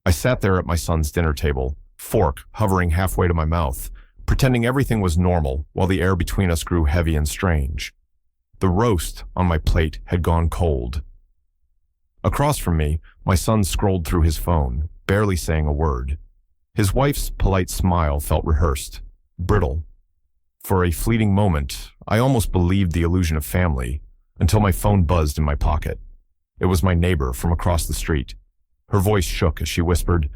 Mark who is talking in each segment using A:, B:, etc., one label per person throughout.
A: I sat there at my son's dinner table, fork hovering halfway to my mouth, pretending everything was normal while the air between us grew heavy and strange. The roast on my plate had gone cold. Across from me, my son scrolled through his phone, barely saying a word. His wife's polite smile felt rehearsed, brittle. For a fleeting moment, I almost believed the illusion of family, until my phone buzzed in my pocket. It was my neighbor from across the street. Her voice shook as she whispered,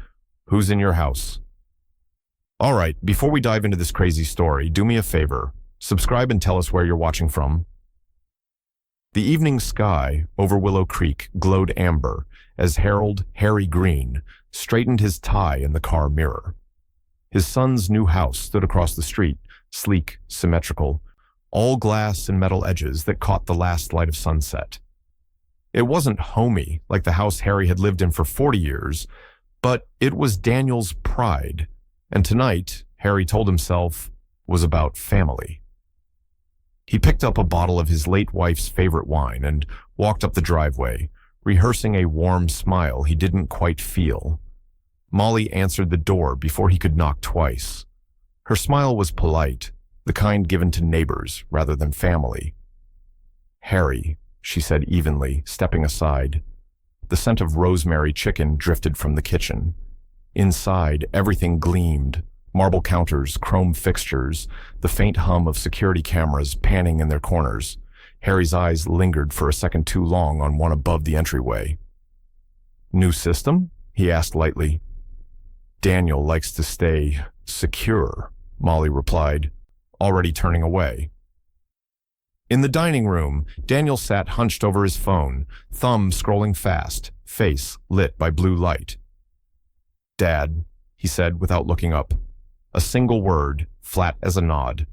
A: "Who's in your house?" All right, before we dive into this crazy story, do me a favor. Subscribe and tell us where you're watching from. The evening sky over Willow Creek glowed amber as Harold Harry Green straightened his tie in the car mirror. His son's new house stood across the street, sleek, symmetrical, all glass and metal edges that caught the last light of sunset. It wasn't homey like the house Harry had lived in for 40 years, but it was Daniel's pride, and tonight, Harry told himself, was about family. He picked up a bottle of his late wife's favorite wine and walked up the driveway, rehearsing a warm smile he didn't quite feel. Molly answered the door before he could knock twice. Her smile was polite, the kind given to neighbors rather than family. "Harry," she said evenly, stepping aside. The scent of rosemary chicken drifted from the kitchen. Inside, everything gleamed. Marble counters, chrome fixtures, the faint hum of security cameras panning in their corners. Harry's eyes lingered for a second too long on one above the entryway. "New system?" he asked lightly. "Daniel likes to stay secure," Molly replied, already turning away. In the dining room, Daniel sat hunched over his phone, thumb scrolling fast, face lit by blue light. "Dad," he said without looking up. A single word, flat as a nod.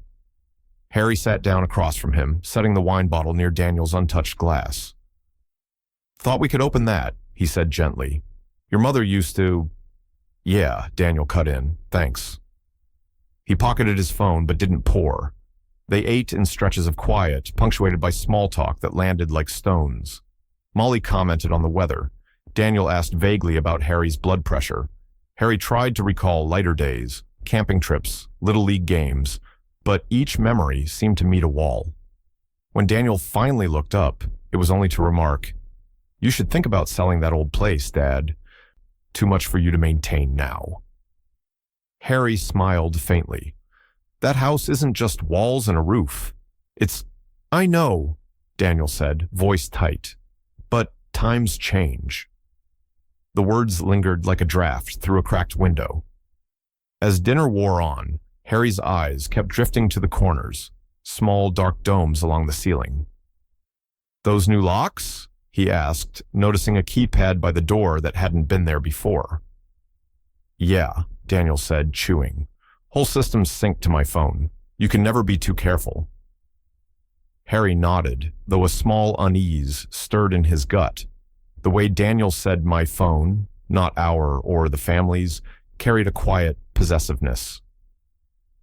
A: Harry sat down across from him, setting the wine bottle near Daniel's untouched glass. "Thought we could open that," he said gently. "Your mother used to—" "Yeah," Daniel cut in, "thanks." He pocketed his phone but didn't pour. They ate in stretches of quiet, punctuated by small talk that landed like stones. Molly commented on the weather. Daniel asked vaguely about Harry's blood pressure. Harry tried to recall lighter days, camping trips, Little League games, but each memory seemed to meet a wall. When Daniel finally looked up, it was only to remark, "You should think about selling that old place, Dad. Too much for you to maintain now." Harry smiled faintly. "That house isn't just walls and a roof. It's—" "I know," Daniel said, voice tight, "but times change." The words lingered like a draft through a cracked window. As dinner wore on, Harry's eyes kept drifting to the corners, small dark domes along the ceiling. "Those new locks?" he asked, noticing a keypad by the door that hadn't been there before. "Yeah," Daniel said, chewing. "Whole system's synced to my phone. You can never be too careful." Harry nodded, though a small unease stirred in his gut. The way Daniel said "my phone," not "our" or the family's, carried a quiet possessiveness.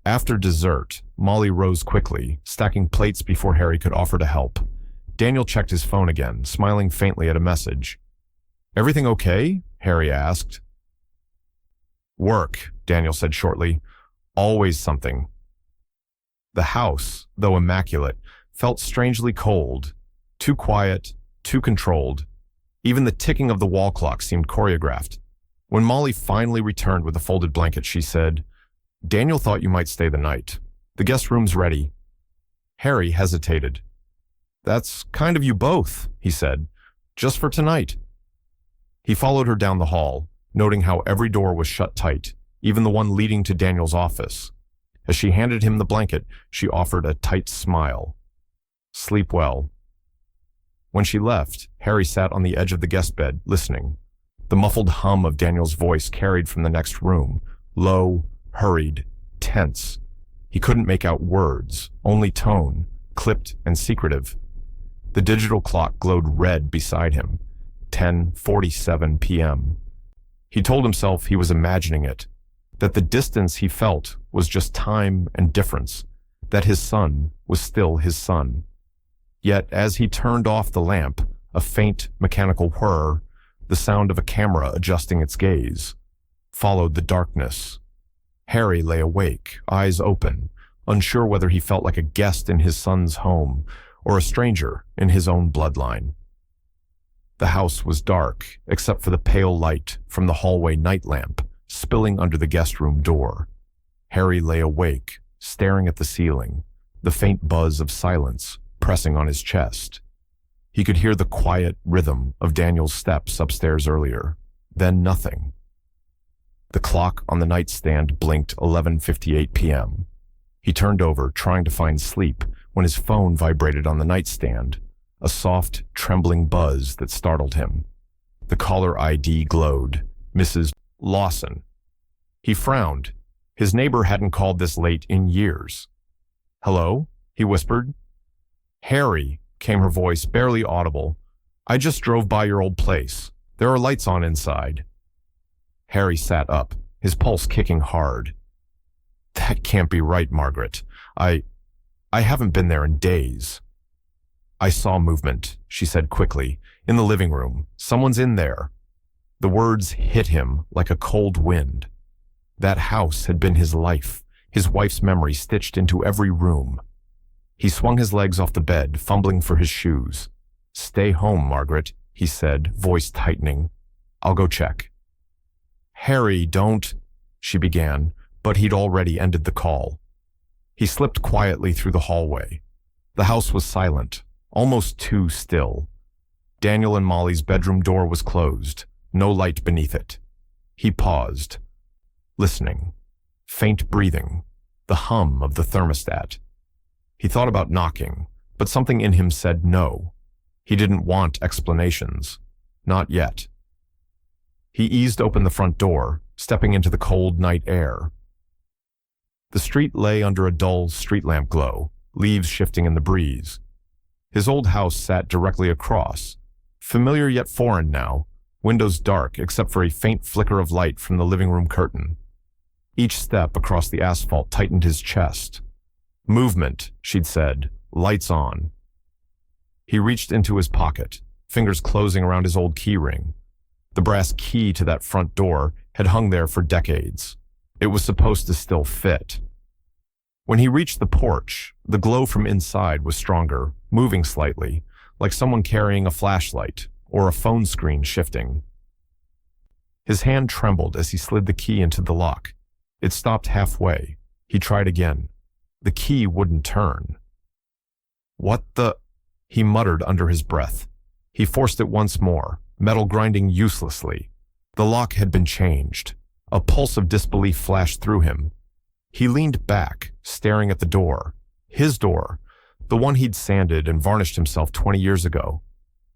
A: After dessert, Molly rose quickly, stacking plates before Harry could offer to help. Daniel checked his phone again, smiling faintly at a message. "Everything okay?" Harry asked. "Work," Daniel said shortly. "Always something." The house, though immaculate, felt strangely cold, too quiet, too controlled. Even the ticking of the wall clock seemed choreographed. When Molly finally returned with a folded blanket, she said, "Daniel thought you might stay the night. The guest room's ready." Harry hesitated. "That's kind of you both," he said. "Just for tonight." He followed her down the hall, noting how every door was shut tight, even the one leading to Daniel's office. As she handed him the blanket, she offered a tight smile. "Sleep well." When she left, Harry sat on the edge of the guest bed, listening. The muffled hum of Daniel's voice carried from the next room, low, hurried, tense. He couldn't make out words, only tone, clipped and secretive. The digital clock glowed red beside him, 10:47 p.m. He told himself he was imagining it, that the distance he felt was just time and difference, that his son was still his son. Yet as he turned off the lamp, a faint mechanical whir, the sound of a camera adjusting its gaze, followed the darkness. Harry lay awake, eyes open, unsure whether he felt like a guest in his son's home or a stranger in his own bloodline. The house was dark, except for the pale light from the hallway night lamp spilling under the guest room door. Harry lay awake, staring at the ceiling, the faint buzz of silence pressing on his chest. He could hear the quiet rhythm of Daniel's steps upstairs earlier, then nothing. The clock on the nightstand blinked 11:58 p.m. He turned over, trying to find sleep, when his phone vibrated on the nightstand, a soft, trembling buzz that startled him. The caller ID glowed, Mrs. Lawson. He frowned. His neighbor hadn't called this late in years. "Hello?" he whispered. "Harry," came her voice, barely audible. "I just drove by your old place. There are lights on inside." Harry sat up, his pulse kicking hard. "That can't be right, Margaret. I haven't been there in days." "I saw movement," she said quickly. "In the living room. Someone's in there." The words hit him like a cold wind. That house had been his life, his wife's memory stitched into every room. He swung his legs off the bed, fumbling for his shoes. "Stay home, Margaret," he said, voice tightening. "I'll go check." "Harry, don't," she began, but he'd already ended the call. He slipped quietly through the hallway. The house was silent, almost too still. Daniel and Molly's bedroom door was closed, no light beneath it. He paused, listening. Faint breathing, the hum of the thermostat. He thought about knocking, but something in him said no. He didn't want explanations. Not yet. He eased open the front door, stepping into the cold night air. The street lay under a dull street lamp glow, leaves shifting in the breeze. His old house sat directly across, familiar yet foreign now, windows dark except for a faint flicker of light from the living room curtain. Each step across the asphalt tightened his chest. "Movement," she'd said, "lights on." He reached into his pocket, fingers closing around his old key ring. The brass key to that front door had hung there for decades. It was supposed to still fit. When he reached the porch, the glow from inside was stronger, moving slightly, like someone carrying a flashlight or a phone screen shifting. His hand trembled as he slid the key into the lock. It stopped halfway. He tried again. The key wouldn't turn. "What the?" he muttered under his breath. He forced it once more, metal grinding uselessly. The lock had been changed. A pulse of disbelief flashed through him. He leaned back, staring at the door. His door, the one he'd sanded and varnished himself 20 years ago.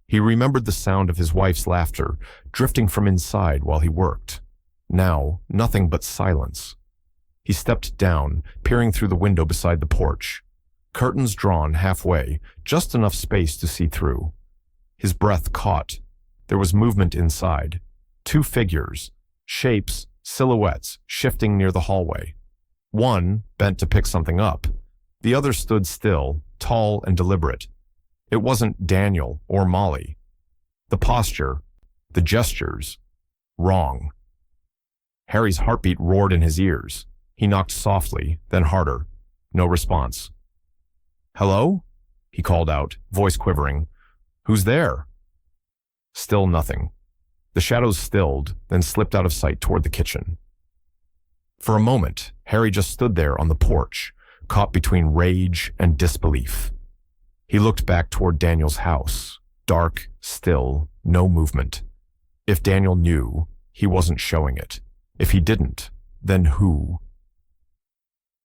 A: He remembered the sound of his wife's laughter, drifting from inside while he worked. Now, nothing but silence. He stepped down, peering through the window beside the porch. Curtains drawn halfway, just enough space to see through. His breath caught. There was movement inside. Two figures, shapes, silhouettes, shifting near the hallway. One bent to pick something up. The other stood still, tall and deliberate. It wasn't Daniel or Molly. The posture, the gestures, wrong. Harry's heartbeat roared in his ears. He knocked softly, then harder. No response. "Hello?" he called out, voice quivering. "Who's there?" Still nothing. The shadows stilled, then slipped out of sight toward the kitchen. For a moment, Harry just stood there on the porch, caught between rage and disbelief. He looked back toward Daniel's house, dark, still, no movement. If Daniel knew, he wasn't showing it. If he didn't, then who?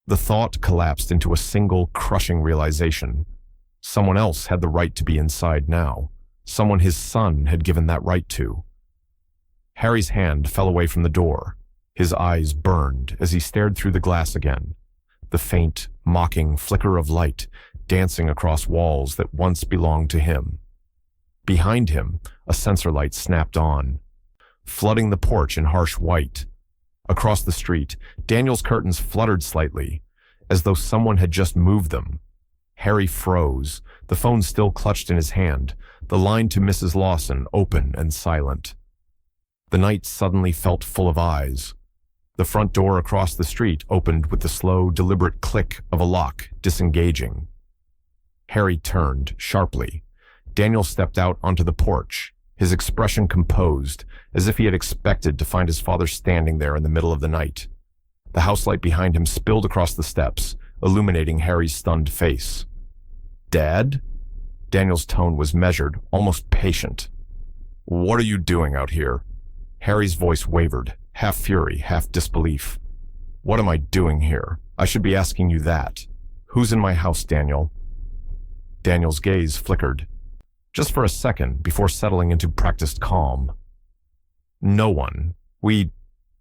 A: The thought collapsed into a single, crushing realization. Someone else had the right to be inside now. Someone his son had given that right to. Harry's hand fell away from the door. His eyes burned as he stared through the glass again. The faint, mocking flicker of light dancing across walls that once belonged to him. Behind him, a sensor light snapped on, flooding the porch in harsh white. Across the street, Daniel's curtains fluttered slightly, as though someone had just moved them. Harry froze, the phone still clutched in his hand, the line to Mrs. Lawson open and silent. The night suddenly felt full of eyes, The front door across the street opened with the slow, deliberate click of a lock disengaging. Harry turned sharply. Daniel stepped out onto the porch, his expression composed, as if he had expected to find his father standing there in the middle of the night. The house light behind him spilled across the steps, illuminating Harry's stunned face. "Dad?" Daniel's tone was measured, almost patient. "What are you doing out here?" Harry's voice wavered, half fury, half disbelief. "What am I doing here? I should be asking you that. Who's in my house, Daniel?" Daniel's gaze flickered, just for a second before settling into practiced calm. "No one. We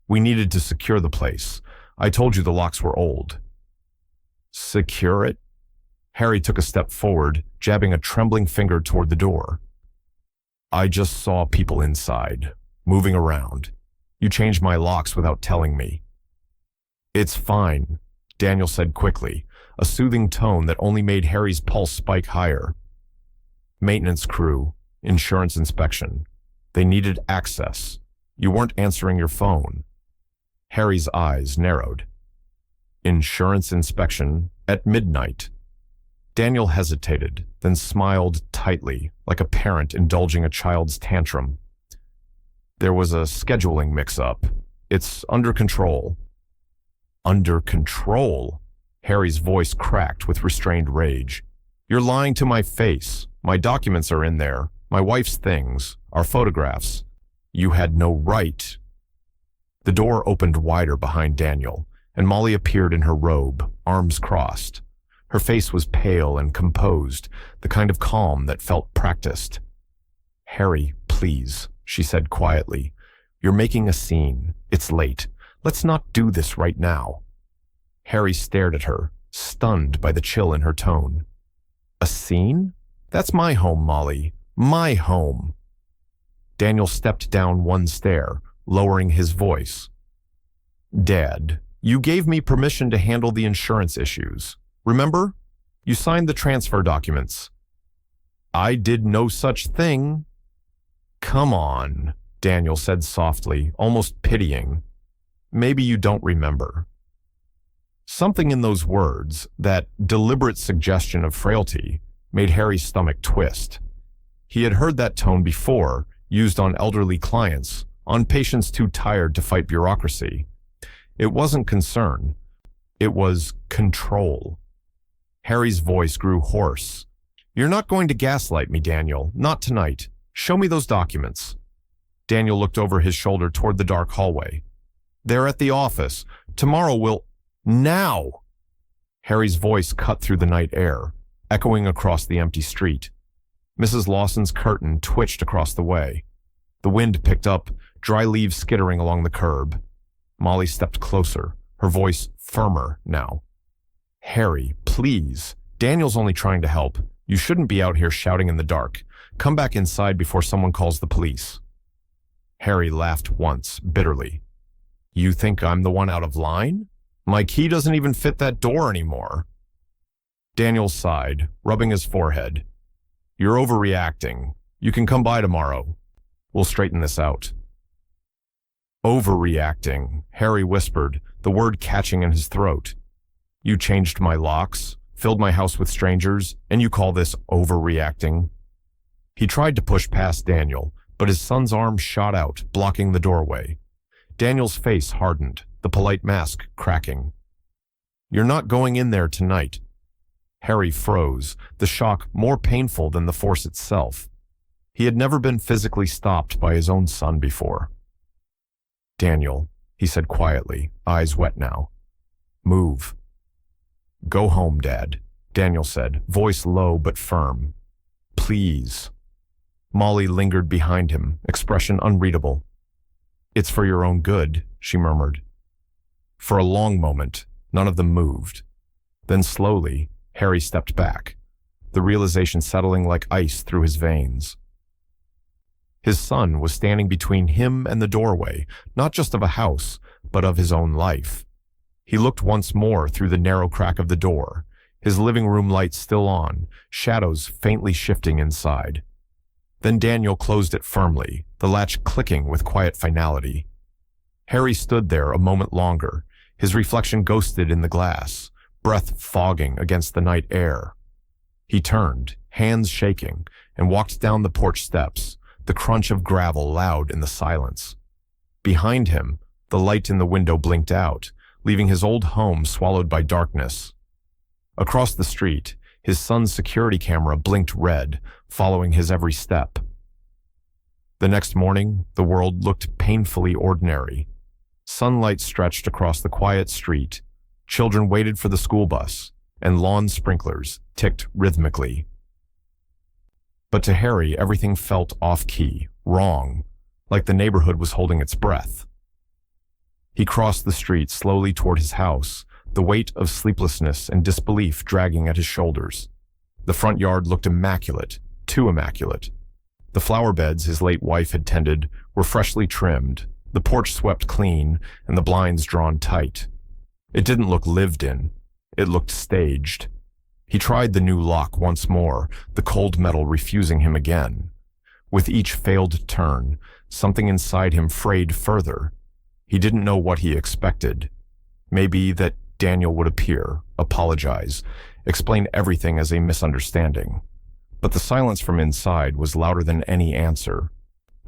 A: needed to secure the place. I told you the locks were old." "Secure it?" Harry took a step forward, jabbing a trembling finger toward the door. "I just saw people inside, moving around. You changed my locks without telling me." "It's fine," Daniel said quickly, a soothing tone that only made Harry's pulse spike higher. "Maintenance crew, insurance inspection. They needed access. You weren't answering your phone." Harry's eyes narrowed. "Insurance inspection at midnight." Daniel hesitated, then smiled tightly, like a parent indulging a child's tantrum. "There was a scheduling mix-up. It's under control." "Under control?" Harry's voice cracked with restrained rage. "You're lying to my face. My documents are in there. My wife's things. Our photographs. You had no right." The door opened wider behind Daniel, and Molly appeared in her robe, arms crossed. Her face was pale and composed, the kind of calm that felt practiced. "Harry, please," she said quietly. "You're making a scene. It's late. Let's not do this right now." Harry stared at her, stunned by the chill in her tone. "A scene? That's my home, Molly. My home." Daniel stepped down one stair, lowering his voice. "Dad, you gave me permission to handle the insurance issues. Remember? You signed the transfer documents." "I did no such thing." "Come on," Daniel said softly, almost pitying. "Maybe you don't remember." Something in those words, that deliberate suggestion of frailty, made Harry's stomach twist. He had heard that tone before, used on elderly clients, on patients too tired to fight bureaucracy. It wasn't concern. It was control. Harry's voice grew hoarse. "You're not going to gaslight me, Daniel. Not tonight. Show me those documents." Daniel looked over his shoulder toward the dark hallway. "They're at the office. Tomorrow we'll—" "Now!" Harry's voice cut through the night air, echoing across the empty street. Mrs. Lawson's curtain twitched across the way. The wind picked up, dry leaves skittering along the curb. Molly stepped closer, her voice firmer now. "Harry, please. Daniel's only trying to help. You shouldn't be out here shouting in the dark. Come back inside before someone calls the police." Harry laughed once, bitterly. "You think I'm the one out of line? My key doesn't even fit that door anymore." Daniel sighed, rubbing his forehead. "You're overreacting. You can come by tomorrow. We'll straighten this out." "Overreacting," Harry whispered, the word catching in his throat. "You changed my locks, filled my house with strangers, and you call this overreacting?" He tried to push past Daniel, but his son's arm shot out, blocking the doorway. Daniel's face hardened, the polite mask cracking. "You're not going in there tonight." Harry froze, the shock more painful than the force itself. He had never been physically stopped by his own son before. "Daniel," he said quietly, eyes wet now. "Move." "Go home, Dad," Daniel said, voice low but firm. "Please." Molly lingered behind him, expression unreadable. "It's for your own good," she murmured. For a long moment, none of them moved. Then slowly, Harry stepped back, the realization settling like ice through his veins. His son was standing between him and the doorway, not just of a house, but of his own life. He looked once more through the narrow crack of the door, his living room light still on, shadows faintly shifting inside. Then Daniel closed it firmly, the latch clicking with quiet finality. Harry stood there a moment longer, his reflection ghosted in the glass, breath fogging against the night air. He turned, hands shaking, and walked down the porch steps, the crunch of gravel loud in the silence. Behind him, the light in the window blinked out, leaving his old home swallowed by darkness. Across the street, his son's security camera blinked red, following his every step. The next morning, the world looked painfully ordinary. Sunlight stretched across the quiet street, children waited for the school bus, and lawn sprinklers ticked rhythmically. But to Harry, everything felt off-key, wrong, like the neighborhood was holding its breath. He crossed the street slowly toward his house, the weight of sleeplessness and disbelief dragging at his shoulders. The front yard looked immaculate, too immaculate. The flower beds his late wife had tended were freshly trimmed, the porch swept clean, and the blinds drawn tight. It didn't look lived in. It looked staged. He tried the new lock once more, the cold metal refusing him again. With each failed turn, something inside him frayed further. He didn't know what he expected. Maybe that Daniel would appear, apologize, explain everything as a misunderstanding. But the silence from inside was louder than any answer.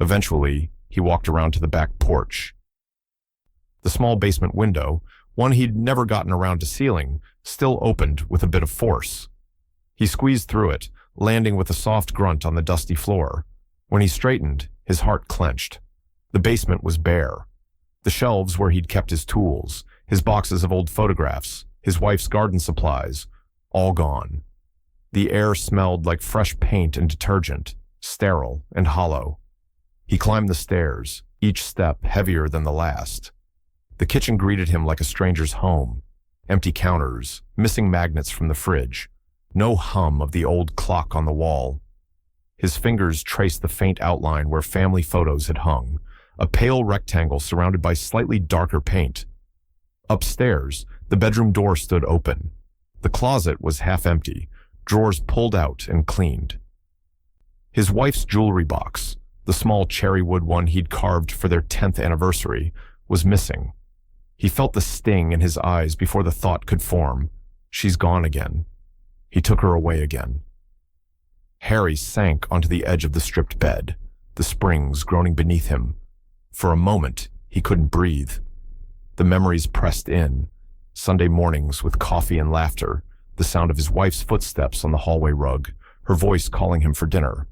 A: Eventually, he walked around to the back porch. The small basement window, one he'd never gotten around to sealing, still opened with a bit of force. He squeezed through it, landing with a soft grunt on the dusty floor. When he straightened, his heart clenched. The basement was bare. The shelves where he'd kept his tools, his boxes of old photographs, his wife's garden supplies, all gone. The air smelled like fresh paint and detergent, sterile and hollow. He climbed the stairs, each step heavier than the last. The kitchen greeted him like a stranger's home. Empty counters, missing magnets from the fridge, no hum of the old clock on the wall. His fingers traced the faint outline where family photos had hung, a pale rectangle surrounded by slightly darker paint. Upstairs, the bedroom door stood open. The closet was half empty, drawers pulled out and cleaned. His wife's jewelry box, the small cherry wood one he'd carved for their 10th anniversary, was missing. He felt the sting in his eyes before the thought could form. She's gone again. He took her away again. Harry sank onto the edge of the stripped bed, the springs groaning beneath him. For a moment, he couldn't breathe. The memories pressed in. Sunday mornings with coffee and laughter, the sound of his wife's footsteps on the hallway rug, her voice calling him for dinner.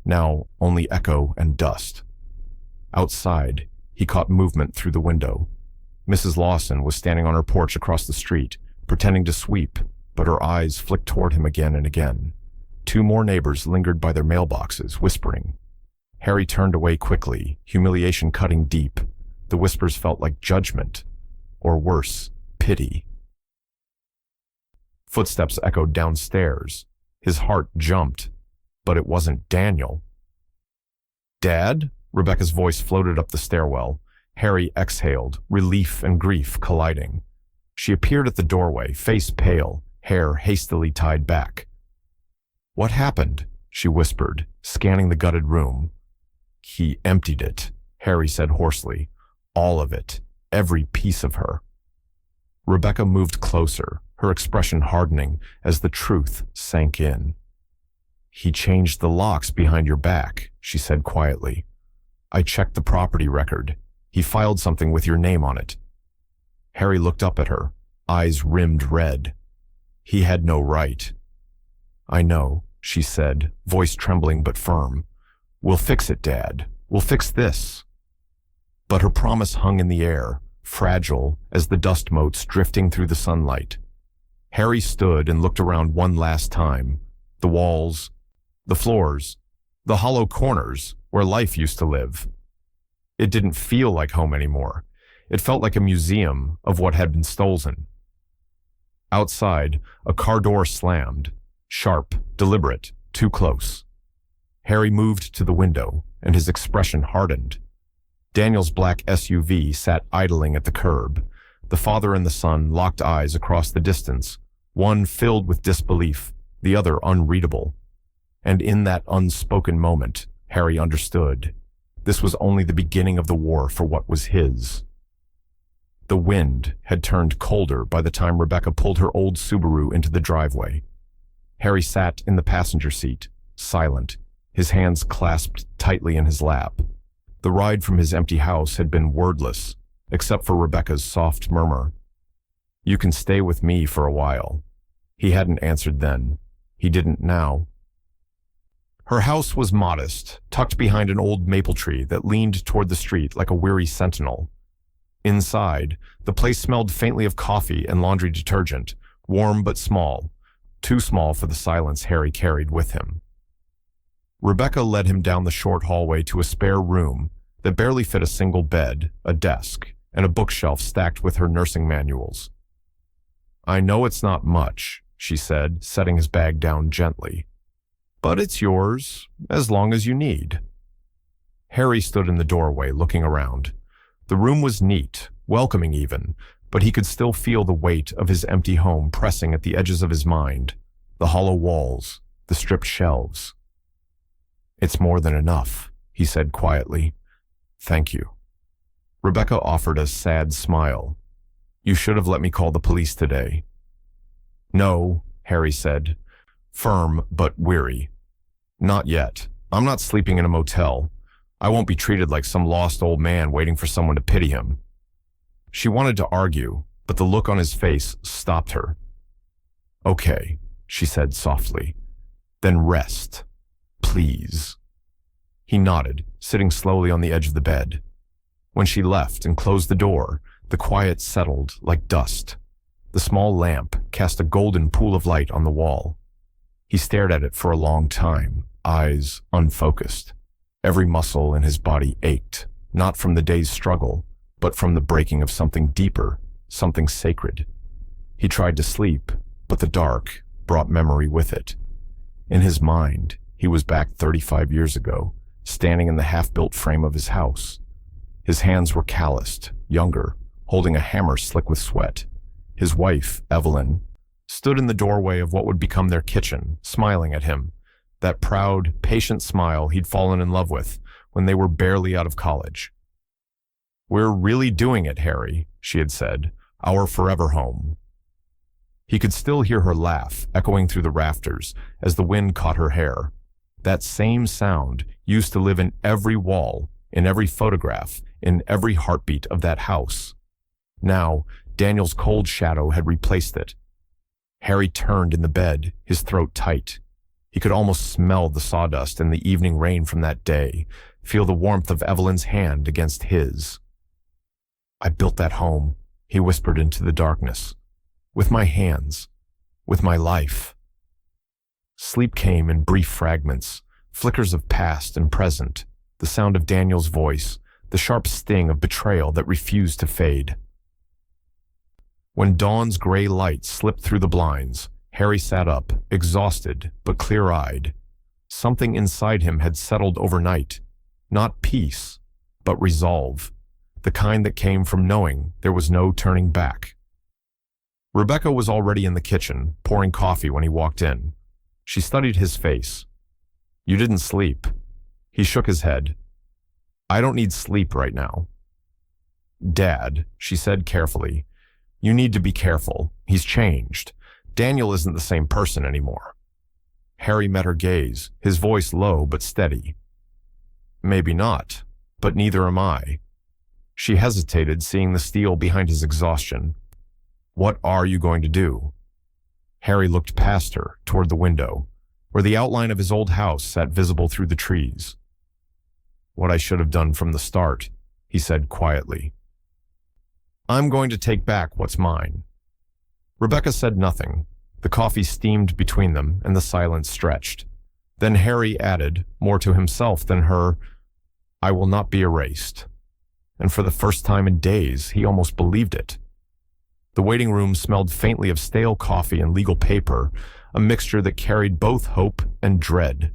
A: Now only echo and dust. Outside, he caught movement through the window. Mrs. Lawson was standing on her porch across the street, pretending to sweep, but her eyes flicked toward him again and again. 2 more neighbors lingered by their mailboxes, whispering. Harry turned away quickly, humiliation cutting deep. The whispers felt like judgment, or worse, pity. Footsteps echoed downstairs. His heart jumped, but it wasn't Daniel. "Dad?" Rebecca's voice floated up the stairwell. Harry exhaled, relief and grief colliding. She appeared at the doorway, face pale, hair hastily tied back. "What happened?" she whispered, scanning the gutted room. "He emptied it," Harry said hoarsely. "All of it, every piece of her." Rebecca moved closer, her expression hardening as the truth sank in. "He changed the locks behind your back," she said quietly. "I checked the property record. He filed something with your name on it." Harry looked up at her, eyes rimmed red. He had no right. "I know," she said, voice trembling but firm. "We'll fix it, Dad. We'll fix this." But her promise hung in the air, fragile as the dust motes drifting through the sunlight. Harry stood and looked around one last time. The walls, the floors, the hollow corners where life used to live. It didn't feel like home anymore. It felt like a museum of what had been stolen. Outside, a car door slammed, sharp, deliberate, too close. Harry moved to the window, and his expression hardened. Daniel's black SUV sat idling at the curb. The father and the son locked eyes across the distance, one filled with disbelief, the other unreadable. And in that unspoken moment, Harry understood. This was only the beginning of the war for what was his. The wind had turned colder by the time Rebecca pulled her old Subaru into the driveway. Harry sat in the passenger seat, silent, his hands clasped tightly in his lap. The ride from his empty house had been wordless, except for Rebecca's soft murmur. "You can stay with me for a while." He hadn't answered then. He didn't now. Her house was modest, tucked behind an old maple tree that leaned toward the street like a weary sentinel. Inside, the place smelled faintly of coffee and laundry detergent, warm but small, too small for the silence Harry carried with him. Rebecca led him down the short hallway to a spare room that barely fit a single bed, a desk, and a bookshelf stacked with her nursing manuals. "I know it's not much," she said, setting his bag down gently. "But it's yours, as long as you need." Harry stood in the doorway, looking around. The room was neat, welcoming even, but he could still feel the weight of his empty home pressing at the edges of his mind, the hollow walls, the stripped shelves. "It's more than enough," he said quietly. "Thank you." Rebecca offered a sad smile. "You should have let me call the police today." "No," Harry said, firm but weary. "Not yet. I'm not sleeping in a motel. I won't be treated like some lost old man waiting for someone to pity him." She wanted to argue, but the look on his face stopped her. "Okay," she said softly. "Then rest. Please." He nodded, sitting slowly on the edge of the bed. When she left and closed the door, the quiet settled like dust. The small lamp cast a golden pool of light on the wall. He stared at it for a long time, eyes unfocused. Every muscle in his body ached, not from the day's struggle, but from the breaking of something deeper, something sacred. He tried to sleep, but the dark brought memory with it. In his mind, he was back 35 years ago, standing in the half-built frame of his house. His hands were calloused, younger, holding a hammer slick with sweat. His wife, Evelyn, stood in the doorway of what would become their kitchen, smiling at him, that proud, patient smile he'd fallen in love with when they were barely out of college. "We're really doing it, Harry," she had said, "our forever home." He could still hear her laugh echoing through the rafters as the wind caught her hair. That same sound used to live in every wall, in every photograph, in every heartbeat of that house. Now, Daniel's cold shadow had replaced it. Harry turned in the bed, his throat tight. He could almost smell the sawdust and the evening rain from that day, feel the warmth of Evelyn's hand against his. "I built that home," he whispered into the darkness. "With my hands, with my life." Sleep came in brief fragments, flickers of past and present, the sound of Daniel's voice, the sharp sting of betrayal that refused to fade. When dawn's gray light slipped through the blinds, Harry sat up, exhausted but clear-eyed. Something inside him had settled overnight, not peace, but resolve, the kind that came from knowing there was no turning back. Rebecca was already in the kitchen, pouring coffee when he walked in. She studied his face. "You didn't sleep." He shook his head. "I don't need sleep right now." "Dad," she said carefully, "you need to be careful. He's changed. Daniel isn't the same person anymore." Harry met her gaze, his voice low but steady. "Maybe not, but neither am I." She hesitated, seeing the steel behind his exhaustion. "What are you going to do?" Harry looked past her, toward the window, where the outline of his old house sat visible through the trees. "What I should have done from the start," he said quietly. "I'm going to take back what's mine." Rebecca said nothing. The coffee steamed between them, and the silence stretched. Then Harry added, more to himself than her, "I will not be erased." And for the first time in days, he almost believed it. The waiting room smelled faintly of stale coffee and legal paper, a mixture that carried both hope and dread.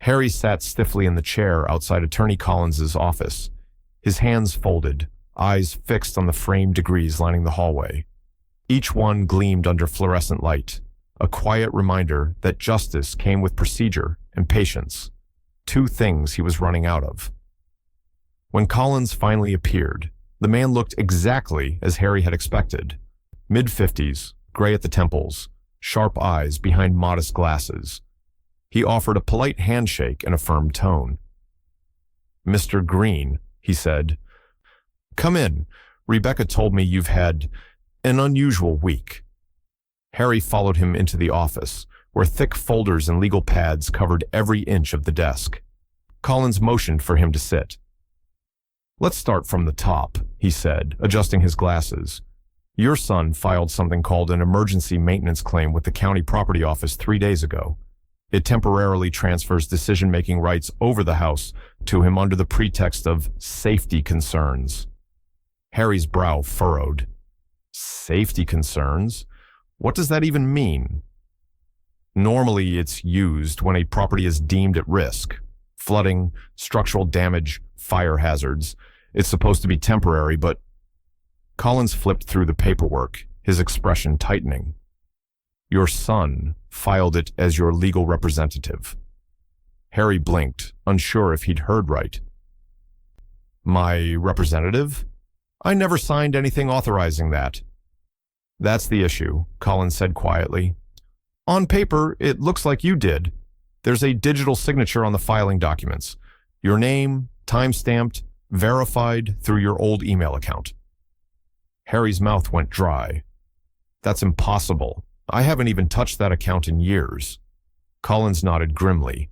A: Harry sat stiffly in the chair outside Attorney Collins's office, his hands folded, eyes fixed on the framed degrees lining the hallway. Each one gleamed under fluorescent light, a quiet reminder that justice came with procedure and patience, two things he was running out of. When Collins finally appeared, The man looked exactly as Harry had expected. Mid-50s, gray at the temples, sharp eyes behind modest glasses. He offered a polite handshake in a firm tone. "Mr. Green," he said. "Come in. Rebecca told me you've had an unusual week." Harry followed him into the office, where thick folders and legal pads covered every inch of the desk. Collins motioned for him to sit. "Let's start from the top," he said, adjusting his glasses. "Your son filed something called an emergency maintenance claim with the county property office 3 days ago. It temporarily transfers decision-making rights over the house to him under the pretext of safety concerns." Harry's brow furrowed. Safety concerns? What does that even mean? Normally, it's used when a property is deemed at risk. Flooding, structural damage, fire hazards. It's supposed to be temporary, but... Collins flipped through the paperwork, his expression tightening. "Your son filed it as your legal representative." Harry blinked, unsure if he'd heard right. "My representative? I never signed anything authorizing that." "That's the issue," Collins said quietly. "On paper, it looks like you did. There's a digital signature on the filing documents. Your name, time-stamped, verified through your old email account." Harry's mouth went dry. "That's impossible. I haven't even touched that account in years." Collins nodded grimly.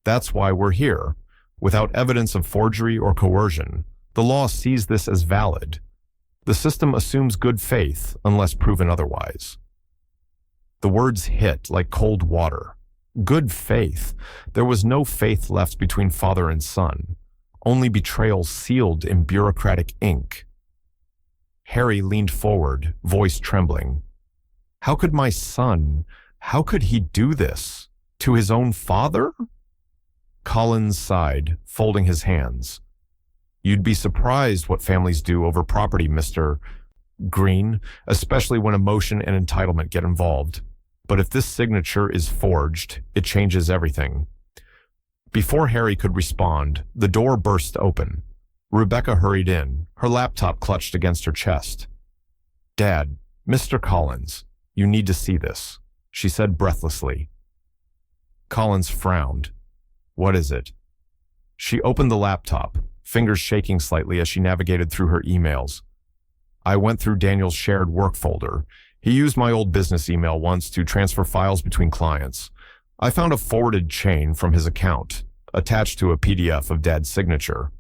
A: "That's why we're here. Without evidence of forgery or coercion, the law sees this as valid. The system assumes good faith unless proven otherwise." The words hit like cold water. Good faith. There was no faith left between father and son. Only betrayal sealed in bureaucratic ink. Harry leaned forward, voice trembling. How could he do this? To his own father? Collins sighed, folding his hands. "You'd be surprised what families do over property, Mr. Green, especially when emotion and entitlement get involved. But if this signature is forged, it changes everything." Before Harry could respond, the door burst open. Rebecca hurried in, her laptop clutched against her chest. "Dad, Mr. Collins, you need to see this," she said breathlessly. Collins frowned. "What is it?" She opened the laptop, fingers shaking slightly as she navigated through her emails. "I went through Daniel's shared work folder. He used my old business email once to transfer files between clients. I found a forwarded chain from his account, attached to a PDF of Dad's signature.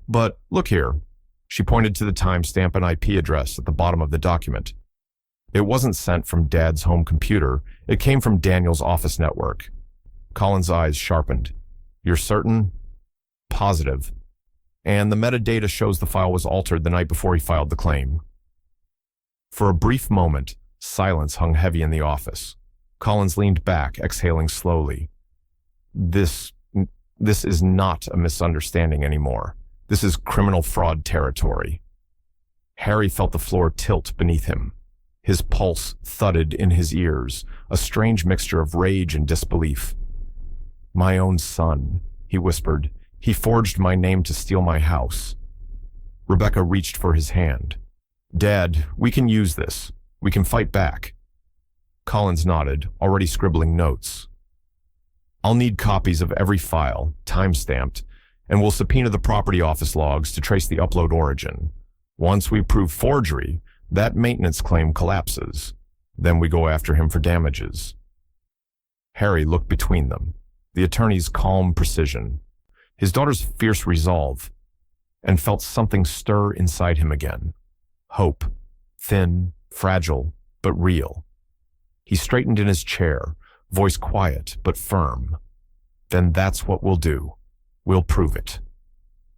A: But look here." She pointed to the timestamp and IP address at the bottom of the document. "It wasn't sent from Dad's home computer. It came from Daniel's office network." Collins' eyes sharpened. "You're certain?" "Positive. And the metadata shows the file was altered the night before he filed the claim." For a brief moment, silence hung heavy in the office. Collins leaned back, exhaling slowly. This is not a misunderstanding anymore. This is criminal fraud territory." Harry felt the floor tilt beneath him. His pulse thudded in his ears, a strange mixture of rage and disbelief. "My own son," he whispered. "He forged my name to steal my house." Rebecca reached for his hand. "Dad, we can use this. We can fight back." Collins nodded, already scribbling notes. "I'll need copies of every file, time-stamped, and we'll subpoena the property office logs to trace the upload origin. Once we prove forgery, that maintenance claim collapses. Then we go after him for damages." Harry looked between them, the attorney's calm precision, his daughter's fierce resolve, and felt something stir inside him again. Hope, thin, fragile, but real. He straightened in his chair, voice quiet but firm. "Then that's what we'll do. We'll prove it."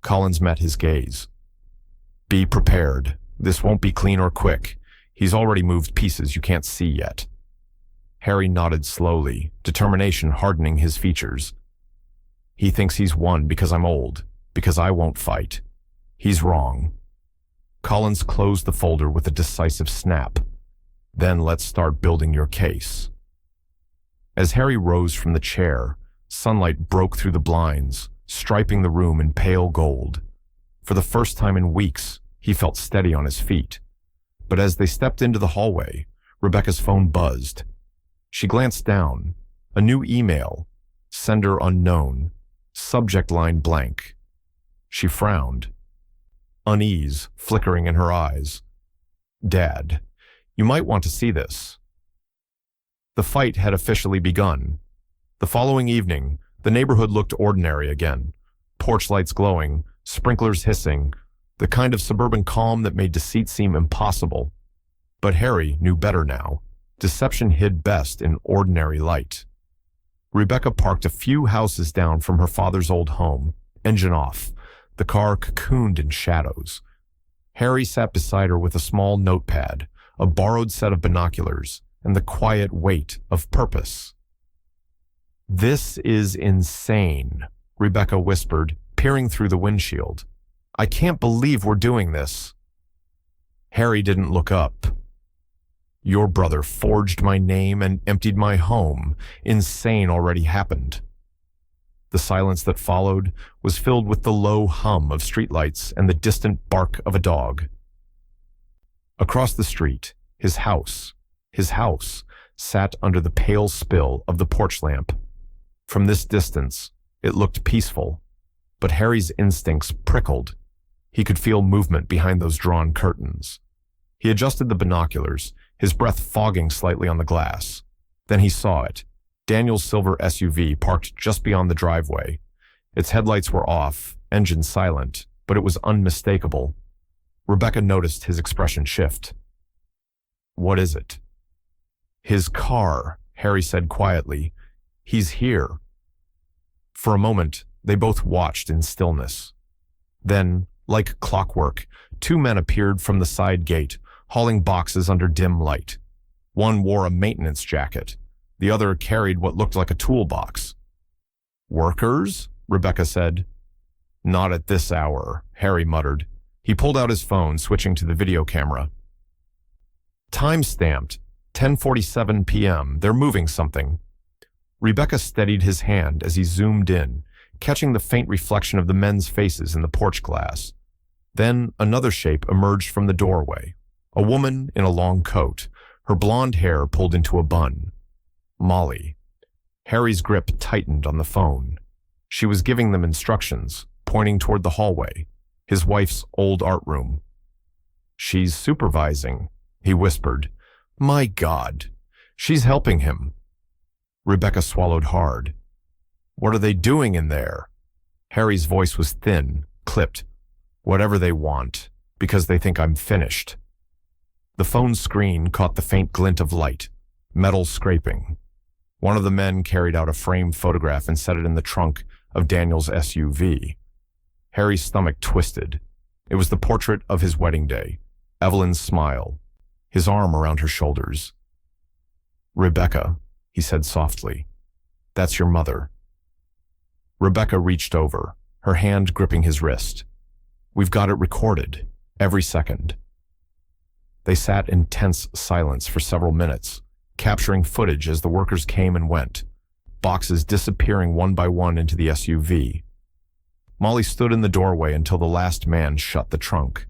A: Collins met his gaze. "Be prepared. This won't be clean or quick. He's already moved pieces you can't see yet." Harry nodded slowly, determination hardening his features. "He thinks he's won because I'm old, because I won't fight. He's wrong." Collins closed the folder with a decisive snap. "Then let's start building your case." As Harry rose from the chair, sunlight broke through the blinds, striping the room in pale gold. For the first time in weeks, He felt steady on his feet. But as they stepped into the hallway, Rebecca's phone buzzed. She glanced down. A new email. Sender unknown. Subject line blank. She frowned. Unease flickering in her eyes. Dad, you might want to see this. The fight had officially begun. The following evening, the neighborhood looked ordinary again. Porch lights glowing, sprinklers hissing, the kind of suburban calm that made deceit seem impossible. But Harry knew better now. Deception hid best in ordinary light. Rebecca parked a few houses down from her father's old home, engine off, the car cocooned in shadows. Harry sat beside her with a small notepad, a borrowed set of binoculars, and the quiet weight of purpose. "This is insane," Rebecca whispered, peering through the windshield. "I can't believe we're doing this." Harry didn't look up. "Your brother forged my name and emptied my home. Insane already happened." The silence that followed was filled with the low hum of streetlights and the distant bark of a dog. Across the street, his house, sat under the pale spill of the porch lamp. From this distance, it looked peaceful, but Harry's instincts prickled. He could feel movement behind those drawn curtains. He adjusted the binoculars, his breath fogging slightly on the glass. Then he saw it. Daniel's silver SUV parked just beyond the driveway. Its headlights were off, engine silent, but it was unmistakable. Rebecca noticed his expression shift. "What is it?" "His car," Harry said quietly. "He's here." For a moment, they both watched in stillness. Then, like clockwork, two men appeared from the side gate, hauling boxes under dim light. One wore a maintenance jacket. The other carried what looked like a toolbox. "Workers?" Rebecca said. "Not at this hour," Harry muttered. He pulled out his phone, switching to the video camera. "Time-stamped, 10:47 p.m. They're moving something." Rebecca steadied his hand as he zoomed in, catching the faint reflection of the men's faces in the porch glass. Then another shape emerged from the doorway. A woman in a long coat, her blonde hair pulled into a bun. Molly. Harry's grip tightened on the phone. She was giving them instructions, pointing toward the hallway, his wife's old art room. "She's supervising," he whispered. "My God, she's helping him." Rebecca swallowed hard. "What are they doing in there?" Harry's voice was thin, clipped. "Whatever they want, because they think I'm finished." The phone screen caught the faint glint of light, metal scraping. One of the men carried out a framed photograph and set it in the trunk of Daniel's SUV. Harry's stomach twisted. It was the portrait of his wedding day, Evelyn's smile, his arm around her shoulders. "Rebecca," he said softly, "that's your mother." Rebecca reached over, her hand gripping his wrist. "We've got it recorded, every second." They sat in tense silence for several minutes, capturing footage as the workers came and went, boxes disappearing one by one into the SUV. Molly stood in the doorway until the last man shut the trunk.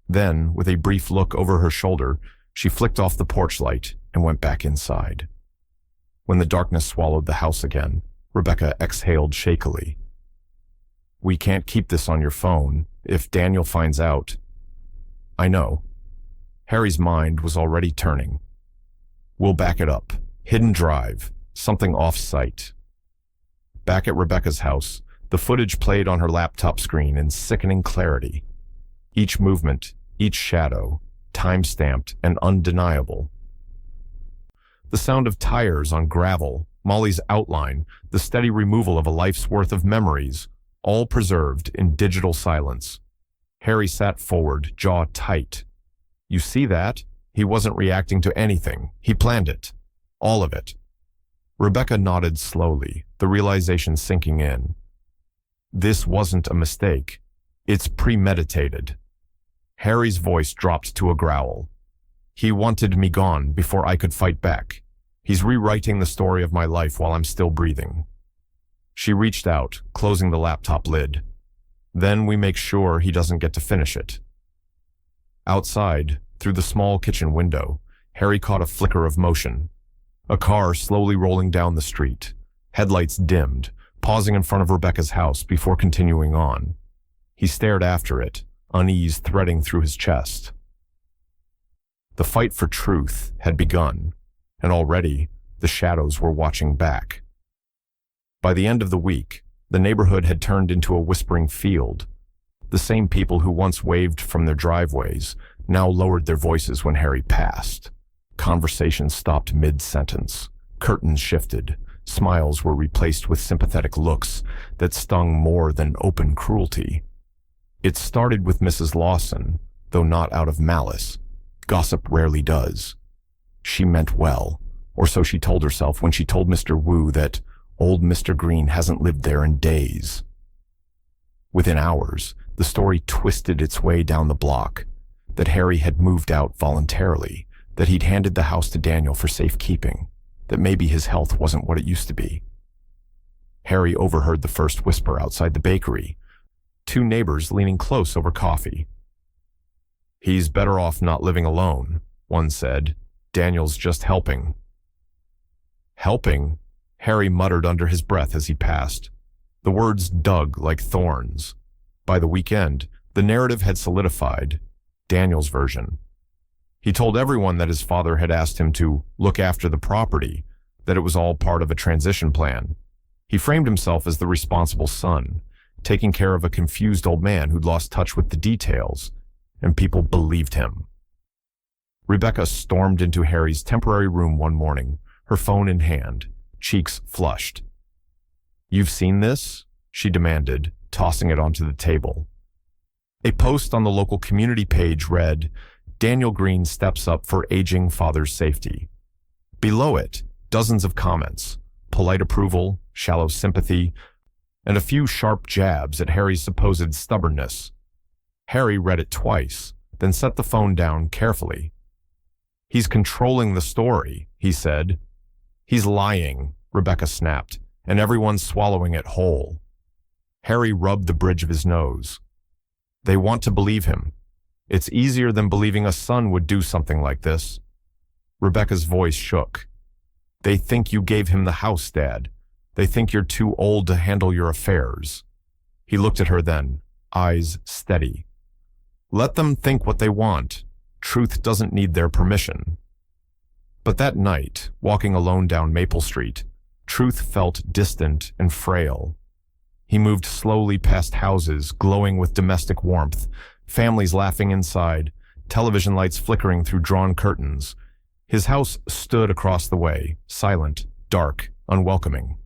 A: Then, with a brief look over her shoulder, she flicked off the porch light and went back inside. When the darkness swallowed the house again, Rebecca exhaled shakily. "We can't keep this on your phone. If Daniel finds out..." "I know." Harry's mind was already turning. "We'll back it up. Hidden drive. Something off-site." Back at Rebecca's house, the footage played on her laptop screen in sickening clarity. Each movement, each shadow, time-stamped and undeniable. The sound of tires on gravel, Molly's outline, the steady removal of a life's worth of memories, all preserved in digital silence. Harry sat forward, jaw tight. "You see that? He wasn't reacting to anything. He planned it. All of it." Rebecca nodded slowly, the realization sinking in. This wasn't a mistake. It's premeditated. Harry's voice dropped to a growl. "He wanted me gone before I could fight back. He's rewriting the story of my life while I'm still breathing." She reached out, closing the laptop lid. "Then we make sure he doesn't get to finish it." Outside, through the small kitchen window, Harry caught a flicker of motion. A car slowly rolling down the street, headlights dimmed, pausing in front of Rebecca's house before continuing on. He stared after it, unease threading through his chest. The fight for truth had begun, and already the shadows were watching back. By the end of the week, the neighborhood had turned into a whispering field. The same people who once waved from their driveways now lowered their voices when Harry passed. Conversations stopped mid-sentence. Curtains shifted. Smiles were replaced with sympathetic looks that stung more than open cruelty. It started with Mrs. Lawson, though not out of malice. Gossip rarely does. She meant well, or so she told herself when she told Mr. Wu that old Mr. Green hasn't lived there in days. Within hours, the story twisted its way down the block, that Harry had moved out voluntarily, that he'd handed the house to Daniel for safekeeping, that maybe his health wasn't what it used to be. Harry overheard the first whisper outside the bakery, two neighbors leaning close over coffee. "He's better off not living alone," one said. "Daniel's just helping." "Helping?" Harry muttered under his breath as he passed. The words dug like thorns. By the weekend, the narrative had solidified. Daniel's version. He told everyone that his father had asked him to look after the property, that it was all part of a transition plan. He framed himself as the responsible son, taking care of a confused old man who'd lost touch with the details, and people believed him. Rebecca stormed into Harry's temporary room one morning, her phone in hand, cheeks flushed. "You've seen this?" she demanded, tossing it onto the table. A post on the local community page read, "Daniel Green steps up for aging father's safety." Below it, dozens of comments, polite approval, shallow sympathy, and a few sharp jabs at Harry's supposed stubbornness. Harry read it twice, then set the phone down carefully. "He's controlling the story," he said. "He's lying," Rebecca snapped, "and everyone's swallowing it whole." Harry rubbed the bridge of his nose. "They want to believe him. It's easier than believing a son would do something like this." Rebecca's voice shook. "They think you gave him the house, Dad. They think you're too old to handle your affairs." He looked at her then, eyes steady. "Let them think what they want. Truth doesn't need their permission." But that night, walking alone down Maple Street, Truth felt distant and frail. He moved slowly past houses glowing with domestic warmth, families laughing inside, television lights flickering through drawn curtains. His house stood across the way, silent, dark, unwelcoming.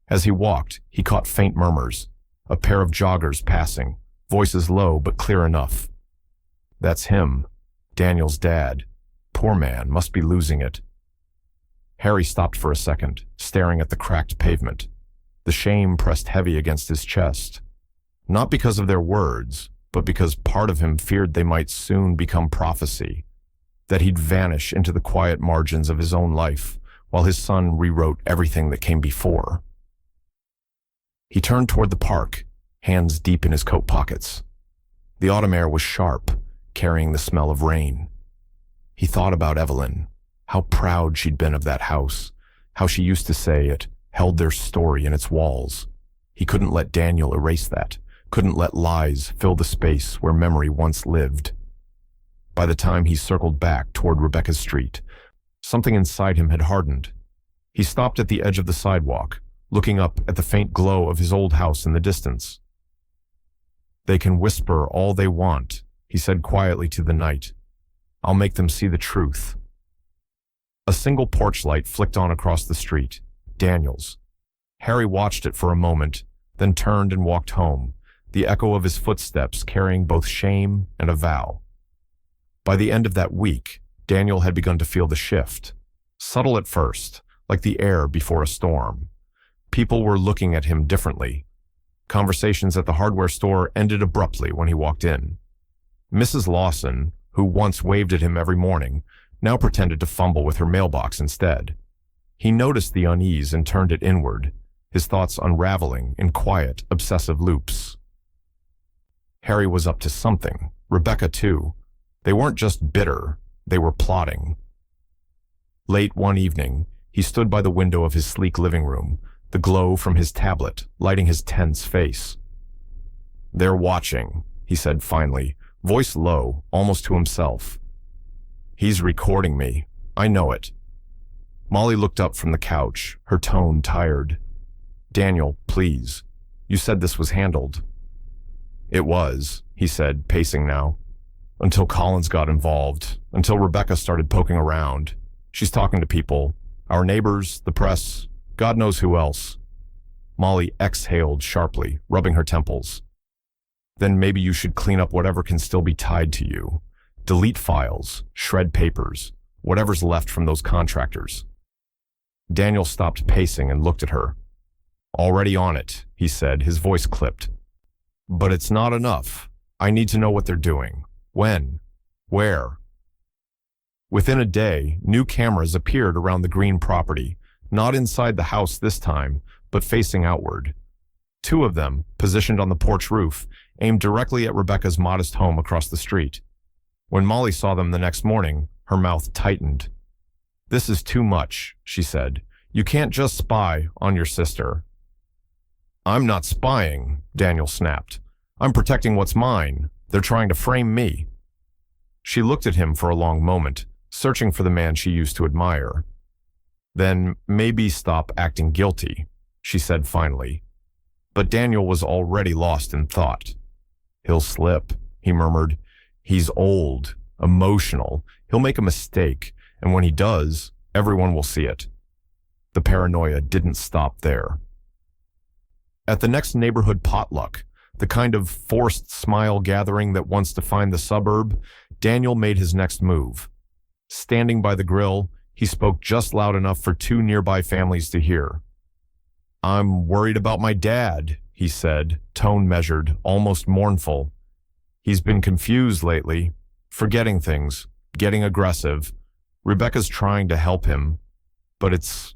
A: As he walked, he caught faint murmurs, a pair of joggers passing, voices low but clear enough. "That's him, Daniel's dad. Poor man, must be losing it." Harry stopped for a second, staring at the cracked pavement. The shame pressed heavy against his chest. Not because of their words, but because part of him feared they might soon become prophecy, that he'd vanish into the quiet margins of his own life, while his son rewrote everything that came before. He turned toward the park, hands deep in his coat pockets. The autumn air was sharp, carrying the smell of rain. He thought about Evelyn, how proud she'd been of that house, how she used to say it held their story in its walls. He couldn't let Daniel erase that, couldn't let lies fill the space where memory once lived. By the time he circled back toward Rebecca's street, something inside him had hardened. He stopped at the edge of the sidewalk, looking up at the faint glow of his old house in the distance. "They can whisper all they want," he said quietly to the night. "I'll make them see the truth." A single porch light flicked on across the street, Daniel's. Harry watched it for a moment, then turned and walked home, the echo of his footsteps carrying both shame and a vow. By the end of that week, Daniel had begun to feel the shift. Subtle at first, like the air before a storm. People were looking at him differently. Conversations at the hardware store ended abruptly when he walked in. Mrs. Lawson, who once waved at him every morning, now pretended to fumble with her mailbox instead. He noticed the unease and turned it inward, his thoughts unraveling in quiet, obsessive loops. Harry was up to something, Rebecca too, They weren't just bitter, they were plotting. Late one evening, he stood by the window of his sleek living room, the glow from his tablet lighting his tense face. "They're watching," he said finally, voice low, almost to himself. "He's recording me. I know it." Molly looked up from the couch, her tone tired. "Daniel, please. You said this was handled." "It was," he said, pacing now. "Until Collins got involved, until Rebecca started poking around. She's talking to people, our neighbors, the press, God knows who else." Molly exhaled sharply, rubbing her temples. "Then maybe you should clean up whatever can still be tied to you. Delete files, shred papers, whatever's left from those contractors." Daniel stopped pacing and looked at her. "Already on it," he said, his voice clipped. "But it's not enough. I need to know what they're doing. When? Where?" Within a day, new cameras appeared around the Green property, not inside the house this time, but facing outward. Two of them, positioned on the porch roof, aimed directly at Rebecca's modest home across the street. When Molly saw them the next morning, her mouth tightened. "This is too much," she said. "You can't just spy on your sister." "I'm not spying," Daniel snapped. "I'm protecting what's mine. They're trying to frame me." She looked at him for a long moment, searching for the man she used to admire. "Then maybe stop acting guilty," she said finally. But Daniel was already lost in thought. "He'll slip," he murmured. "He's old, emotional. He'll make a mistake, and when he does, everyone will see it." The paranoia didn't stop there. At the next neighborhood potluck, the kind of forced smile gathering that wants to find the suburb, Daniel made his next move. Standing by the grill, he spoke just loud enough for two nearby families to hear. "I'm worried about my dad," he said, tone measured, almost mournful. "He's been confused lately, forgetting things, getting aggressive. Rebecca's trying to help him, but it's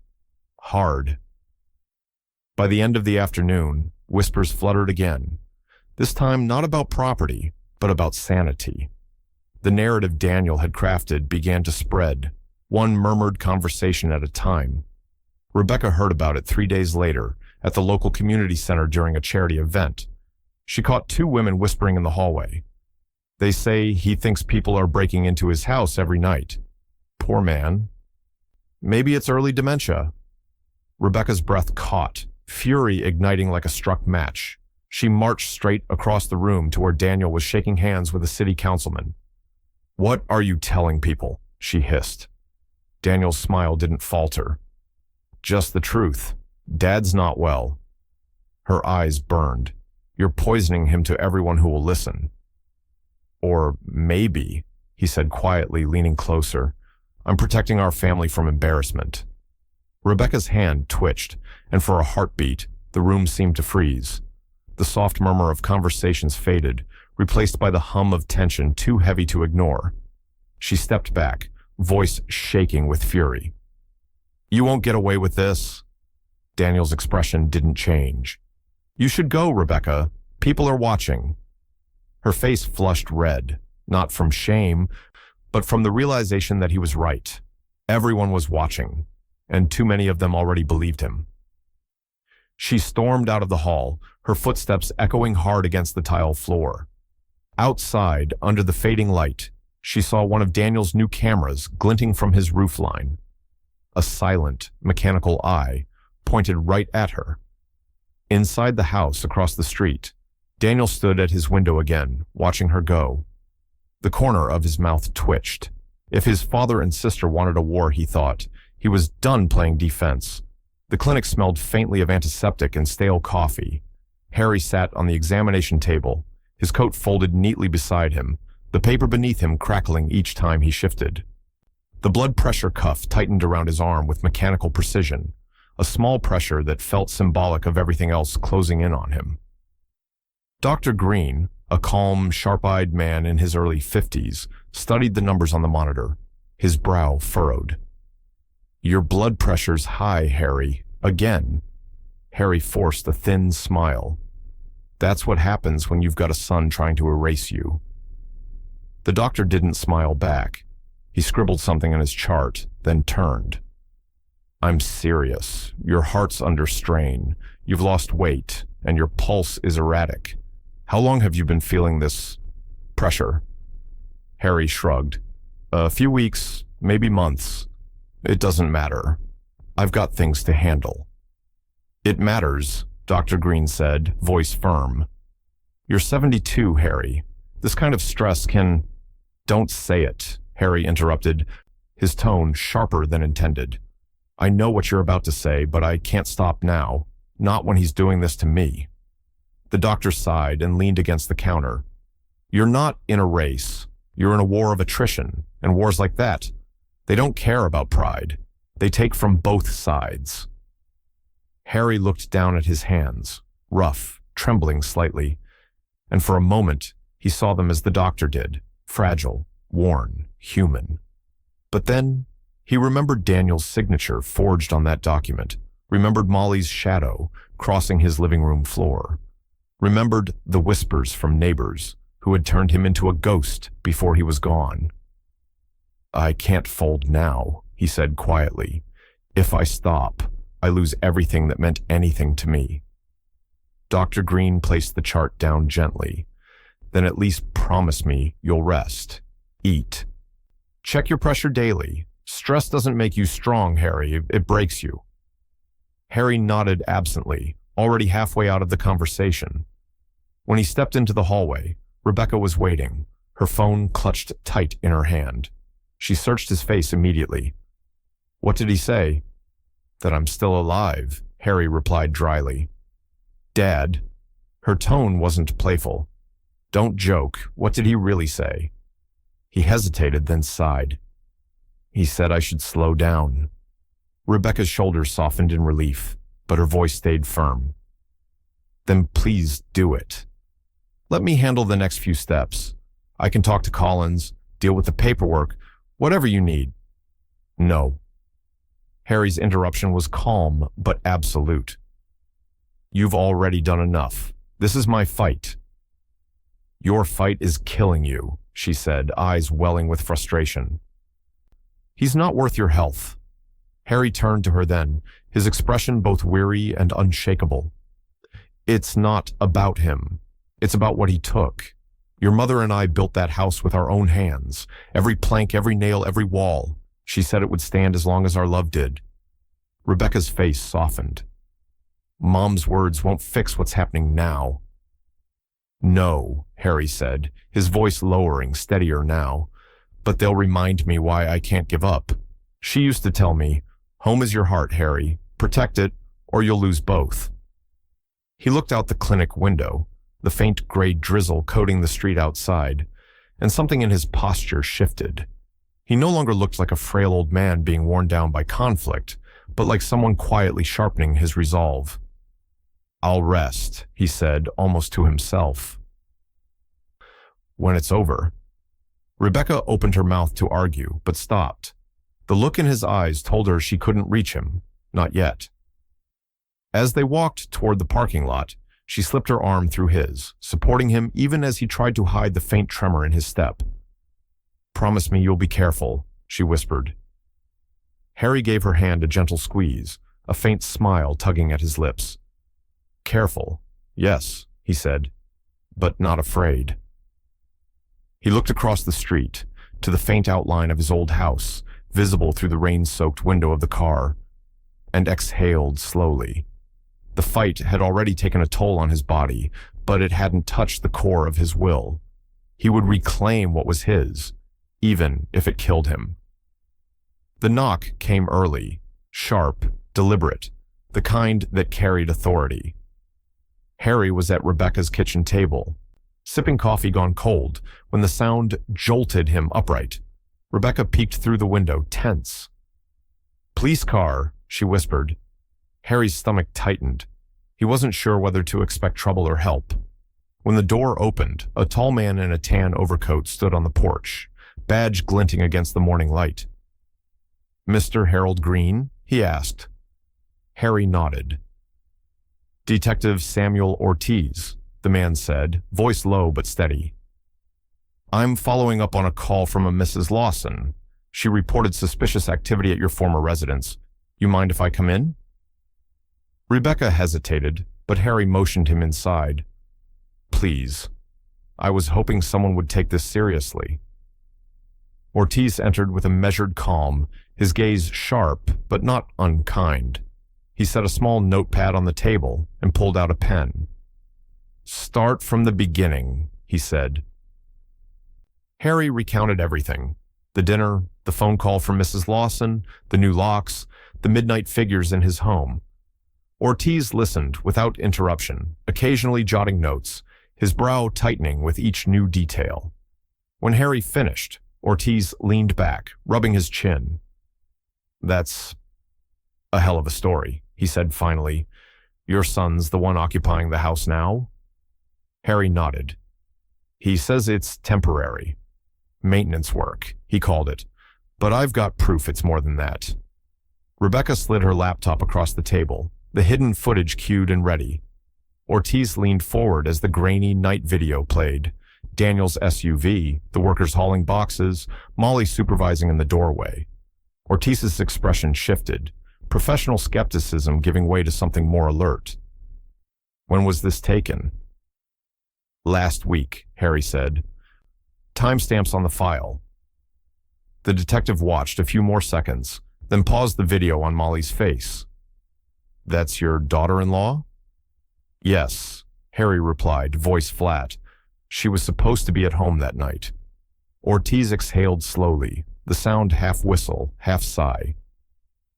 A: hard." By the end of the afternoon, whispers fluttered again, this time not about property, but about sanity. The narrative Daniel had crafted began to spread, one murmured conversation at a time. Rebecca heard about it 3 days later at the local community center during a charity event. She caught two women whispering in the hallway. "They say he thinks people are breaking into his house every night. Poor man. Maybe it's early dementia." Rebecca's breath caught, fury igniting like a struck match. She marched straight across the room to where Daniel was shaking hands with a city councilman. "What are you telling people?" she hissed. Daniel's smile didn't falter. "Just the truth. Dad's not well." Her eyes burned. "You're poisoning him to everyone who will listen." "Or maybe," he said quietly, leaning closer, "I'm protecting our family from embarrassment." Rebecca's hand twitched, and for a heartbeat, the room seemed to freeze. The soft murmur of conversations faded, replaced by the hum of tension too heavy to ignore. She stepped back, voice shaking with fury. "You won't get away with this." Daniel's expression didn't change. "You should go, Rebecca. People are watching." Her face flushed red, not from shame, but from the realization that he was right. Everyone was watching, and too many of them already believed him. She stormed out of the hall, her footsteps echoing hard against the tile floor. Outside, under the fading light, she saw one of Daniel's new cameras glinting from his roofline. A silent, mechanical eye pointed right at her. Inside the house across the street, Daniel stood at his window again, watching her go. The corner of his mouth twitched. If his father and sister wanted a war, he thought, he was done playing defense. The clinic smelled faintly of antiseptic and stale coffee. Harry sat on the examination table, his coat folded neatly beside him, the paper beneath him crackling each time he shifted. The blood pressure cuff tightened around his arm with mechanical precision, a small pressure that felt symbolic of everything else closing in on him. Dr. Green, a calm, sharp-eyed man in his early 50s, studied the numbers on the monitor, his brow furrowed. "Your blood pressure's high, Harry. Again." Harry forced a thin smile. "That's what happens when you've got a son trying to erase you." The doctor didn't smile back. He scribbled something in his chart, then turned. I'm serious. Your heart's under strain. You've lost weight, and your pulse is erratic. How long have you been feeling this pressure? Harry shrugged. A few weeks, maybe months. It doesn't matter. I've got things to handle. It matters, Dr. Green said, voice firm. You're 72, Harry. This kind of stress can... Don't say it, Harry interrupted, his tone sharper than intended. I know what you're about to say, but I can't stop now. Not when he's doing this to me. The doctor sighed and leaned against the counter. You're not in a race. You're in a war of attrition, and wars like that, they don't care about pride. They take from both sides. Harry looked down at his hands, rough, trembling slightly, and for a moment he saw them as the doctor did, fragile, worn, human. But then he remembered Daniel's signature forged on that document, remembered Molly's shadow crossing his living room floor, remembered the whispers from neighbors who had turned him into a ghost before he was gone. I can't fold now, he said quietly. If I stop, I lose everything that meant anything to me. Dr. Green placed the chart down gently. Then at least promise me you'll rest. Eat. Check your pressure daily. Stress doesn't make you strong, Harry. It breaks you. Harry nodded absently, already halfway out of the conversation. When he stepped into the hallway, Rebecca was waiting, her phone clutched tight in her hand. She searched his face immediately. What did he say? That I'm still alive, Harry replied dryly. Dad. Her tone wasn't playful. Don't joke. What did he really say? He hesitated, then sighed. He said I should slow down. Rebecca's shoulders softened in relief, but her voice stayed firm. Then please do it. Let me handle the next few steps. I can talk to Collins, deal with the paperwork, whatever you need. No. Harry's interruption was calm, but absolute. You've already done enough. This is my fight. Your fight is killing you, she said, eyes welling with frustration. He's not worth your health. Harry turned to her then, his expression both weary and unshakable. It's not about him. It's about what he took. Your mother and I built that house with our own hands. Every plank, every nail, every wall. She said it would stand as long as our love did. Rebecca's face softened. Mom's words won't fix what's happening now. No, Harry said, his voice lowering, steadier now. But they'll remind me why I can't give up. She used to tell me, home is your heart, Harry. Protect it, or you'll lose both. He looked out the clinic window, the faint gray drizzle coating the street outside, and something in his posture shifted. He no longer looked like a frail old man being worn down by conflict, but like someone quietly sharpening his resolve. I'll rest, he said, almost to himself. When it's over. Rebecca opened her mouth to argue, but stopped. The look in his eyes told her she couldn't reach him, not yet. As they walked toward the parking lot, she slipped her arm through his, supporting him even as he tried to hide the faint tremor in his step. Promise me you'll be careful, she whispered. Harry gave her hand a gentle squeeze, a faint smile tugging at his lips. Careful, yes, he said, but not afraid. He looked across the street, to the faint outline of his old house, visible through the rain-soaked window of the car, and exhaled slowly. The fight had already taken a toll on his body, but it hadn't touched the core of his will. He would reclaim what was his, even if it killed him. The knock came early, sharp, deliberate, the kind that carried authority. Harry was at Rebecca's kitchen table, sipping coffee gone cold, when the sound jolted him upright. Rebecca peeked through the window, tense. Police car, she whispered. Harry's stomach tightened. He wasn't sure whether to expect trouble or help. When the door opened, a tall man in a tan overcoat stood on the porch, badge glinting against the morning light. Mr. Harold Green? He asked. Harry nodded. Detective Samuel Ortiz, the man said, voice low but steady. I'm following up on a call from a Mrs. Lawson. She reported suspicious activity at your former residence. You mind if I come in? Rebecca hesitated, but Harry motioned him inside. Please. I was hoping someone would take this seriously. Ortiz entered with a measured calm, his gaze sharp but not unkind. He set a small notepad on the table and pulled out a pen. Start from the beginning, he said. Harry recounted everything. The dinner, the phone call from Mrs. Lawson, the new locks, the midnight figures in his home. Ortiz listened without interruption, occasionally jotting notes, his brow tightening with each new detail. When Harry finished, Ortiz leaned back, rubbing his chin. That's a hell of a story, he said finally. Your son's the one occupying the house now? Harry nodded. He says it's temporary. Maintenance work, he called it. But I've got proof it's more than that. Rebecca slid her laptop across the table, the hidden footage cued and ready. Ortiz leaned forward as the grainy night video played. Daniel's SUV, the workers hauling boxes, Molly supervising in the doorway. Ortiz's expression shifted, professional skepticism giving way to something more alert. When was this taken? Last week, Harry said. Timestamps on the file. The detective watched a few more seconds, then paused the video on Molly's face. That's your daughter-in-law? Yes, Harry replied, voice flat. She was supposed to be at home that night. Ortiz exhaled slowly, the sound half whistle, half sigh.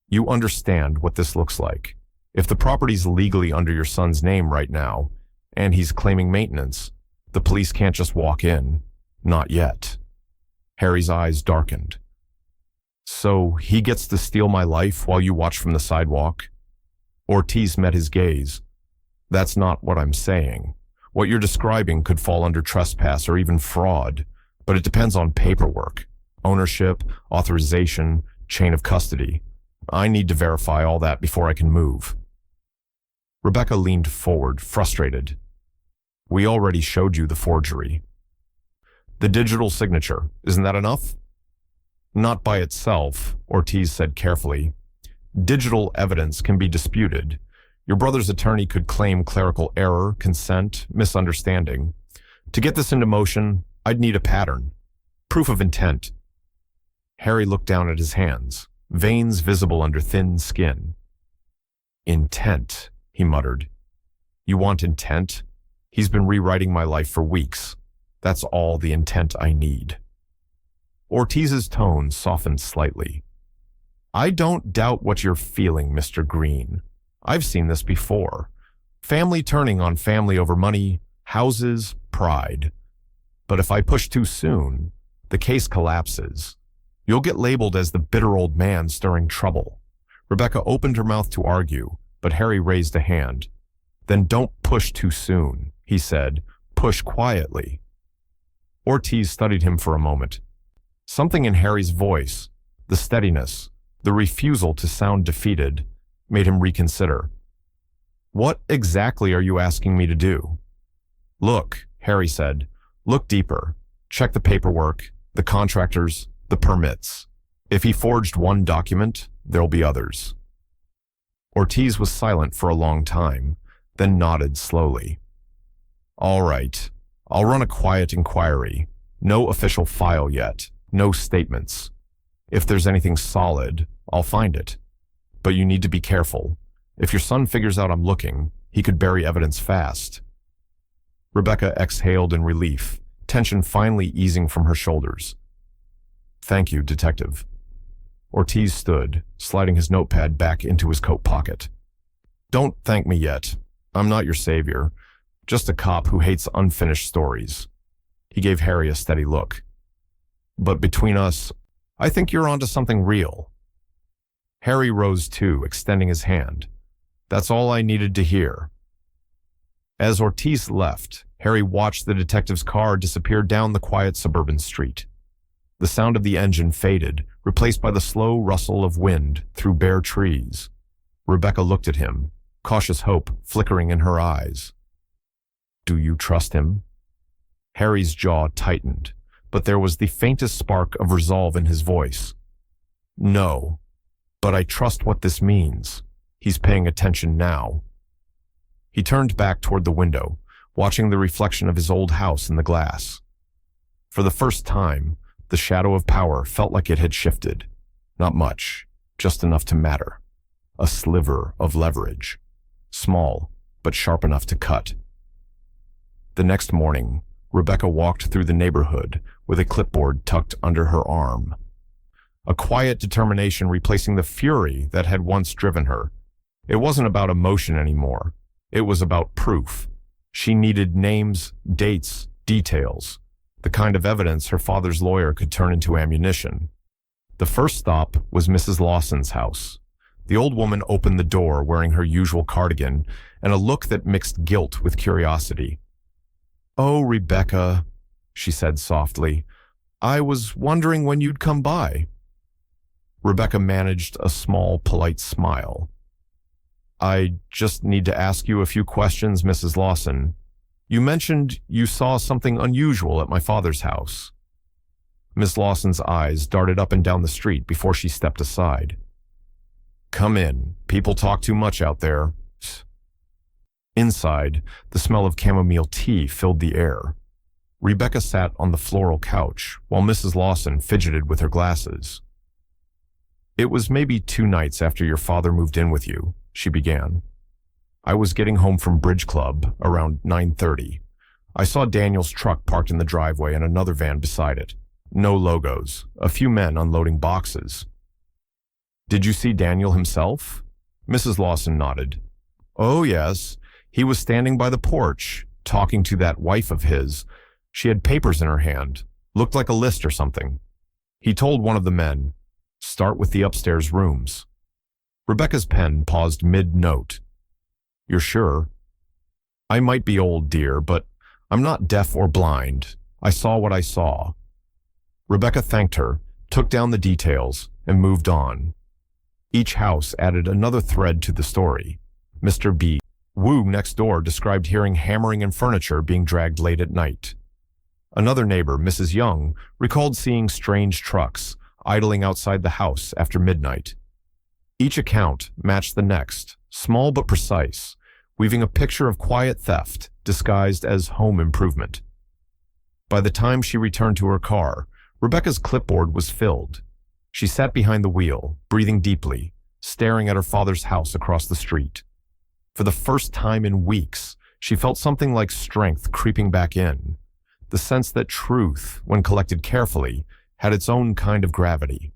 A: You understand what this looks like. If the property's legally under your son's name right now, and he's claiming maintenance, the police can't just walk in. Not yet. Harry's eyes darkened. So he gets to steal my life while you watch from the sidewalk? Ortiz met his gaze. That's not what I'm saying. What you're describing could fall under trespass or even fraud, but it depends on paperwork, ownership, authorization, chain of custody. I need to verify all that before I can move. Rebecca leaned forward, frustrated. We already showed you the forgery. The digital signature, isn't that enough? Not by itself, Ortiz said carefully. Digital evidence can be disputed. Your brother's attorney could claim clerical error, consent, misunderstanding. To get this into motion, I'd need a pattern. Proof of intent. Harry looked down at his hands, veins visible under thin skin. Intent, he muttered. You want intent? He's been rewriting my life for weeks. That's all the intent I need. Ortiz's tone softened slightly. I don't doubt what you're feeling, Mr. Green. I've seen this before. Family turning on family over money, houses, pride. But if I push too soon, the case collapses. You'll get labeled as the bitter old man stirring trouble. Rebecca opened her mouth to argue, but Harry raised a hand. Then don't push too soon, he said. Push quietly. Ortiz studied him for a moment. Something in Harry's voice, the steadiness, the refusal to sound defeated, made him reconsider. What exactly are you asking me to do? Look, Harry said. Look deeper. Check the paperwork, the contractors, the permits. If he forged one document, there'll be others. Ortiz was silent for a long time, then nodded slowly. All right. I'll run a quiet inquiry. No official file yet. No statements. If there's anything solid, I'll find it. But you need to be careful. If your son figures out I'm looking, he could bury evidence fast. Rebecca exhaled in relief, tension finally easing from her shoulders. Thank you, Detective. Ortiz stood, sliding his notepad back into his coat pocket. Don't thank me yet. I'm not your savior. Just a cop who hates unfinished stories. He gave Harry a steady look. But between us, I think you're onto something real. Harry rose too, extending his hand. That's all I needed to hear. As Ortiz left, Harry watched the detective's car disappear down the quiet suburban street. The sound of the engine faded, replaced by the slow rustle of wind through bare trees. Rebecca looked at him, cautious hope flickering in her eyes. Do you trust him? Harry's jaw tightened. but there was the faintest spark of resolve in his voice. "No, but I trust what this means. He's paying attention now." He turned back toward the window, watching the reflection of his old house in the glass. For the first time, the shadow of power felt like it had shifted. Not much, just enough to matter. A sliver of leverage. Small, but sharp enough to cut. The next morning, Rebecca walked through the neighborhood with a clipboard tucked under her arm. A quiet determination replacing the fury that had once driven her. It wasn't about emotion anymore. It was about proof. She needed names, dates, details, the kind of evidence her father's lawyer could turn into ammunition. The first stop was Mrs. Lawson's house. The old woman opened the door wearing her usual cardigan and a look that mixed guilt with curiosity. "Oh, Rebecca," she said softly, "I was wondering when you'd come by." Rebecca managed a small, polite smile. "I just need to ask you a few questions, Mrs. Lawson. You mentioned you saw something unusual at my father's house." Miss Lawson's eyes darted up and down the street before she stepped aside. "Come in. People talk too much out there." Inside, the smell of chamomile tea filled the air. Rebecca sat on the floral couch while Mrs. Lawson fidgeted with her glasses. "It was maybe 2 nights after your father moved in with you," she began. "I was getting home from Bridge Club around 9:30. I saw Daniel's truck parked in the driveway and another van beside it. No logos, a few men unloading boxes." "Did you see Daniel himself?" Mrs. Lawson nodded. "Oh, yes. He was standing by the porch, talking to that wife of his. She had papers in her hand, looked like a list or something. He told one of the men, 'Start with the upstairs rooms.'" Rebecca's pen paused mid-note. "You're sure?" "I might be old, dear, but I'm not deaf or blind. I saw what I saw." Rebecca thanked her, took down the details, and moved on. Each house added another thread to the story. Mr. B. Wu next door described hearing hammering and furniture being dragged late at night. Another neighbor, Mrs. Young, recalled seeing strange trucks idling outside the house after midnight. Each account matched the next, small but precise, weaving a picture of quiet theft disguised as home improvement. By the time she returned to her car, Rebecca's clipboard was filled. She sat behind the wheel, breathing deeply, staring at her father's house across the street. For the first time in weeks, she felt something like strength creeping back in, the sense that truth, when collected carefully, had its own kind of gravity.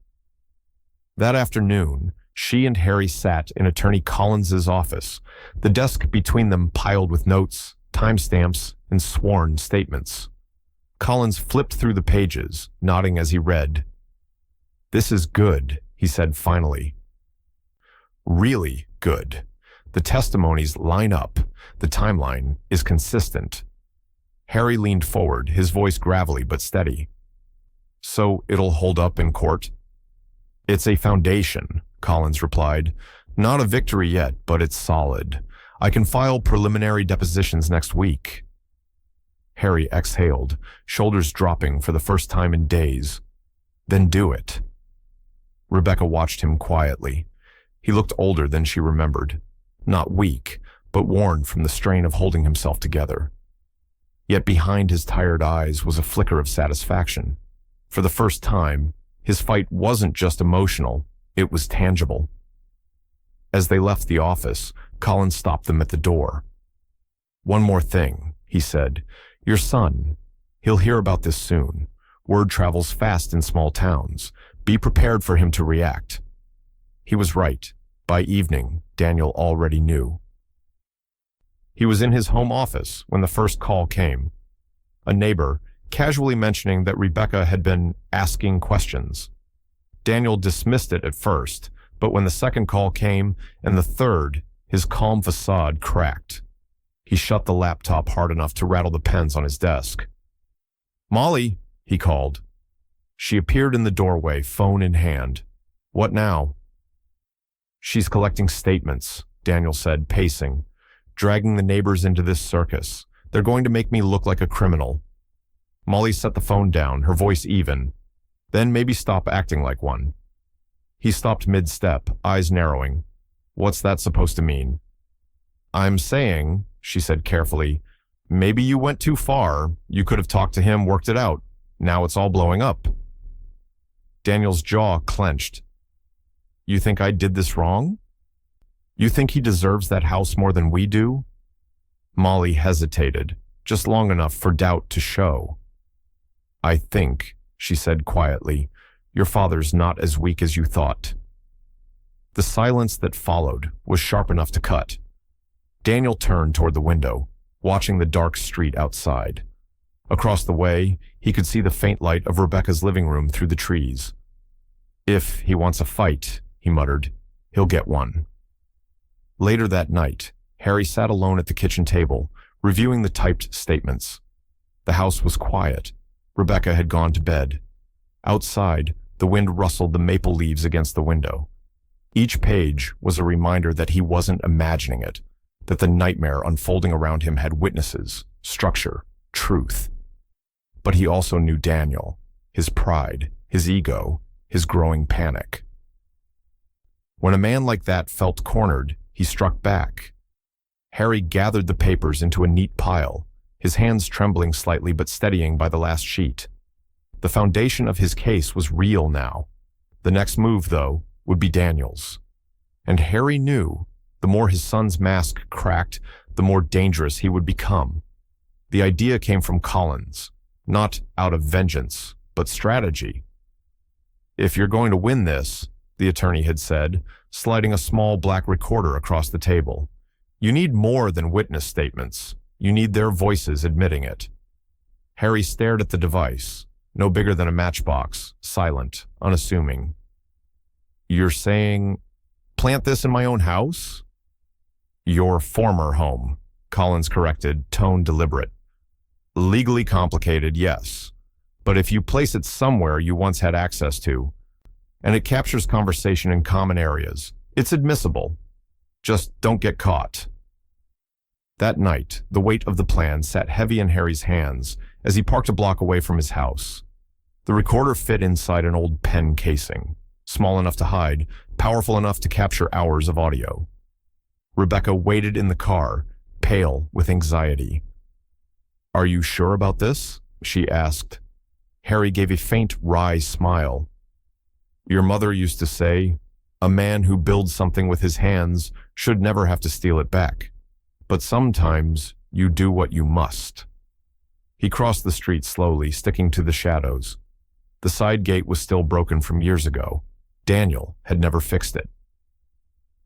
A: That afternoon, she and Harry sat in Attorney Collins's office, the desk between them piled with notes, timestamps, and sworn statements. Collins flipped through the pages, nodding as he read. "This is good," he said finally. "Really good. The testimonies line up. The timeline is consistent." Harry leaned forward, his voice gravelly but steady. "So it'll hold up in court?" "It's a foundation," Collins replied. "Not a victory yet, but it's solid. I can file preliminary depositions next week." Harry exhaled, shoulders dropping for the first time in days. "Then do it." Rebecca watched him quietly. He looked older than she remembered. Not weak, but worn from the strain of holding himself together. Yet behind his tired eyes was a flicker of satisfaction. For the first time, his fight wasn't just emotional, it was tangible. As they left the office, Collins stopped them at the door. "One more thing," he said. "Your son, he'll hear about this soon. Word travels fast in small towns. Be prepared for him to react." He was right. By evening, Daniel already knew. He was in his home office when the first call came. A neighbor, casually mentioning that Rebecca had been asking questions. Daniel dismissed it at first, but when the second call came, and the third, his calm facade cracked. He shut the laptop hard enough to rattle the pens on his desk. "Molly," he called. She appeared in the doorway, phone in hand. "What now?" "She's collecting statements," Daniel said, pacing. "Dragging the neighbors into this circus. They're going to make me look like a criminal." Molly set the phone down, her voice even. Then maybe stop acting like one. He stopped mid-step, eyes narrowing. What's that supposed to mean? I'm saying, she said carefully, maybe you went too far. You could have talked to him, worked it out. Now it's all blowing up. Daniel's jaw clenched. You think I did this wrong? You think he deserves that house more than we do? Molly hesitated, just long enough for doubt to show. I think, she said quietly, your father's not as weak as you thought. The silence that followed was sharp enough to cut. Daniel turned toward the window, watching the dark street outside. Across the way, he could see the faint light of Rebecca's living room through the trees. If he wants a fight, he muttered, he'll get one. Later that night, Harry sat alone at the kitchen table, reviewing the typed statements. The house was quiet. Rebecca had gone to bed. Outside, the wind rustled the maple leaves against the window. Each page was a reminder that he wasn't imagining it, that the nightmare unfolding around him had witnesses, structure, truth. But he also knew Daniel, his pride, his ego, his growing panic. When a man like that felt cornered, he struck back. Harry gathered the papers into a neat pile, his hands trembling slightly but steadying by the last sheet. The foundation of his case was real now. The next move, though, would be Daniel's. And Harry knew, the more his son's mask cracked, the more dangerous he would become. The idea came from Collins, not out of vengeance, but strategy. If you're going to win this, the attorney had said, sliding a small black recorder across the table, you need more than witness statements. You need their voices admitting it. Harry stared at the device, no bigger than a matchbox, silent, unassuming. You're saying, plant this in my own house? Your former home, Collins corrected, tone deliberate. Legally complicated, yes. But if you place it somewhere you once had access to, and it captures conversation in common areas, it's admissible. Just don't get caught. That night, the weight of the plan sat heavy in Harry's hands as he parked a block away from his house. The recorder fit inside an old pen casing, small enough to hide, powerful enough to capture hours of audio. Rebecca waited in the car, pale with anxiety. Are you sure about this? She asked. Harry gave a faint, wry smile. Your mother used to say, a man who builds something with his hands should never have to steal it back. But sometimes you do what you must. He crossed the street slowly, sticking to the shadows. The side gate was still broken from years ago. Daniel had never fixed it.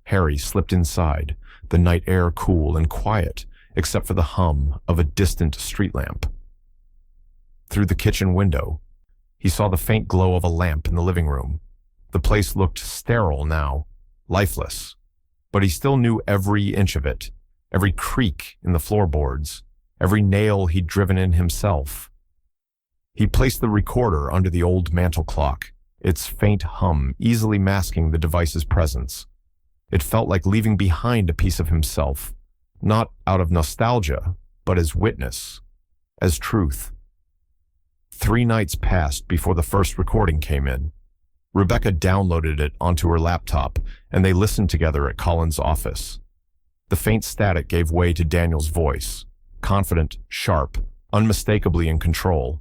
A: Harry slipped inside, the night air cool and quiet, except for the hum of a distant street lamp. Through the kitchen window, he saw the faint glow of a lamp in the living room. The place looked sterile now, lifeless, but he still knew every inch of it, every creak in the floorboards, every nail he'd driven in himself. He placed the recorder under the old mantel clock, its faint hum easily masking the device's presence. It felt like leaving behind a piece of himself, not out of nostalgia, but as witness, as truth. 3 nights passed before the first recording came in. Rebecca downloaded it onto her laptop, and they listened together at Collins' office. The faint static gave way to Daniel's voice, confident, sharp, unmistakably in control.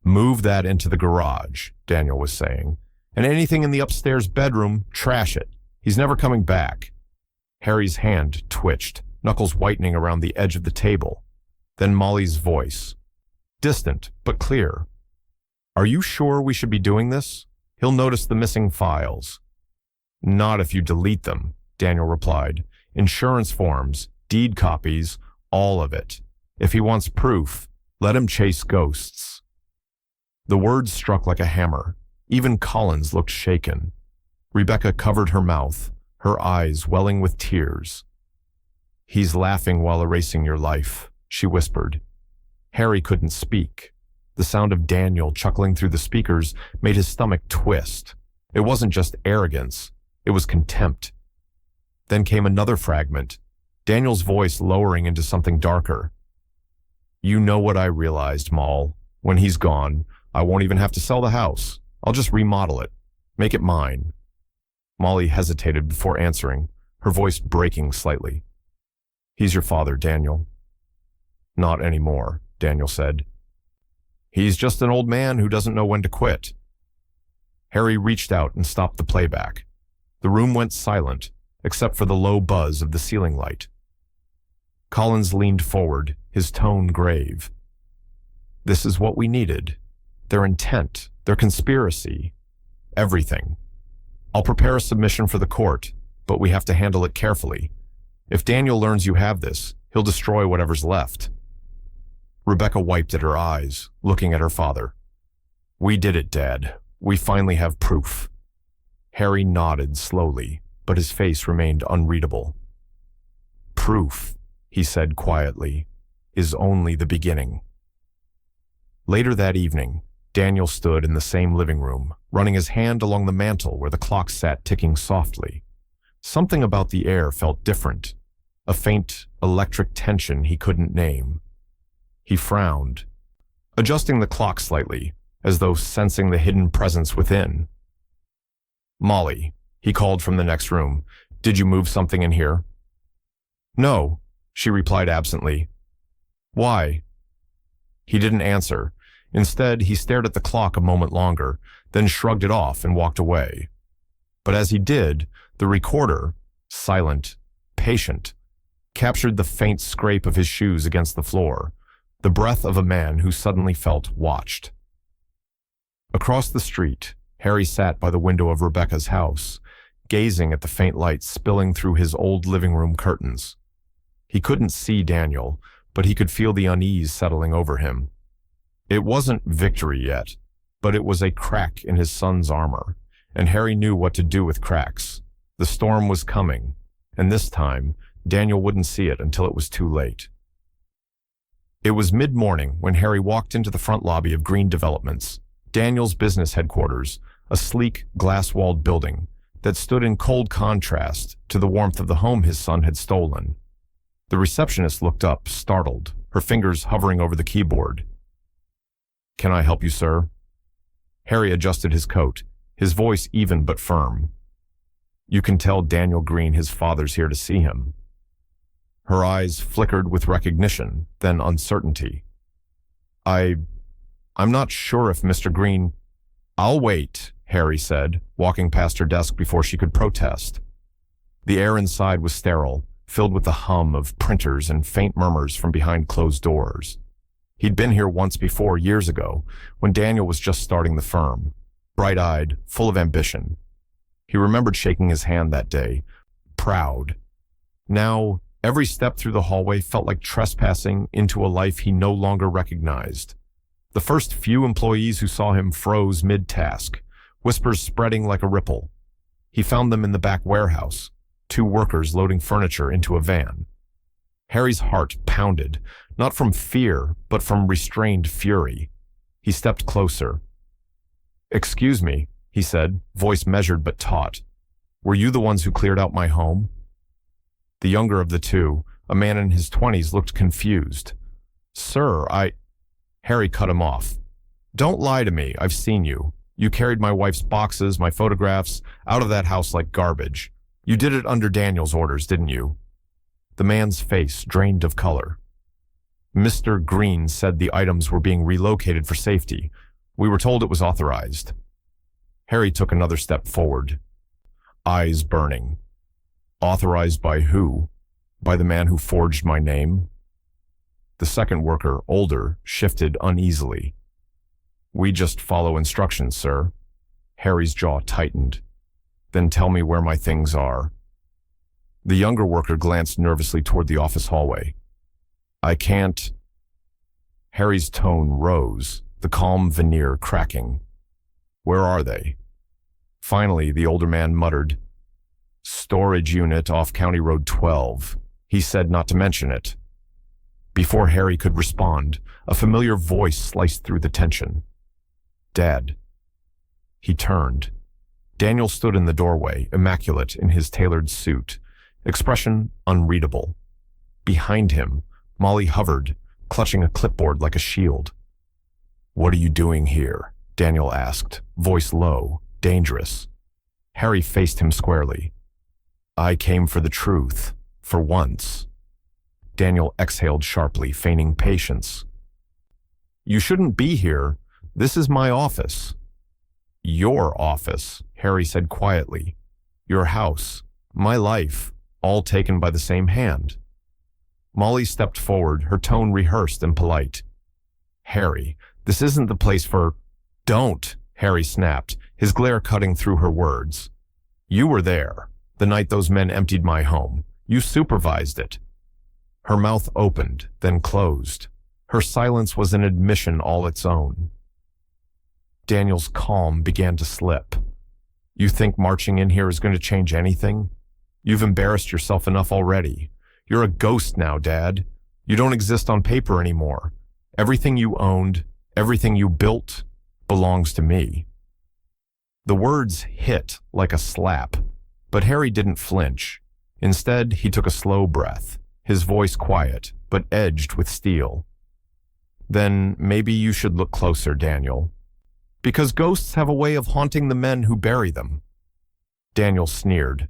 A: Move that into the garage, Daniel was saying, and anything in the upstairs bedroom, trash it. He's never coming back. Harry's hand twitched, knuckles whitening around the edge of the table. Then Molly's voice, distant but clear. Are you sure we should be doing this? He'll notice the missing files. Not if you delete them, Daniel replied. Insurance forms, deed copies, all of it. If he wants proof, let him chase ghosts. The words struck like a hammer. Even Collins looked shaken. Rebecca covered her mouth, her eyes welling with tears. He's laughing while erasing your life, she whispered. Harry couldn't speak. The sound of Daniel chuckling through the speakers made his stomach twist. It wasn't just arrogance, it was contempt. Then came another fragment, Daniel's voice lowering into something darker. You know what I realized, Moll. When he's gone, I won't even have to sell the house. I'll just remodel it. Make it mine." Molly hesitated before answering, her voice breaking slightly. "He's your father, Daniel." "Not anymore," Daniel said. "He's just an old man who doesn't know when to quit." Harry reached out and stopped the playback. The room went silent, except for the low buzz of the ceiling light. Collins leaned forward, his tone grave. "This is what we needed. Their intent, their conspiracy, everything. I'll prepare a submission for the court, but we have to handle it carefully. If Daniel learns you have this, he'll destroy whatever's left." Rebecca wiped at her eyes, looking at her father. "We did it, Dad. We finally have proof." Harry nodded slowly, but his face remained unreadable. "Proof," he said quietly, "is only the beginning." Later that evening, Daniel stood in the same living room, running his hand along the mantel where the clock sat ticking softly. Something about the air felt different, a faint electric tension he couldn't name. He frowned, adjusting the clock slightly, as though sensing the hidden presence within. "Molly," he called from the next room, "did you move something in here?" "No," she replied absently. "Why?" He didn't answer. Instead, he stared at the clock a moment longer, then shrugged it off and walked away. But as he did, the recorder, silent, patient, captured the faint scrape of his shoes against the floor, the breath of a man who suddenly felt watched. Across the street, Harry sat by the window of Rebecca's house, gazing at the faint light spilling through his old living room curtains. He couldn't see Daniel, but he could feel the unease settling over him. It wasn't victory yet, but it was a crack in his son's armor, and Harry knew what to do with cracks. The storm was coming, and this time, Daniel wouldn't see it until it was too late. It was mid-morning when Harry walked into the front lobby of Green Developments, Daniel's business headquarters, a sleek, glass-walled building that stood in cold contrast to the warmth of the home his son had stolen. The receptionist looked up, startled, her fingers hovering over the keyboard. "Can I help you, sir?" Harry adjusted his coat, his voice even but firm. "You can tell Daniel Green his father's here to see him." Her eyes flickered with recognition, then uncertainty. I'm not sure if Mr. Green—" "I'll wait," Harry said, walking past her desk before she could protest. The air inside was sterile, filled with the hum of printers and faint murmurs from behind closed doors. He'd been here once before, years ago, when Daniel was just starting the firm, bright-eyed, full of ambition. He remembered shaking his hand that day, proud. Now, every step through the hallway felt like trespassing into a life he no longer recognized. The first few employees who saw him froze mid-task, whispers spreading like a ripple. He found them in the back warehouse, 2 workers loading furniture into a van. Harry's heart pounded, not from fear, but from restrained fury. He stepped closer. "Excuse me," he said, voice measured but taut. "Were you the ones who cleared out my home?" The younger of the two, a man in his 20s, looked confused. "Sir, Harry cut him off. "Don't lie to me, I've seen you. You carried my wife's boxes, my photographs, out of that house like garbage. You did it under Daniel's orders, didn't you?" The man's face drained of color. "Mr. Green said the items were being relocated for safety. We were told it was authorized." Harry took another step forward, eyes burning. "Authorized by who? By the man who forged my name?" The second worker, older, shifted uneasily. "We just follow instructions, sir." Harry's jaw tightened. "Then tell me where my things are." The younger worker glanced nervously toward the office hallway. "I can't." Harry's tone rose, the calm veneer cracking. "Where are they?" Finally, the older man muttered, "Storage unit off County Road 12. He said not to mention it." Before Harry could respond, a familiar voice sliced through the tension. "Dad." He turned. Daniel stood in the doorway, immaculate in his tailored suit, expression unreadable. Behind him, Molly hovered, clutching a clipboard like a shield. "What are you doing here?" Daniel asked, voice low, dangerous. Harry faced him squarely. "I came for the truth, for once." Daniel exhaled sharply, feigning patience. "You shouldn't be here. This is my office." "Your office," Harry said quietly. "Your house, my life, all taken by the same hand." Molly stepped forward, her tone rehearsed and polite. "Harry, this isn't the place for—" "Don't," Harry snapped, his glare cutting through her words. "You were there, the night those men emptied my home. You supervised it." Her mouth opened, then closed. Her silence was an admission all its own. Daniel's calm began to slip. "You think marching in here is going to change anything? You've embarrassed yourself enough already. You're a ghost now, Dad. You don't exist on paper anymore. Everything you owned, everything you built, belongs to me." The words hit like a slap, but Harry didn't flinch. Instead, he took a slow breath, his voice quiet, but edged with steel. "Then maybe you should look closer, Daniel. Because ghosts have a way of haunting the men who bury them." Daniel sneered.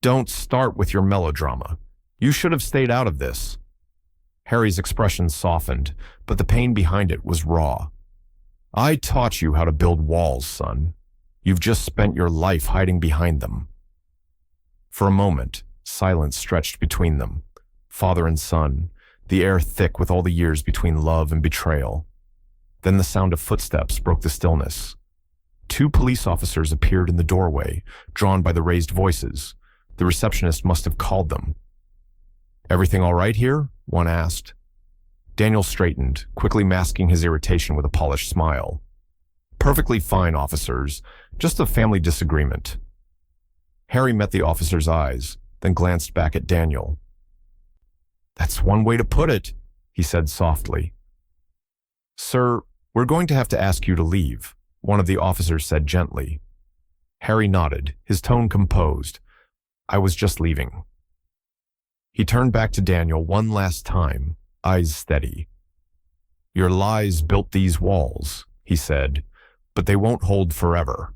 A: "Don't start with your melodrama. You should have stayed out of this." Harry's expression softened, but the pain behind it was raw. "I taught you how to build walls, son. You've just spent your life hiding behind them." For a moment, silence stretched between them, father and son, the air thick with all the years between love and betrayal. Then the sound of footsteps broke the stillness. 2 police officers appeared in the doorway, drawn by the raised voices. The receptionist must have called them. "Everything all right here?" one asked. Daniel straightened, quickly masking his irritation with a polished smile. "Perfectly fine, officers. Just a family disagreement." Harry met the officer's eyes, then glanced back at Daniel. "That's one way to put it," he said softly. "Sir, we're going to have to ask you to leave," one of the officers said gently. Harry nodded, his tone composed. "I was just leaving." He turned back to Daniel one last time, eyes steady. "Your lies built these walls," he said, "but they won't hold forever."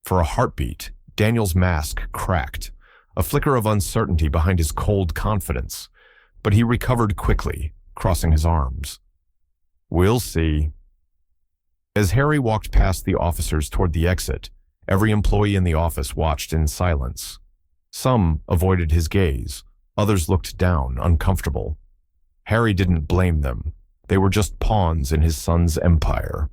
A: For a heartbeat, Daniel's mask cracked, a flicker of uncertainty behind his cold confidence, but he recovered quickly, crossing his arms. "We'll see." As Harry walked past the officers toward the exit, every employee in the office watched in silence. Some avoided his gaze, others looked down, uncomfortable. Harry didn't blame them. They were just pawns in his son's empire.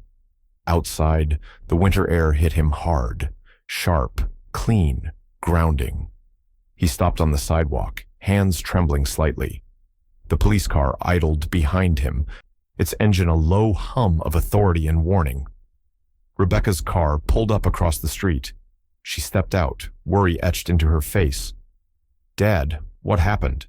A: Outside, the winter air hit him hard, sharp, clean, grounding. He stopped on the sidewalk, hands trembling slightly. The police car idled behind him, its engine a low hum of authority and warning. Rebecca's car pulled up across the street. She stepped out, worry etched into her face. "Dad, what happened?"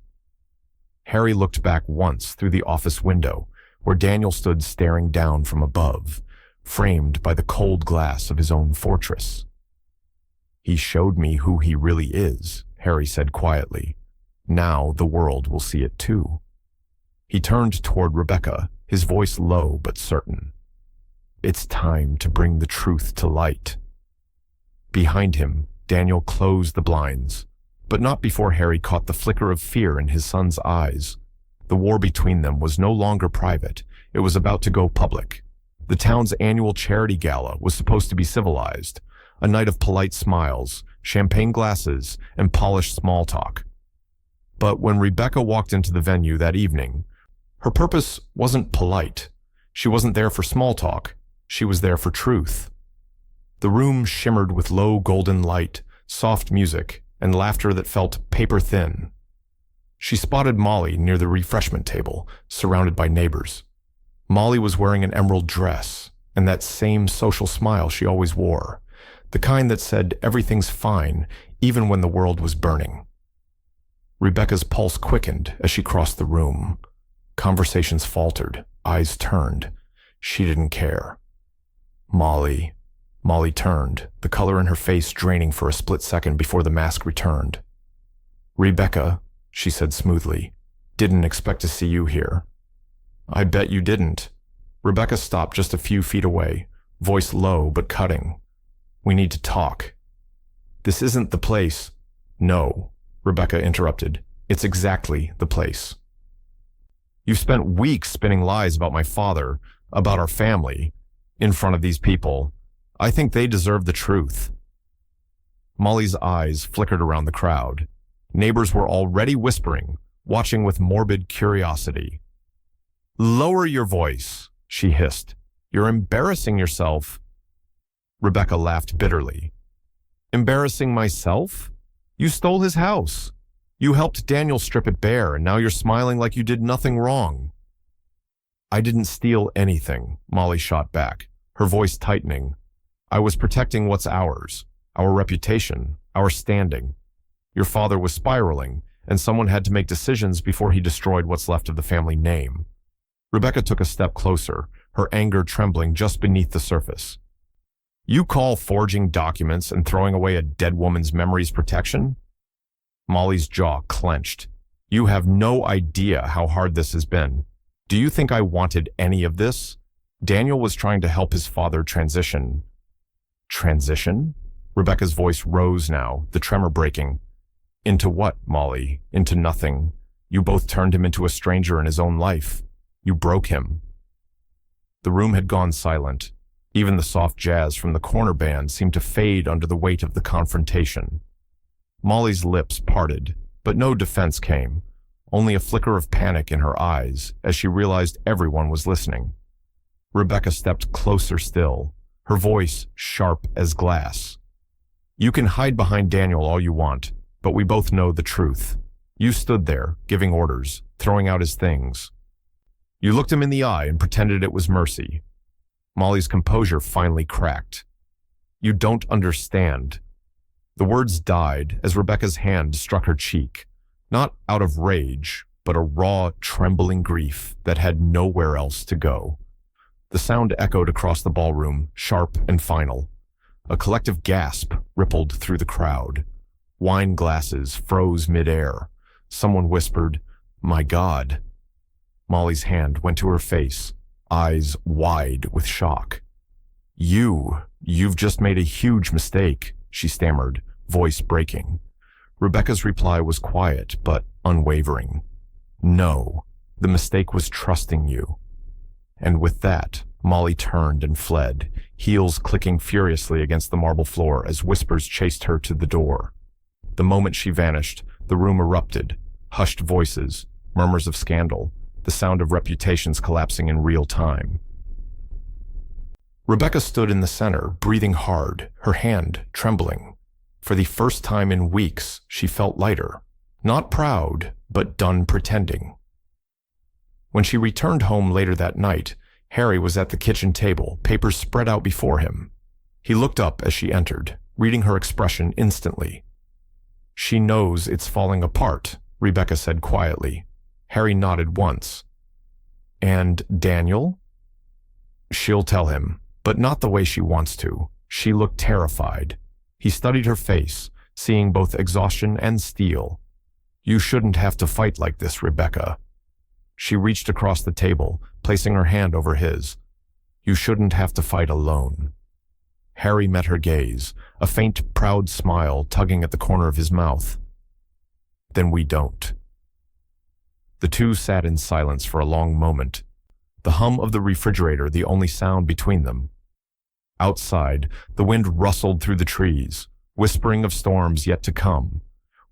A: Harry looked back once through the office window, where Daniel stood staring down from above, framed by the cold glass of his own fortress. "He showed me who he really is," Harry said quietly. "Now the world will see it too." He turned toward Rebecca, his voice low but certain. "It's time to bring the truth to light." Behind him, Daniel closed the blinds, but not before Harry caught the flicker of fear in his son's eyes. The war between them was no longer private. It was about to go public. The town's annual charity gala was supposed to be civilized, a night of polite smiles, champagne glasses, and polished small talk. But when Rebecca walked into the venue that evening, her purpose wasn't polite. She wasn't there for small talk. She was there for truth. The room shimmered with low golden light, soft music, and laughter that felt paper thin. She spotted Molly near the refreshment table, surrounded by neighbors. Molly was wearing an emerald dress, and that same social smile she always wore, the kind that said everything's fine, even when the world was burning. Rebecca's pulse quickened as she crossed the room. Conversations faltered, eyes turned. She didn't care. Molly turned, the color in her face draining for a split second before the mask returned. "Rebecca," she said smoothly, "didn't expect to see you here." "I bet you didn't." Rebecca stopped just a few feet away, voice low but cutting. "We need to talk." "This isn't the place." "No," Rebecca interrupted. "It's exactly the place. You've spent weeks spinning lies about my father, about our family, in front of these people. I think they deserve the truth." Molly's eyes flickered around the crowd. Neighbors were already whispering, watching with morbid curiosity. "Lower your voice," she hissed. "You're embarrassing yourself." Rebecca laughed bitterly. "Embarrassing myself? You stole his house. You helped Daniel strip it bare, and now you're smiling like you did nothing wrong." "I didn't steal anything," Molly shot back, her voice tightening. "I was protecting what's ours, our reputation, our standing. Your father was spiraling, and someone had to make decisions before he destroyed what's left of the family name." Rebecca took a step closer, her anger trembling just beneath the surface. "You call forging documents and throwing away a dead woman's memories protection?" Molly's jaw clenched. "You have no idea how hard this has been. Do you think I wanted any of this? Daniel was trying to help his father transition." "Transition?" Rebecca's voice rose now, the tremor breaking. "Into what, Molly? Into nothing. You both turned him into a stranger in his own life. You broke him." The room had gone silent. Even the soft jazz from the corner band seemed to fade under the weight of the confrontation. Molly's lips parted, but no defense came, only a flicker of panic in her eyes as she realized everyone was listening. Rebecca stepped closer still, her voice sharp as glass. "You can hide behind Daniel all you want, but we both know the truth. You stood there, giving orders, throwing out his things. You looked him in the eye and pretended it was mercy." Molly's composure finally cracked. "You don't understand." The words died as Rebecca's hand struck her cheek, not out of rage, but a raw, trembling grief that had nowhere else to go. The sound echoed across the ballroom, sharp and final. A collective gasp rippled through the crowd. Wine glasses froze midair. Someone whispered, "My God." Molly's hand went to her face, eyes wide with shock. You've just made a huge mistake," she stammered, voice breaking. Rebecca's reply was quiet but unwavering. "No, the mistake was trusting you." And with that, Molly turned and fled, heels clicking furiously against the marble floor as whispers chased her to the door. The moment she vanished, the room erupted, hushed voices, murmurs of scandal, the sound of reputations collapsing in real time. Rebecca stood in the center, breathing hard, her hand trembling. For the first time in weeks, she felt lighter, not proud, but done pretending. When she returned home later that night, Harry was at the kitchen table, papers spread out before him. He looked up as she entered, reading her expression instantly. "She knows it's falling apart," Rebecca said quietly. Harry nodded once. "And Daniel?" "She'll tell him, but not the way she wants to." She looked terrified. He studied her face, seeing both exhaustion and steel. "You shouldn't have to fight like this, Rebecca." She reached across the table, placing her hand over his. "You shouldn't have to fight alone." Harry met her gaze, a faint, proud smile tugging at the corner of his mouth. "Then we don't." The two sat in silence for a long moment, the hum of the refrigerator the only sound between them. Outside, the wind rustled through the trees, whispering of storms yet to come.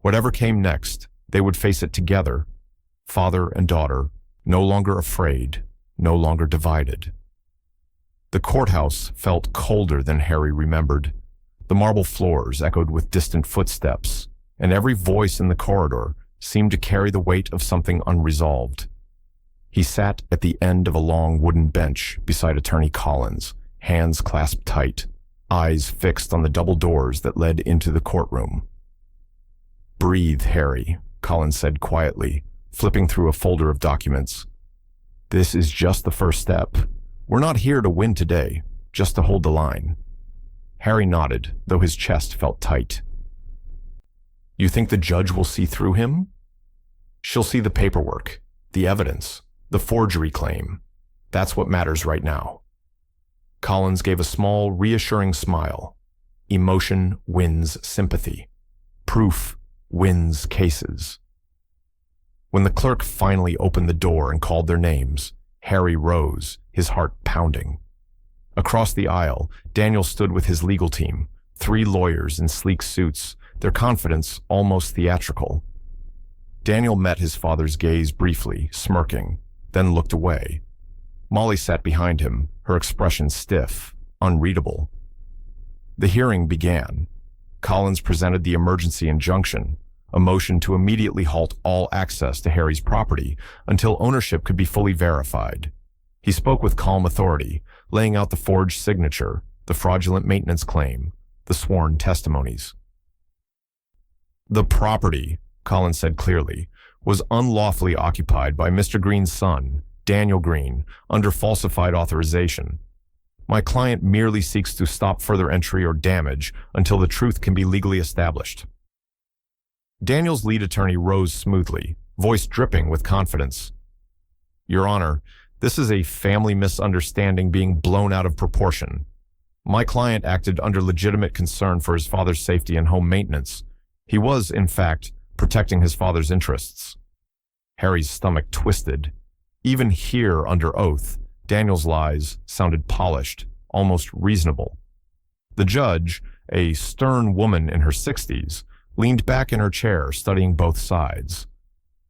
A: Whatever came next, they would face it together, father and daughter, no longer afraid, no longer divided. The courthouse felt colder than Harry remembered. The marble floors echoed with distant footsteps, and every voice in the corridor seemed to carry the weight of something unresolved. He sat at the end of a long wooden bench beside Attorney Collins, hands clasped tight, eyes fixed on the double doors that led into the courtroom. "Breathe, Harry," Collins said quietly, flipping through a folder of documents. "This is just the first step. We're not here to win today, just to hold the line." Harry nodded, though his chest felt tight. "You think the judge will see through him?" "She'll see the paperwork, the evidence, the forgery claim. That's what matters right now." Collins gave a small, reassuring smile. Emotion wins sympathy. Proof wins cases. When the clerk finally opened the door and called their names, Harry rose, his heart pounding. Across the aisle, Daniel stood with his legal team, 3 lawyers in sleek suits, their confidence almost theatrical. Daniel met his father's gaze briefly, smirking, then looked away. Molly sat behind him, her expression stiff, unreadable. The hearing began. Collins presented the emergency injunction, a motion to immediately halt all access to Harry's property until ownership could be fully verified. He spoke with calm authority, laying out the forged signature, the fraudulent maintenance claim, the sworn testimonies. "The property," Collins said clearly, "was unlawfully occupied by Mr. Green's son, Daniel Green, under falsified authorization. My client merely seeks to stop further entry or damage until the truth can be legally established." Daniel's lead attorney rose smoothly, voice dripping with confidence. "Your Honor, this is a family misunderstanding being blown out of proportion. My client acted under legitimate concern for his father's safety and home maintenance. He was, in fact, protecting his father's interests." Harry's stomach twisted. Even here, under oath, Daniel's lies sounded polished, almost reasonable. The judge, a stern woman in her 60s, leaned back in her chair, studying both sides.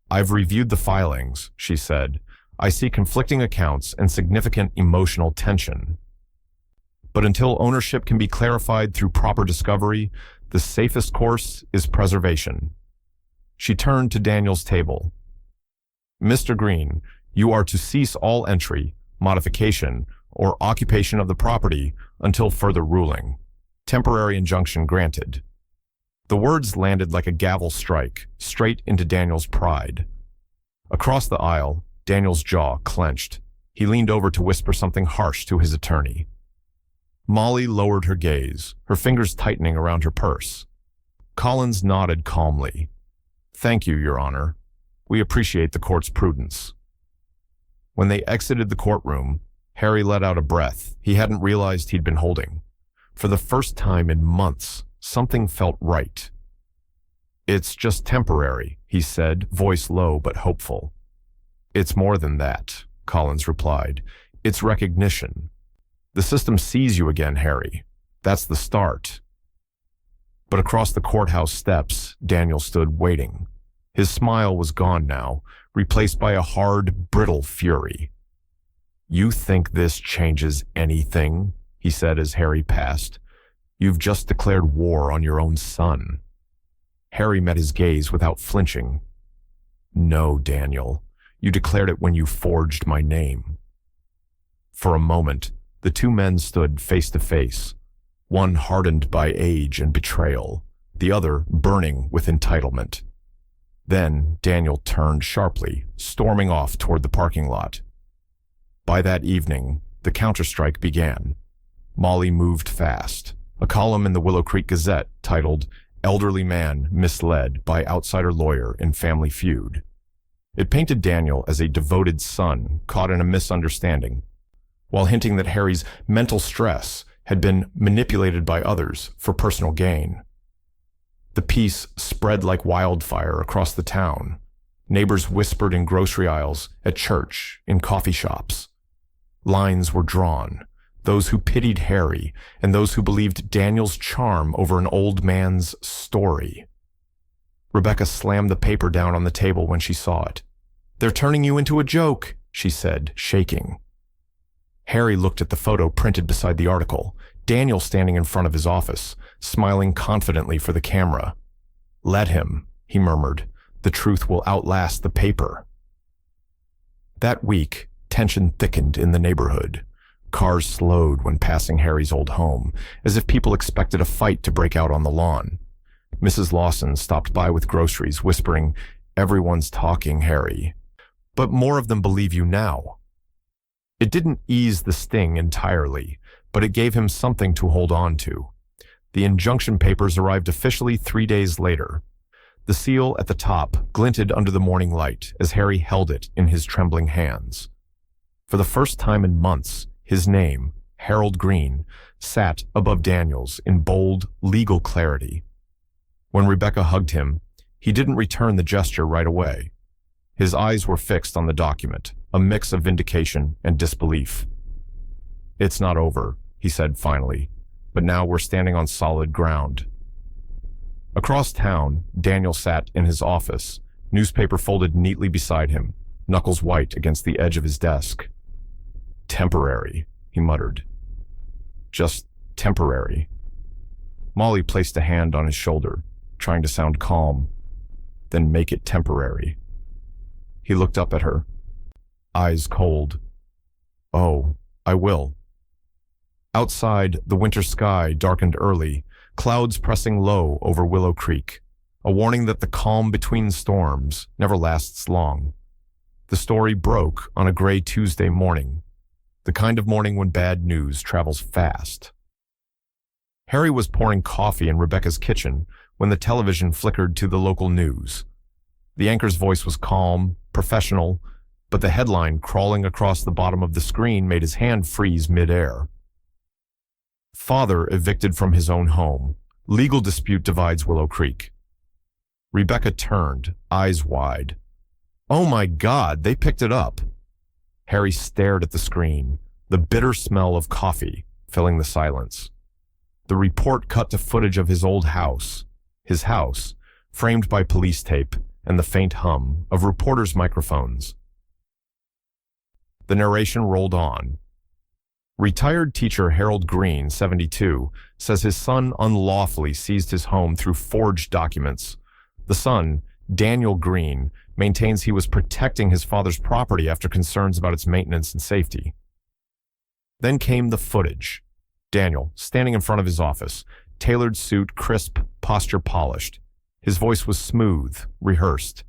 A: "I've reviewed the filings," she said. "I see conflicting accounts and significant emotional tension. But until ownership can be clarified through proper discovery, the safest course is preservation." She turned to Daniel's table. "Mr. Green, you are to cease all entry, modification, or occupation of the property until further ruling. Temporary injunction granted." The words landed like a gavel strike, straight into Daniel's pride. Across the aisle, Daniel's jaw clenched. He leaned over to whisper something harsh to his attorney. Molly lowered her gaze, her fingers tightening around her purse. Collins nodded calmly. "Thank you, Your Honor. We appreciate the court's prudence." When they exited the courtroom, Harry let out a breath he hadn't realized he'd been holding. For the first time in months, something felt right. "It's just temporary," he said, voice low but hopeful. "It's more than that," Collins replied. "It's recognition. The system sees you again, Harry. That's the start." But across the courthouse steps, Daniel stood waiting. His smile was gone now, replaced by a hard, brittle fury. "You think this changes anything?" he said as Harry passed. "You've just declared war on your own son." Harry met his gaze without flinching. "No, Daniel. You declared it when you forged my name." For a moment, the 2 men stood face to face, one hardened by age and betrayal, the other burning with entitlement. Then Daniel turned sharply, storming off toward the parking lot. By that evening, the counterstrike began. Molly moved fast. A column in the Willow Creek Gazette titled "Elderly Man Misled by Outsider Lawyer in Family Feud." It painted Daniel as a devoted son caught in a misunderstanding, while hinting that Harry's mental stress had been manipulated by others for personal gain. The piece spread like wildfire across the town. Neighbors whispered in grocery aisles, at church, in coffee shops. Lines were drawn. Those who pitied Harry, and those who believed Daniel's charm over an old man's story. Rebecca slammed the paper down on the table when she saw it. "They're turning you into a joke," she said, shaking. Harry looked at the photo printed beside the article, Daniel standing in front of his office, smiling confidently for the camera. "Let him," he murmured. "The truth will outlast the paper." That week, tension thickened in the neighborhood. Cars slowed when passing Harry's old home, as if people expected a fight to break out on the lawn. Mrs. Lawson stopped by with groceries, whispering, "Everyone's talking, Harry. But more of them believe you now." It didn't ease the sting entirely, but it gave him something to hold on to. The injunction papers arrived officially 3 days later. The seal at the top glinted under the morning light as Harry held it in his trembling hands. For the first time in months, his name, Harold Green, sat above Daniel's in bold, legal clarity. When Rebecca hugged him, he didn't return the gesture right away. His eyes were fixed on the document, a mix of vindication and disbelief. "It's not over," he said finally, "but now we're standing on solid ground." Across town, Daniel sat in his office, newspaper folded neatly beside him, knuckles white against the edge of his desk. "Temporary," he muttered. "Just temporary." Molly placed a hand on his shoulder, trying to sound calm. "Then make it temporary." He looked up at her, eyes cold. "Oh, I will." Outside, the winter sky darkened early, clouds pressing low over Willow Creek, a warning that the calm between storms never lasts long. The story broke on a gray Tuesday morning, the kind of morning when bad news travels fast. Harry was pouring coffee in Rebecca's kitchen when the television flickered to the local news. The anchor's voice was calm, professional, but the headline crawling across the bottom of the screen made his hand freeze mid-air. "Father evicted from his own home. Legal dispute divides Willow Creek." Rebecca turned, eyes wide. "Oh my God, they picked it up." Harry stared at the screen, the bitter smell of coffee filling the silence. The report cut to footage of his old house, his house, framed by police tape and the faint hum of reporters' microphones. The narration rolled on. Retired teacher Harold Green, 72, says his son unlawfully seized his home through forged documents. The son, Daniel Green, maintains he was protecting his father's property after concerns about its maintenance and safety. Then came the footage. Daniel, standing in front of his office, tailored suit, crisp, posture polished. His voice was smooth, rehearsed.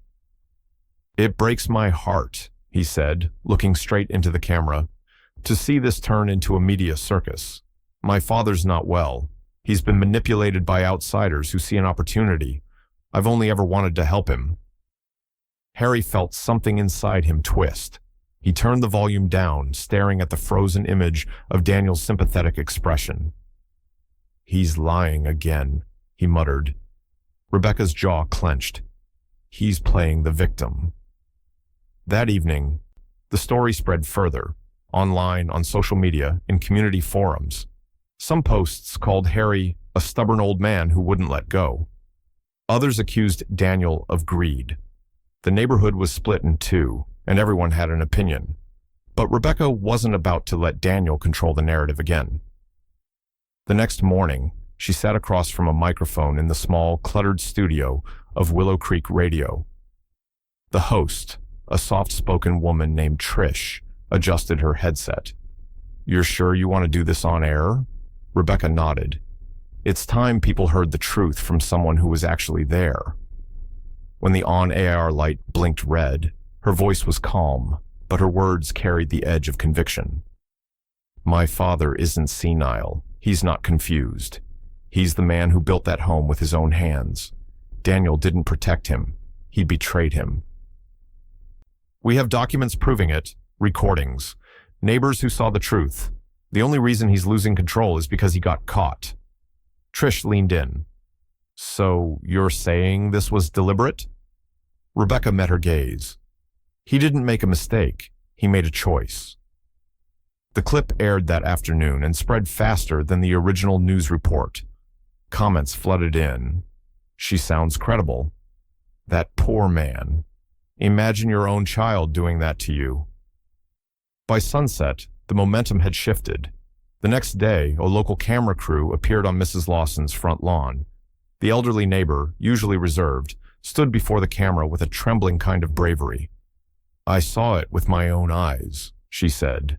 A: "It breaks my heart," he said, looking straight into the camera, "to see this turn into a media circus. My father's not well. He's been manipulated by outsiders who see an opportunity. I've only ever wanted to help him." Harry felt something inside him twist. He turned the volume down, staring at the frozen image of Daniel's sympathetic expression. "He's lying again," he muttered. Rebecca's jaw clenched. "He's playing the victim." That evening, the story spread further, online, on social media, in community forums. Some posts called Harry a stubborn old man who wouldn't let go. Others accused Daniel of greed. The neighborhood was split in two, and everyone had an opinion. But Rebecca wasn't about to let Daniel control the narrative again. The next morning, she sat across from a microphone in the small, cluttered studio of Willow Creek Radio. The host, a soft-spoken woman named Trish, adjusted her headset. "You're sure you want to do this on air?" Rebecca nodded. It's time people heard the truth from someone who was actually there. When the on-air light blinked red, her voice was calm, but her words carried the edge of conviction. "My father isn't senile. He's not confused. He's the man who built that home with his own hands. Daniel didn't protect him. He betrayed him. We have documents proving it, recordings, neighbors who saw the truth. The only reason he's losing control is because he got caught." Trish leaned in. "So you're saying this was deliberate?" Rebecca met her gaze. "He didn't make a mistake. He made a choice." The clip aired that afternoon and spread faster than the original news report. Comments flooded in. "She sounds credible. That poor man. Imagine your own child doing that to you." By sunset, the momentum had shifted. The next day, a local camera crew appeared on Mrs. Lawson's front lawn. The elderly neighbor, usually reserved, stood before the camera with a trembling kind of bravery. "I saw it with my own eyes," she said.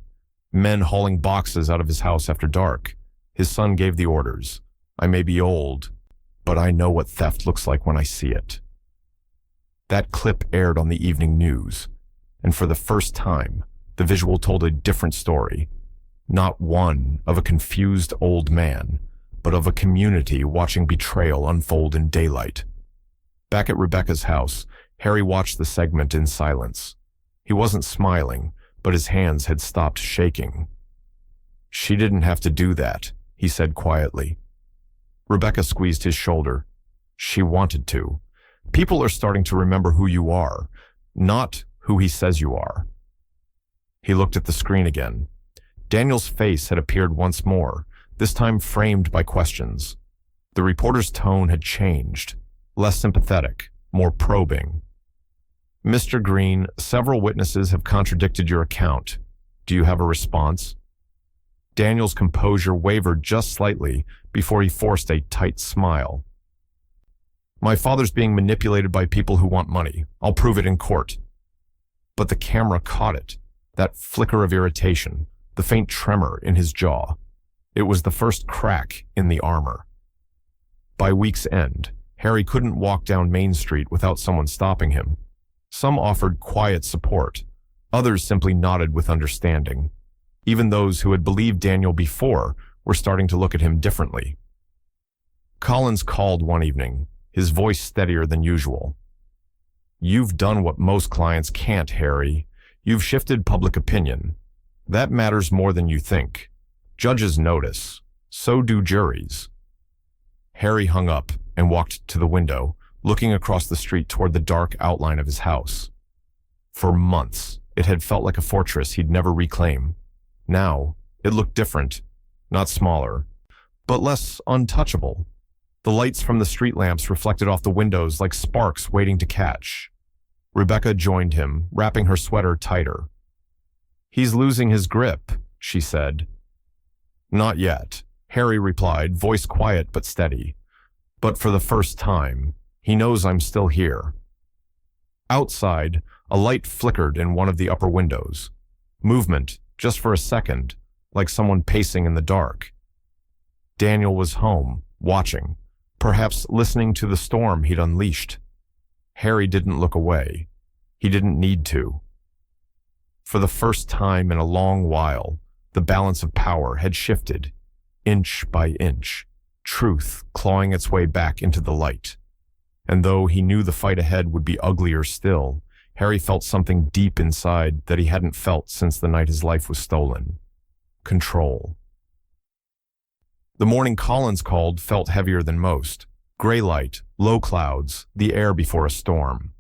A: "Men hauling boxes out of his house after dark. His son gave the orders. I may be old, but I know what theft looks like when I see it." That clip aired on the evening news, and for the first time, the visual told a different story. Not one of a confused old man, but of a community watching betrayal unfold in daylight. Back at Rebecca's house, Harry watched the segment in silence. He wasn't smiling, but his hands had stopped shaking. "She didn't have to do that," he said quietly. Rebecca squeezed his shoulder. "She wanted to. People are starting to remember who you are, not who he says you are." He looked at the screen again. Daniel's face had appeared once more, this time framed by questions. The reporter's tone had changed, less sympathetic, more probing. "Mr. Green, several witnesses have contradicted your account. Do you have a response?" Daniel's composure wavered just slightly before he forced a tight smile. "My father's being manipulated by people who want money. I'll prove it in court." But the camera caught it, that flicker of irritation, the faint tremor in his jaw. It was the first crack in the armor. By week's end, Harry couldn't walk down Main Street without someone stopping him. Some offered quiet support. Others simply nodded with understanding. Even those who had believed Daniel before were starting to look at him differently. Collins called one evening, his voice steadier than usual. "You've done what most clients can't, Harry. You've shifted public opinion. That matters more than you think. Judges notice. So do juries." Harry hung up and walked to the window, looking across the street toward the dark outline of his house. For months, it had felt like a fortress he'd never reclaim. Now, it looked different, not smaller, but less untouchable. The lights from the street lamps reflected off the windows like sparks waiting to catch. Rebecca joined him, wrapping her sweater tighter. "He's losing his grip," she said. "Not yet," Harry replied, voice quiet but steady. "But for the first time, he knows I'm still here." Outside, a light flickered in one of the upper windows. Movement, just for a second, like someone pacing in the dark. Daniel was home, watching, perhaps listening to the storm he'd unleashed. Harry didn't look away. He didn't need to. For the first time in a long while, the balance of power had shifted, inch by inch, truth clawing its way back into the light. And though he knew the fight ahead would be uglier still, Harry felt something deep inside that he hadn't felt since the night his life was stolen. Control. The morning Collins called felt heavier than most. Gray light, low clouds, the air before a storm.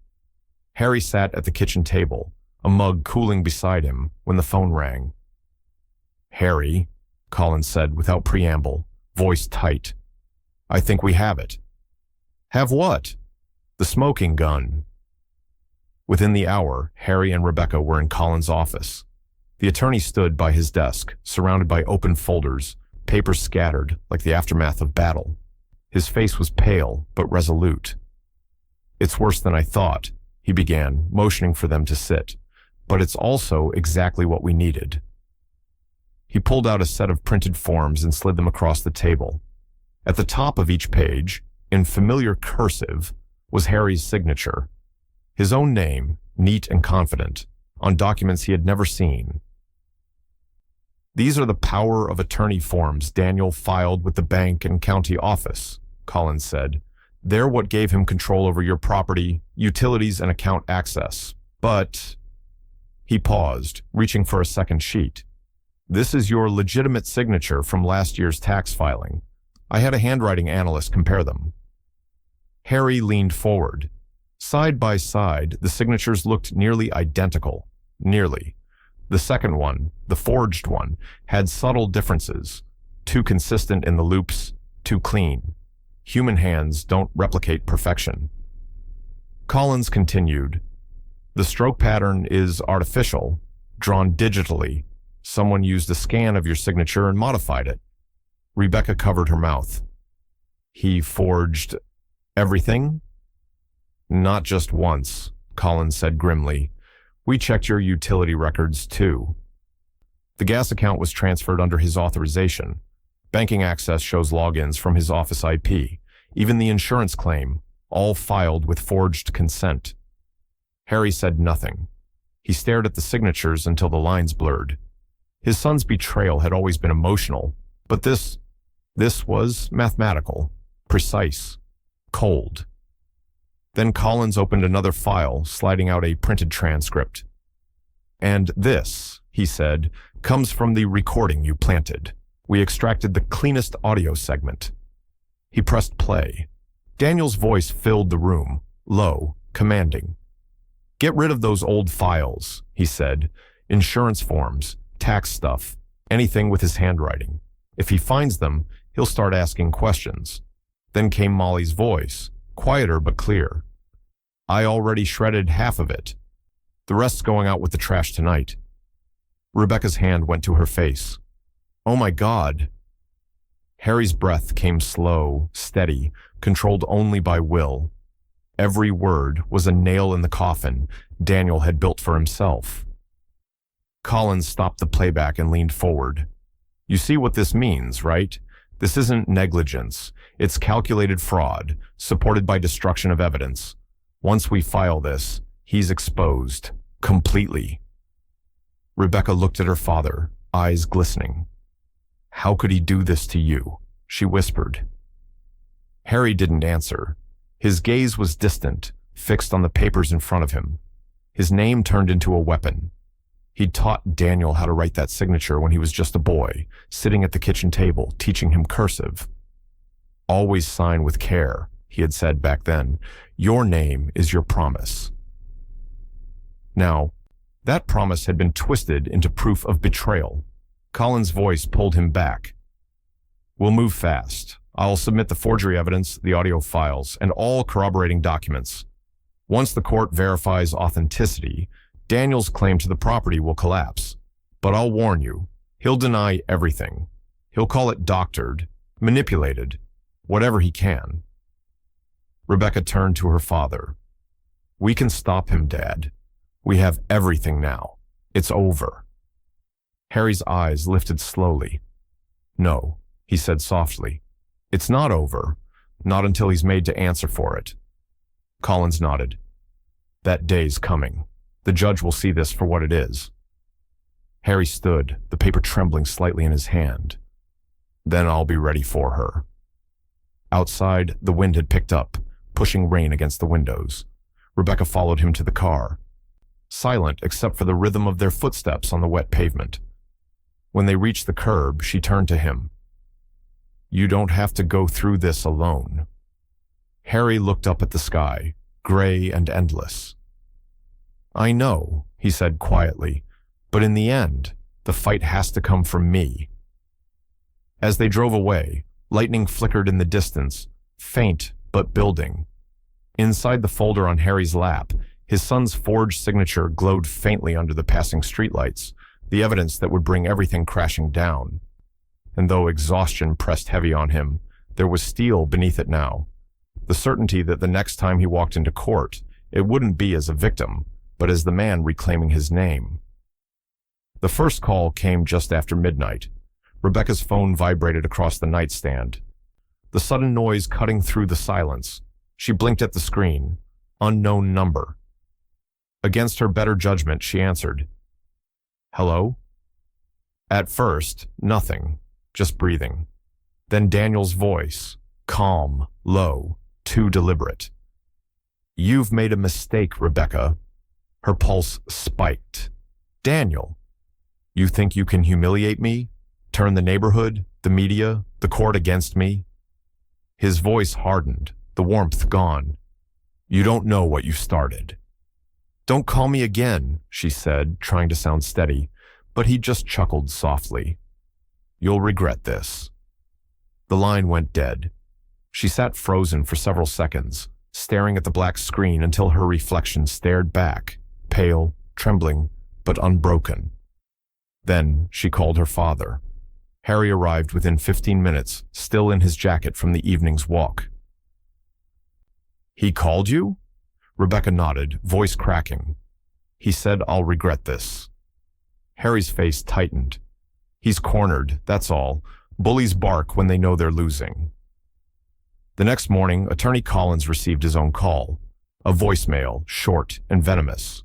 A: Harry sat at the kitchen table, a mug cooling beside him, when the phone rang. "Harry," Collins said without preamble, voice tight. "I think we have it." "Have what?" "The smoking gun." Within the hour, Harry and Rebecca were in Collins' office. The attorney stood by his desk, surrounded by open folders, papers scattered like the aftermath of battle. His face was pale but resolute. "It's worse than I thought," he began, motioning for them to sit. "But it's also exactly what we needed." He pulled out a set of printed forms and slid them across the table. At the top of each page, in familiar cursive, was Harry's signature. His own name, neat and confident, on documents he had never seen. "These are the power of attorney forms Daniel filed with the bank and county office," Collins said. "They're what gave him control over your property, utilities, and account access. But..." He paused, reaching for a second sheet. "This is your legitimate signature from last year's tax filing. I had a handwriting analyst compare them." Harry leaned forward. Side by side, the signatures looked nearly identical. Nearly. The second one, the forged one, had subtle differences. Too consistent in the loops, too clean. Human hands don't replicate perfection. Collins continued. "The stroke pattern is artificial, drawn digitally. Someone used a scan of your signature and modified it." Rebecca covered her mouth. "He forged everything?" "Not just once," Collins said grimly. "We checked your utility records too." The gas account was transferred under his authorization. Banking access shows logins from his office IP. Even the insurance claim, all filed with forged consent. Harry said nothing. He stared at the signatures until the lines blurred. His son's betrayal had always been emotional, but this was mathematical, precise, cold. Then Collins opened another file, sliding out a printed transcript. And this, he said, comes from the recording you planted. We extracted the cleanest audio segment. He pressed play. Daniel's voice filled the room, low, commanding. Get rid of those old files, he said. Insurance forms, tax stuff, anything with his handwriting. If he finds them, he'll start asking questions. Then came Molly's voice, quieter but clear. I already shredded half of it. The rest's going out with the trash tonight. Rebecca's hand went to her face. Oh my God. Harry's breath came slow, steady, controlled only by will. Every word was a nail in the coffin Daniel had built for himself. Collins stopped the playback and leaned forward. You see what this means, right? This isn't negligence. It's calculated fraud, supported by destruction of evidence. Once we file this, he's exposed. Completely. Rebecca looked at her father, eyes glistening. How could he do this to you? She whispered. Harry didn't answer. His gaze was distant, fixed on the papers in front of him. His name turned into a weapon. He'd taught Daniel how to write that signature when he was just a boy, sitting at the kitchen table, teaching him cursive. Always sign with care, he had said back then. Your name is your promise. Now, that promise had been twisted into proof of betrayal. Colin's voice pulled him back. We'll move fast. I'll submit the forgery evidence, the audio files, and all corroborating documents. Once the court verifies authenticity, Daniel's claim to the property will collapse. But I'll warn you, he'll deny everything. He'll call it doctored, manipulated, whatever he can. Rebecca turned to her father. We can stop him, Dad. We have everything now. It's over. Harry's eyes lifted slowly. No, he said softly. It's not over, not until he's made to answer for it. Collins nodded. That day's coming. The judge will see this for what it is. Harry stood, the paper trembling slightly in his hand. Then I'll be ready for her. Outside, the wind had picked up, pushing rain against the windows. Rebecca followed him to the car, silent except for the rhythm of their footsteps on the wet pavement. When they reached the curb, she turned to him. You don't have to go through this alone. Harry looked up at the sky, gray and endless. I know, he said quietly, but in the end, the fight has to come from me. As they drove away, lightning flickered in the distance, faint but building. Inside the folder on Harry's lap, his son's forged signature glowed faintly under the passing streetlights, the evidence that would bring everything crashing down. And though exhaustion pressed heavy on him, there was steel beneath it now. The certainty that the next time he walked into court, it wouldn't be as a victim, but as the man reclaiming his name. The first call came just after midnight. Rebecca's phone vibrated across the nightstand. The sudden noise cutting through the silence. She blinked at the screen. Unknown number. Against her better judgment, she answered. Hello? At first, nothing. Just breathing. Then Daniel's voice, calm, low, too deliberate. You've made a mistake, Rebecca. Her pulse spiked. Daniel, you think you can humiliate me? Turn the neighborhood, the media, the court against me? His voice hardened, the warmth gone. You don't know what you started. Don't call me again, she said, trying to sound steady, but he just chuckled softly. You'll regret this. The line went dead. She sat frozen for several seconds, staring at the black screen until her reflection stared back, pale, trembling, but unbroken. Then she called her father. Harry arrived within 15 minutes, still in his jacket from the evening's walk. He called you? Rebecca nodded, voice cracking. He said, I'll regret this. Harry's face tightened. He's cornered, that's all. Bullies bark when they know they're losing. The next morning, Attorney Collins received his own call. A voicemail, short and venomous.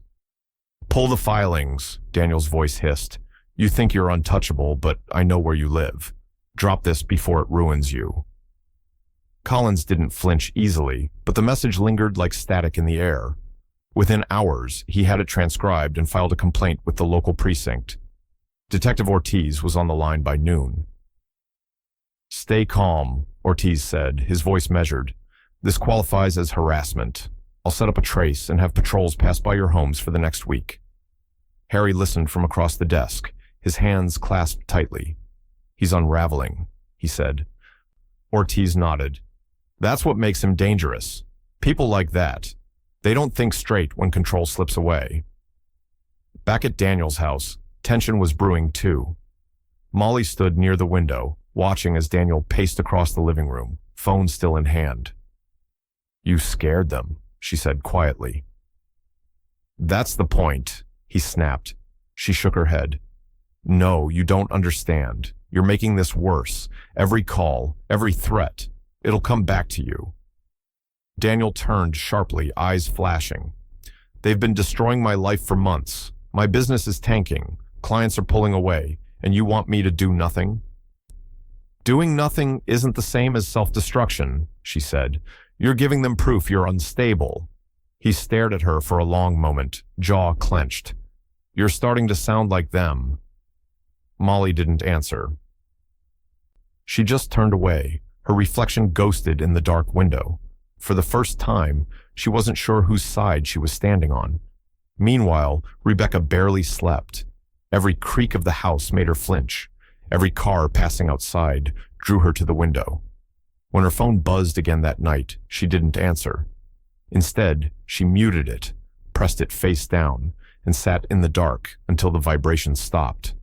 A: Pull the filings, Daniel's voice hissed. You think you're untouchable, but I know where you live. Drop this before it ruins you. Collins didn't flinch easily, but the message lingered like static in the air. Within hours, he had it transcribed and filed a complaint with the local precinct. Detective Ortiz was on the line by noon. "Stay calm," Ortiz said, his voice measured. "This qualifies as harassment. I'll set up a trace and have patrols pass by your homes for the next week." Harry listened from across the desk, his hands clasped tightly. "He's unraveling," he said. Ortiz nodded. "That's what makes him dangerous. People like that. They don't think straight when control slips away." Back at Daniel's house, tension was brewing too. Molly stood near the window, watching as Daniel paced across the living room, phone still in hand. "You scared them," she said quietly. "That's the point," he snapped. She shook her head. "No, you don't understand. You're making this worse. Every call, every threat, it'll come back to you." Daniel turned sharply, eyes flashing. "They've been destroying my life for months. My business is tanking. Clients are pulling away, and you want me to do nothing?" "Doing nothing isn't the same as self-destruction," she said. "You're giving them proof you're unstable." He stared at her for a long moment, jaw clenched. "You're starting to sound like them." Molly didn't answer. She just turned away, her reflection ghosted in the dark window. For the first time, she wasn't sure whose side she was standing on. Meanwhile, Rebecca barely slept. Every creak of the house made her flinch. Every car passing outside drew her to the window. When her phone buzzed again that night, she didn't answer. Instead, she muted it, pressed it face down, and sat in the dark until the vibration stopped.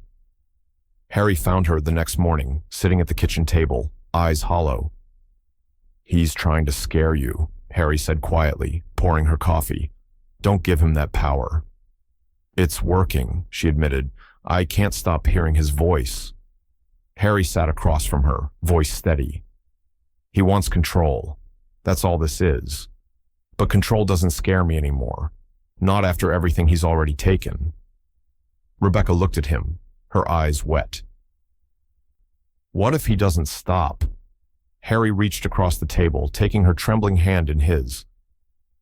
A: Harry found her the next morning, sitting at the kitchen table, eyes hollow. "He's trying to scare you," Harry said quietly, pouring her coffee. "Don't give him that power." "It's working," she admitted. "I can't stop hearing his voice." Harry sat across from her, voice steady. "He wants control. That's all this is. But control doesn't scare me anymore. Not after everything he's already taken." Rebecca looked at him, her eyes wet. "What if he doesn't stop?" Harry reached across the table, taking her trembling hand in his.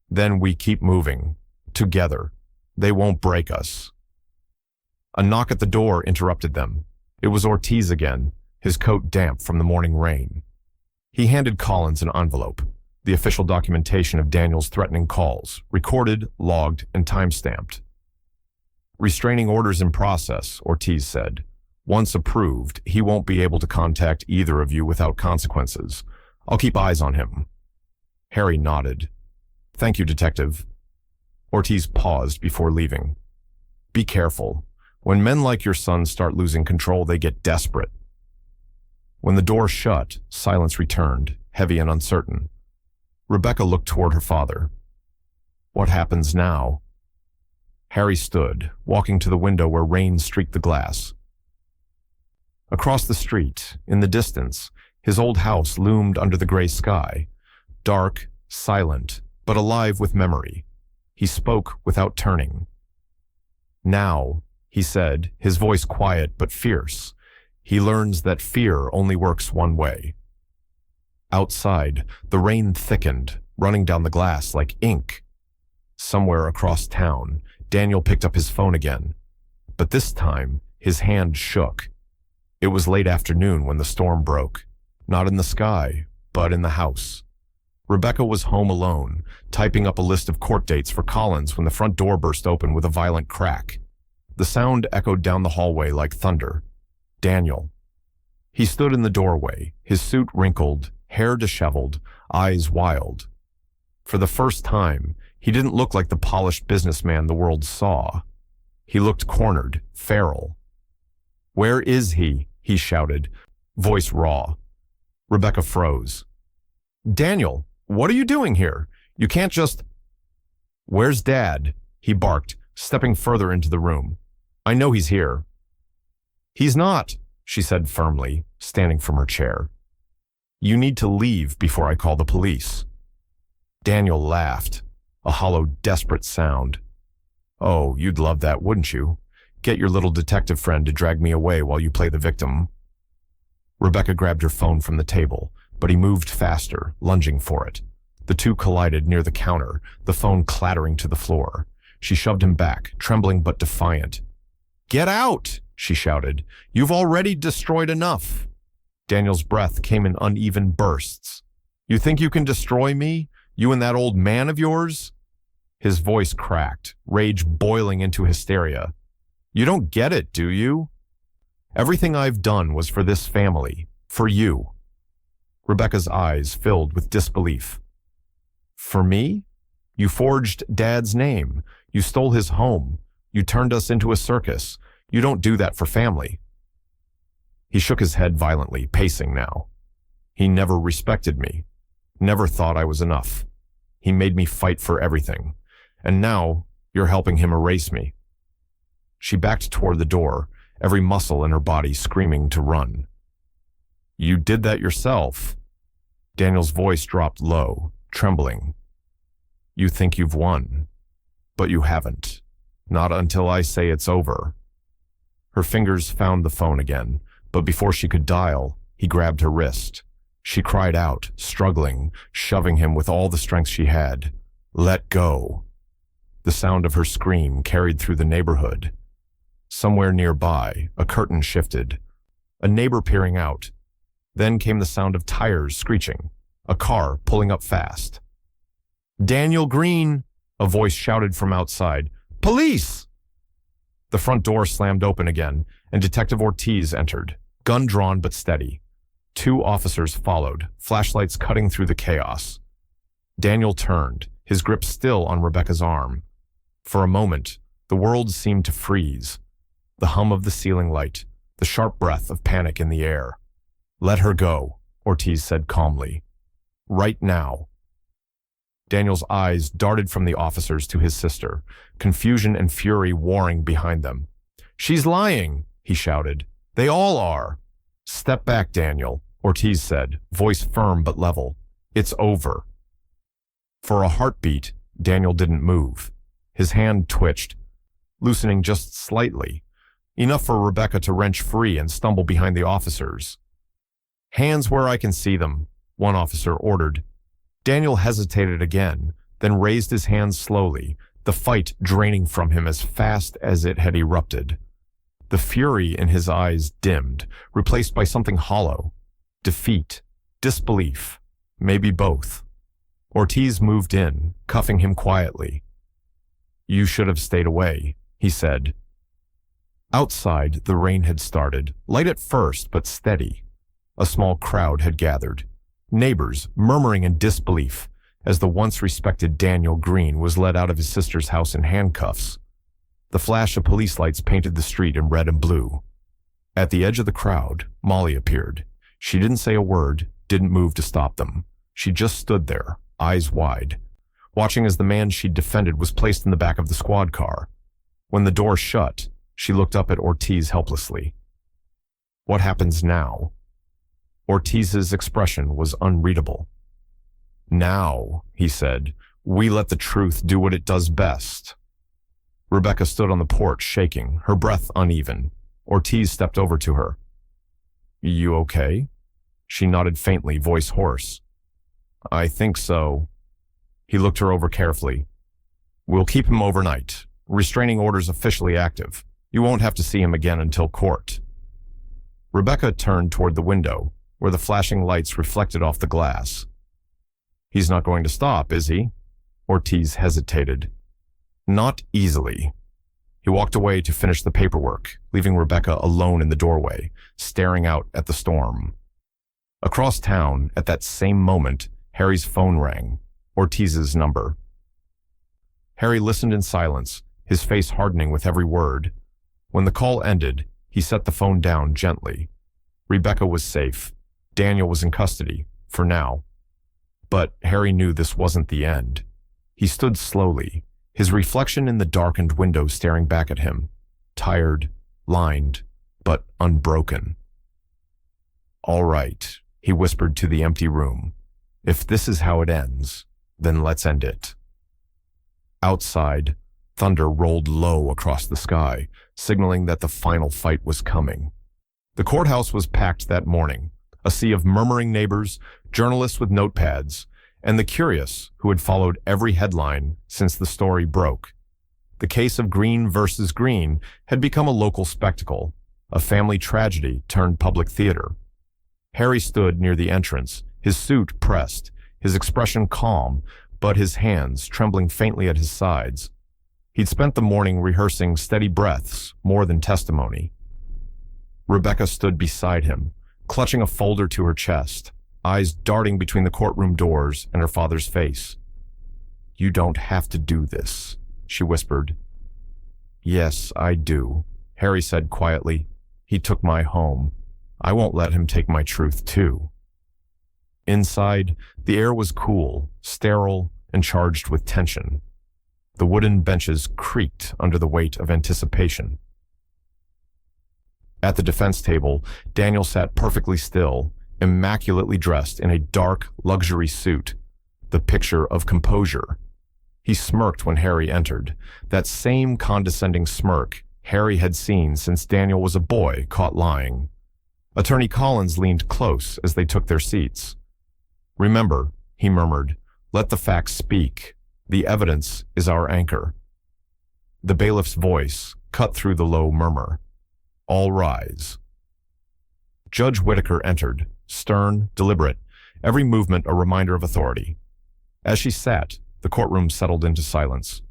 A: "Then we keep moving. Together. They won't break us." A knock at the door interrupted them. It was Ortiz again, his coat damp from the morning rain. He handed Collins an envelope, the official documentation of Daniel's threatening calls, recorded, logged, and time-stamped. "Restraining orders in process," Ortiz said. "Once approved, he won't be able to contact either of you without consequences. I'll keep eyes on him." Harry nodded. "Thank you, Detective." Ortiz paused before leaving. "Be careful. When men like your son start losing control, they get desperate." When the door shut, silence returned, heavy and uncertain. Rebecca looked toward her father. "What happens now?" Harry stood, walking to the window where rain streaked the glass. Across the street, in the distance, his old house loomed under the gray sky, dark, silent, but alive with memory. He spoke without turning. "Now," he said, his voice quiet but fierce, "he learns that fear only works one way." Outside, the rain thickened, running down the glass like ink. Somewhere across town, Daniel picked up his phone again. But this time, his hand shook. It was late afternoon when the storm broke. Not in the sky, but in the house. Rebecca was home alone, typing up a list of court dates for Collins when the front door burst open with a violent crack. The sound echoed down the hallway like thunder. Daniel. He stood in the doorway, his suit wrinkled, hair disheveled, eyes wild. For the first time, he didn't look like the polished businessman the world saw. He looked cornered, feral. "Where is he?" he shouted, voice raw. Rebecca froze. "Daniel, what are you doing here? You can't just—" "Where's Dad?" he barked, stepping further into the room. "I know he's here." "He's not," she said firmly, standing from her chair. "You need to leave before I call the police." Daniel laughed, a hollow, desperate sound. "Oh, you'd love that, wouldn't you? Get your little detective friend to drag me away while you play the victim." Rebecca grabbed her phone from the table, but he moved faster, lunging for it. The two collided near the counter, the phone clattering to the floor. She shoved him back, trembling but defiant. "Get out!" she shouted. "You've already destroyed enough." Daniel's breath came in uneven bursts. "You think you can destroy me? You and that old man of yours?" His voice cracked, rage boiling into hysteria. "You don't get it, do you? Everything I've done was for this family, for you." Rebecca's eyes filled with disbelief. "For me? You forged Dad's name. You stole his home. You turned us into a circus. You don't do that for family." He shook his head violently, pacing now. "He never respected me. Never thought I was enough. He made me fight for everything. And now you're helping him erase me." She backed toward the door, every muscle in her body screaming to run. "You did that yourself." Daniel's voice dropped low, trembling. "You think you've won, but you haven't. Not until I say it's over." Her fingers found the phone again, but before she could dial, he grabbed her wrist. She cried out, struggling, shoving him with all the strength she had. "Let go." The sound of her scream carried through the neighborhood. Somewhere nearby, a curtain shifted. A neighbor peering out. Then came the sound of tires screeching, a car pulling up fast. "Daniel Green!" a voice shouted from outside. "Police!" The front door slammed open again, and Detective Ortiz entered, gun drawn but steady. Two officers followed, flashlights cutting through the chaos. Daniel turned, his grip still on Rebecca's arm. For a moment, the world seemed to freeze. The hum of the ceiling light, the sharp breath of panic in the air. "Let her go," Ortiz said calmly. "Right now." Daniel's eyes darted from the officers to his sister, confusion and fury warring behind them. "She's lying," he shouted. "They all are." "Step back, Daniel," Ortiz said, voice firm but level. "It's over." For a heartbeat, Daniel didn't move. His hand twitched, loosening just slightly, enough for Rebecca to wrench free and stumble behind the officers. "Hands where I can see them," one officer ordered. Daniel hesitated again, then raised his hands slowly, the fight draining from him as fast as it had erupted. The fury in his eyes dimmed, replaced by something hollow. Defeat, disbelief, maybe both. Ortiz moved in, cuffing him quietly. "You should have stayed away," he said. Outside, the rain had started, light at first, but steady. A small crowd had gathered. Neighbors murmuring in disbelief as the once respected Daniel Green was led out of his sister's house in handcuffs. The flash of police lights painted the street in red and blue. At the edge of the crowd, Molly appeared. She didn't say a word, didn't move to stop them. She just stood there, eyes wide, watching as the man she'd defended was placed in the back of the squad car. When the door shut, she looked up at Ortiz helplessly. "What happens now?" Ortiz's expression was unreadable. "Now," he said, "we let the truth do what it does best." Rebecca stood on the porch, shaking, her breath uneven. Ortiz stepped over to her. "You okay?" She nodded faintly, voice hoarse. "I think so." He looked her over carefully. "We'll keep him overnight. Restraining orders officially active. You won't have to see him again until court." Rebecca turned toward the window, where the flashing lights reflected off the glass. "He's not going to stop, is he?" Ortiz hesitated. "Not easily." He walked away to finish the paperwork, leaving Rebecca alone in the doorway, staring out at the storm. Across town, at that same moment, Harry's phone rang, Ortiz's number. Harry listened in silence, his face hardening with every word. When the call ended, he set the phone down gently. Rebecca was safe. Daniel was in custody, for now. But Harry knew this wasn't the end. He stood slowly, his reflection in the darkened window staring back at him, tired, lined, but unbroken. "All right," he whispered to the empty room. "If this is how it ends, then let's end it." Outside, thunder rolled low across the sky, signaling that the final fight was coming. The courthouse was packed that morning, a sea of murmuring neighbors, journalists with notepads, and the curious who had followed every headline since the story broke. The case of Green versus Green had become a local spectacle, a family tragedy turned public theater. Harry stood near the entrance, his suit pressed, his expression calm, but his hands trembling faintly at his sides. He'd spent the morning rehearsing steady breaths more than testimony. Rebecca stood beside him, clutching a folder to her chest, eyes darting between the courtroom doors and her father's face. "You don't have to do this," she whispered. "Yes, I do," Harry said quietly. "He took my home. I won't let him take my truth, too." Inside, the air was cool, sterile, and charged with tension. The wooden benches creaked under the weight of anticipation. At the defense table, Daniel sat perfectly still, immaculately dressed in a dark, luxury suit, the picture of composure. He smirked when Harry entered, that same condescending smirk Harry had seen since Daniel was a boy caught lying. Attorney Collins leaned close as they took their seats. "Remember," he murmured, "let the facts speak. The evidence is our anchor." The bailiff's voice cut through the low murmur. "All rise." Judge Whitaker entered, stern, deliberate, every movement a reminder of authority. As she sat, the courtroom settled into silence.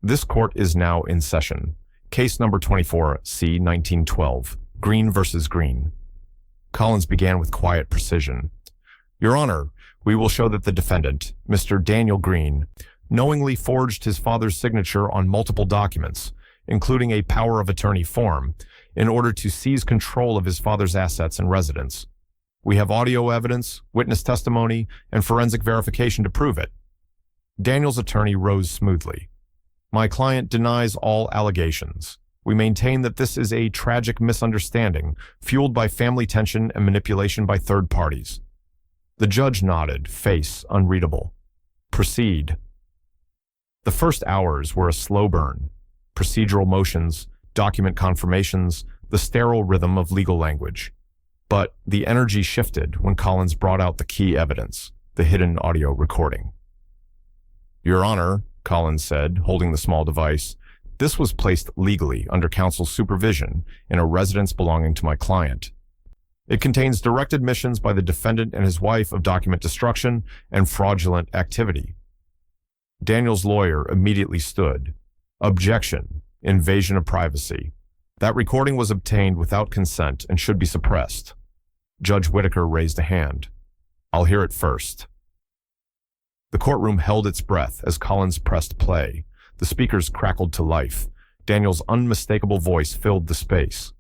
A: "This court is now in session. Case number 24, C-1912, Green versus Green." Collins began with quiet precision. "Your Honor, we will show that the defendant, Mr. Daniel Green, knowingly forged his father's signature on multiple documents, including a power of attorney form, in order to seize control of his father's assets and residence. We have audio evidence, witness testimony, and forensic verification to prove it." Daniel's attorney rose smoothly. "My client denies all allegations. We maintain that this is a tragic misunderstanding, fueled by family tension and manipulation by third parties." The judge nodded, face unreadable. "Proceed." The first hours were a slow burn. Procedural motions, document confirmations, the sterile rhythm of legal language. But the energy shifted when Collins brought out the key evidence, the hidden audio recording. "Your Honor," Collins said, holding the small device, "this was placed legally under counsel's supervision in a residence belonging to my client. It contains direct admissions by the defendant and his wife of document destruction and fraudulent activity." Daniel's lawyer immediately stood. "Objection. Invasion of privacy. That recording was obtained without consent and should be suppressed." Judge Whitaker raised a hand. "I'll hear it first." The courtroom held its breath as Collins pressed play. The speakers crackled to life. Daniel's unmistakable voice filled the space.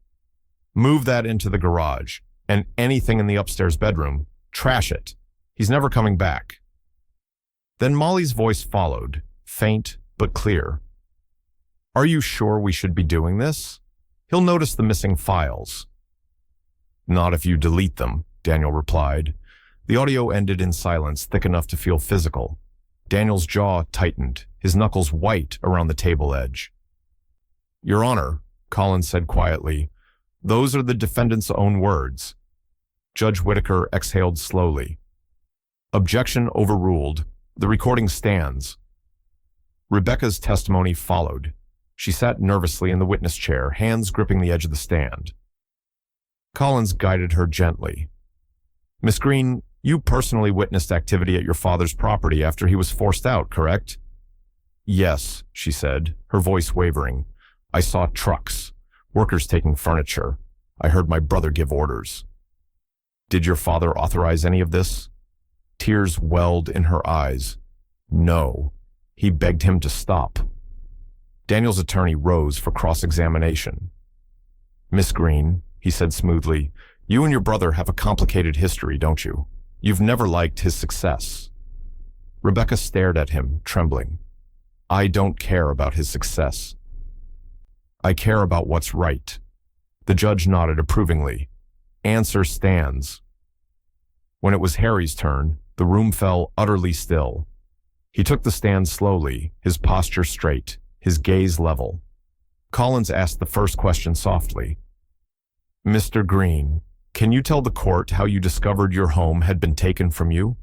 A: "Move that into the garage, and anything in the upstairs bedroom, trash it. He's never coming back." Then Molly's voice followed, faint but clear. "Are you sure we should be doing this? He'll notice the missing files." "Not if you delete them," Daniel replied. The audio ended in silence thick enough to feel physical. Daniel's jaw tightened, his knuckles white around the table edge. "Your Honor," Collins said quietly, "those are the defendant's own words." Judge Whitaker exhaled slowly. "Objection overruled. The recording stands." Rebecca's testimony followed. She sat nervously in the witness chair, hands gripping the edge of the stand. Collins guided her gently. "Miss Green, you personally witnessed activity at your father's property after he was forced out, correct?" "Yes," she said, her voice wavering. "I saw trucks, workers taking furniture. I heard my brother give orders." "Did your father authorize any of this?" Tears welled in her eyes. "No. He begged him to stop." Daniel's attorney rose for cross-examination. "Miss Green," he said smoothly, "you and your brother have a complicated history, don't you? You've never liked his success." Rebecca stared at him, trembling. "I don't care about his success. I care about what's right." The judge nodded approvingly. "Answer stands." When it was Harry's turn, the room fell utterly still. He took the stand slowly, his posture straight, his gaze level. Collins asked the first question softly. "Mr. Green, can you tell the court how you discovered your home had been taken from you?"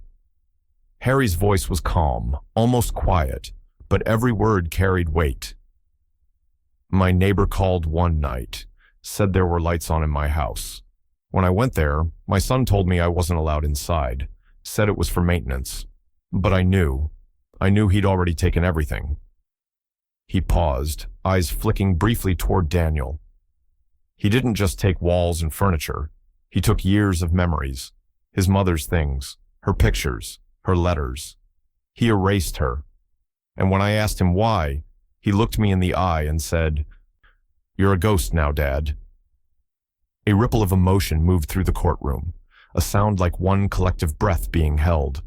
A: Harry's voice was calm, almost quiet, but every word carried weight. My neighbor called one night, said there were lights on in my house. When I went there, my son told me I wasn't allowed inside, said it was for maintenance. But I knew he'd already taken everything. He paused, eyes flicking briefly toward Daniel. He didn't just take walls and furniture. He took years of memories, his mother's things, her pictures, her letters. He erased her. And when I asked him why, he looked me in the eye and said, "You're a ghost now, Dad." A ripple of emotion moved through the courtroom, a sound like one collective breath being held.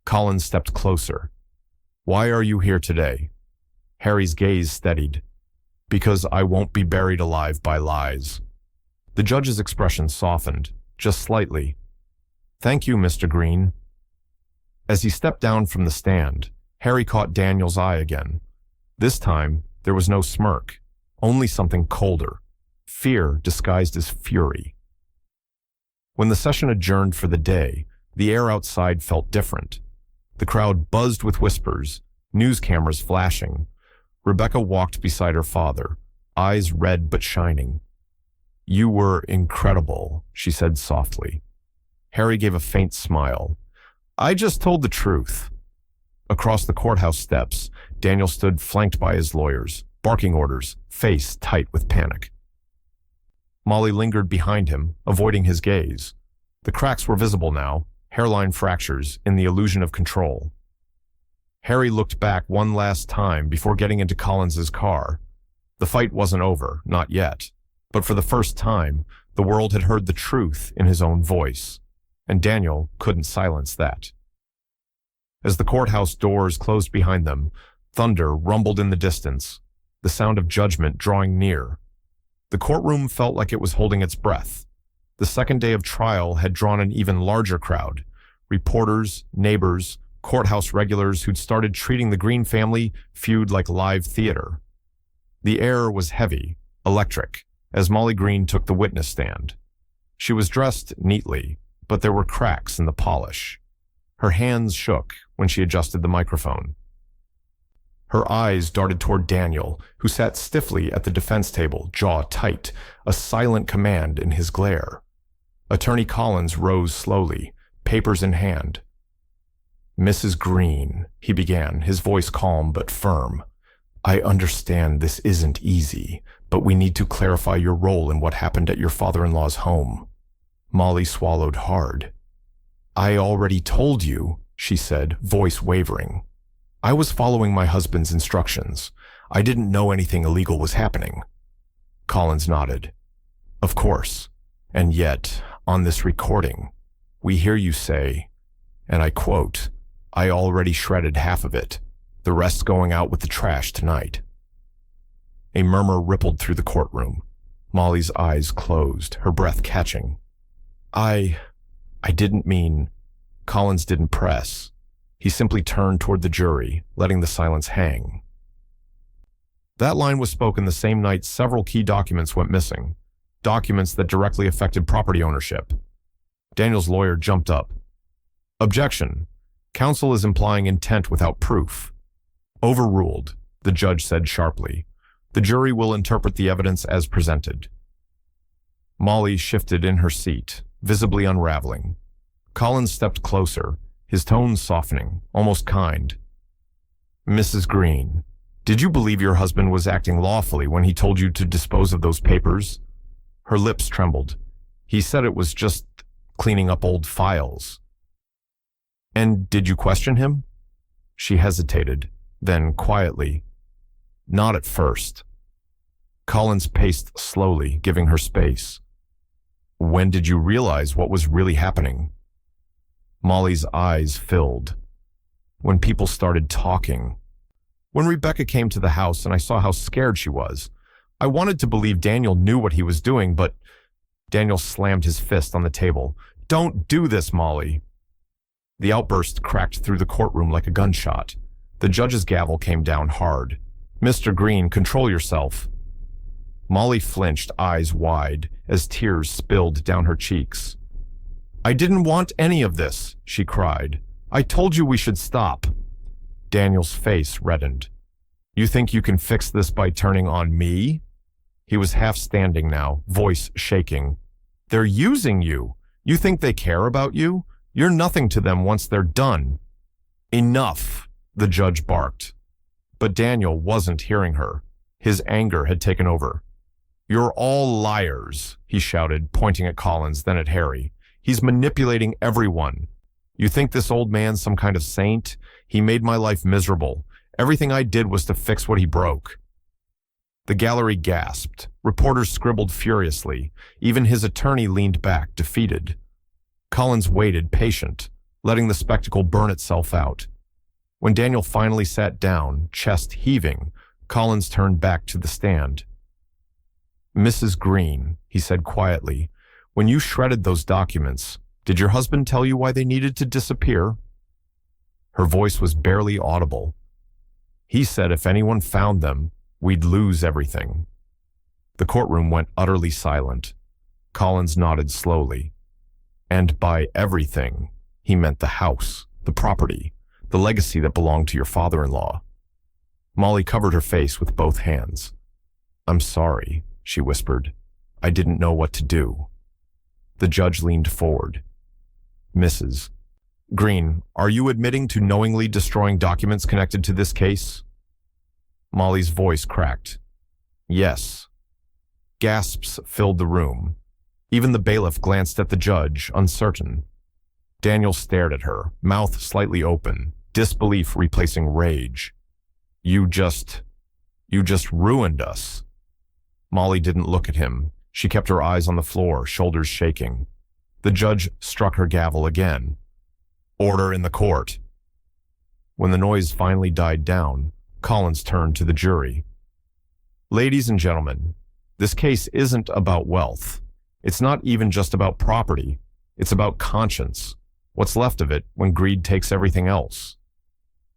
A: Collins stepped closer. "Why are you here today?" Harry's gaze steadied. "Because I won't be buried alive by lies." The judge's expression softened, just slightly. "Thank you, Mr. Green." As he stepped down from the stand, Harry caught Daniel's eye again. This time, there was no smirk, only something colder, fear disguised as fury. When the session adjourned for the day, the air outside felt different. The crowd buzzed with whispers, news cameras flashing. Rebecca walked beside her father, eyes red but shining. "You were incredible," she said softly. Harry gave a faint smile. "I just told the truth." Across the courthouse steps, Daniel stood flanked by his lawyers, barking orders, face tight with panic. Molly lingered behind him, avoiding his gaze. The cracks were visible now, hairline fractures in the illusion of control. Harry looked back one last time before getting into Collins's car. The fight wasn't over, not yet, but for the first time, the world had heard the truth in his own voice, and Daniel couldn't silence that. As the courthouse doors closed behind them, thunder rumbled in the distance, the sound of judgment drawing near. The courtroom felt like it was holding its breath. The second day of trial had drawn an even larger crowd, reporters, neighbors, courthouse regulars who'd started treating the Green family feud like live theater. The air was heavy, electric, as Molly Green took the witness stand. She was dressed neatly, but there were cracks in the polish. Her hands shook when she adjusted the microphone. Her eyes darted toward Daniel, who sat stiffly at the defense table, jaw tight, a silent command in his glare. Attorney Collins rose slowly, papers in hand. "Mrs. Green," he began, his voice calm but firm. "I understand this isn't easy, but we need to clarify your role in what happened at your father-in-law's home." Molly swallowed hard. "I already told you," she said, voice wavering. "I was following my husband's instructions. I didn't know anything illegal was happening." Collins nodded. "Of course. And yet, on this recording, we hear you say, and I quote, 'I already shredded half of it, the rest going out with the trash tonight.'" A murmur rippled through the courtroom. Molly's eyes closed, her breath catching. I didn't mean..." Collins didn't press. He simply turned toward the jury, letting the silence hang. That line was spoken the same night several key documents went missing, documents that directly affected property ownership. Daniel's lawyer jumped up. "Objection. Counsel is implying intent without proof." "Overruled," the judge said sharply. "The jury will interpret the evidence as presented." Molly shifted in her seat, visibly unraveling. Collins stepped closer, his tone softening, almost kind. "Mrs. Green, did you believe your husband was acting lawfully when he told you to dispose of those papers?" Her lips trembled. "He said it was just cleaning up old files." "And did you question him?" She hesitated, then quietly, "Not at first." Collins paced slowly, giving her space. "When did you realize what was really happening?" Molly's eyes filled. "When people started talking. When Rebecca came to the house and I saw how scared she was. I wanted to believe Daniel knew what he was doing, but..." Daniel slammed his fist on the table. "Don't do this, Molly." The outburst cracked through the courtroom like a gunshot. The judge's gavel came down hard. "Mr. Green, control yourself." Molly flinched, eyes wide, as tears spilled down her cheeks. "I didn't want any of this," she cried. I told you we should stop. Daniel's face reddened. You think you can fix this by turning on me? He was half standing now, voice shaking. They're using you. You think they care about you? You're nothing to them once they're done. Enough, the judge barked. But Daniel wasn't hearing her. His anger had taken over. You're all liars, he shouted, pointing at Collins, then at Harry. He's manipulating everyone. You think this old man's some kind of saint? He made my life miserable. Everything I did was to fix what he broke. The gallery gasped. Reporters scribbled furiously. Even his attorney leaned back, defeated. Collins waited, patient, letting the spectacle burn itself out. When Daniel finally sat down, chest heaving, Collins turned back to the stand. Mrs. Green, he said quietly, when you shredded those documents, did your husband tell you why they needed to disappear? Her voice was barely audible. He said if anyone found them, we'd lose everything. The courtroom went utterly silent. Collins nodded slowly. And by everything, he meant the house, the property, the legacy that belonged to your father-in-law. Molly covered her face with both hands. I'm sorry, she whispered. I didn't know what to do. The judge leaned forward. Mrs. Green, are you admitting to knowingly destroying documents connected to this case? Molly's voice cracked. Yes. Gasps filled the room. Even the bailiff glanced at the judge, uncertain. Daniel stared at her, mouth slightly open, disbelief replacing rage. You just ruined us. Molly didn't look at him. She kept her eyes on the floor, shoulders shaking. The judge struck her gavel again. Order in the court. When the noise finally died down, Collins turned to the jury. Ladies and gentlemen, this case isn't about wealth. It's not even just about property. It's about conscience. What's left of it when greed takes everything else?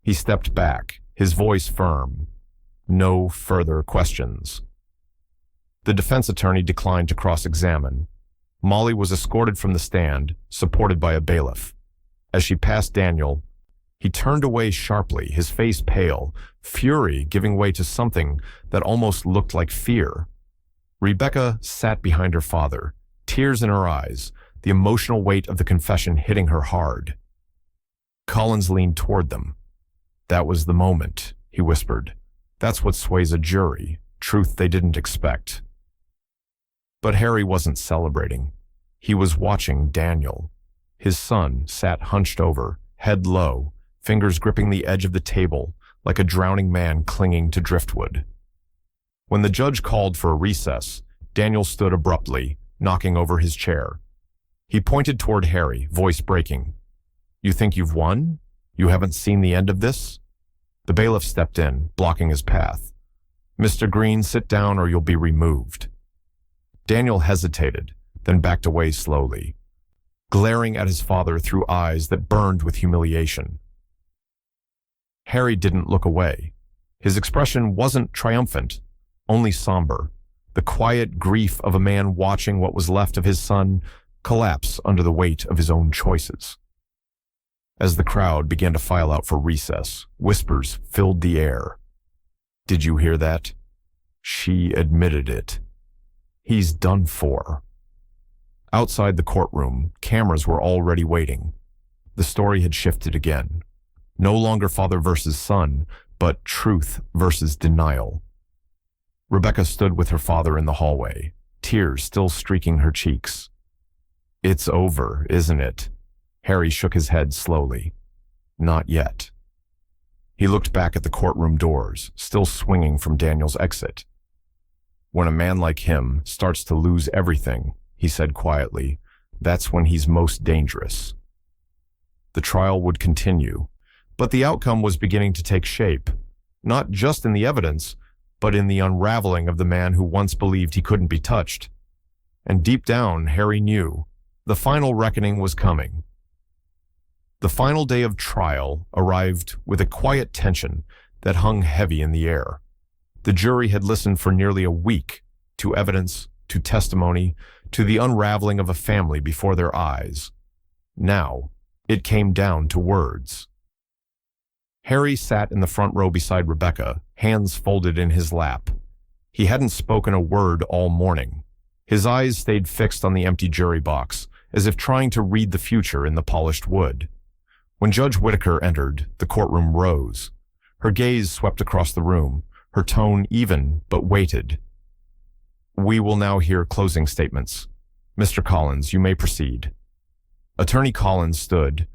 A: He stepped back, his voice firm. No further questions. The defense attorney declined to cross-examine. Molly was escorted from the stand, supported by a bailiff. As she passed Daniel, he turned away sharply, his face pale, fury giving way to something that almost looked like fear. Rebecca sat behind her father, tears in her eyes, the emotional weight of the confession hitting her hard. Collins leaned toward them. That was the moment, he whispered. That's what sways a jury, truth they didn't expect. But Harry wasn't celebrating. He was watching Daniel. His son sat hunched over, head low, fingers gripping the edge of the table like a drowning man clinging to driftwood. When the judge called for a recess, Daniel stood abruptly, knocking over his chair. He pointed toward Harry, voice breaking. You think you've won? You haven't seen the end of this? The bailiff stepped in, blocking his path. Mr. Green, sit down or you'll be removed. Daniel hesitated, then backed away slowly, glaring at his father through eyes that burned with humiliation. Harry didn't look away. His expression wasn't triumphant, only somber, the quiet grief of a man watching what was left of his son collapse under the weight of his own choices. As the crowd began to file out for recess, whispers filled the air. Did you hear that? She admitted it. He's done for. Outside the courtroom, cameras were already waiting. The story had shifted again. No longer father versus son, but truth versus denial. Rebecca stood with her father in the hallway, tears still streaking her cheeks. It's over, isn't it? Harry shook his head slowly. Not yet. He looked back at the courtroom doors, still swinging from Daniel's exit. When a man like him starts to lose everything, he said quietly, that's when he's most dangerous. The trial would continue, but the outcome was beginning to take shape, not just in the evidence, but in the unraveling of the man who once believed he couldn't be touched. And deep down, Harry knew the final reckoning was coming. The final day of trial arrived with a quiet tension that hung heavy in the air. The jury had listened for nearly a week to evidence, to testimony, to the unraveling of a family before their eyes. Now, It came down to words. Harry sat in the front row beside Rebecca, hands folded in his lap. He hadn't spoken a word all morning. His eyes stayed fixed on the empty jury box, as if trying to read the future in the polished wood. When Judge Whitaker entered, the courtroom rose. Her gaze swept across the room, her tone even but weighted. "We will now hear closing statements. Mr. Collins, you may proceed." Attorney Collins stood,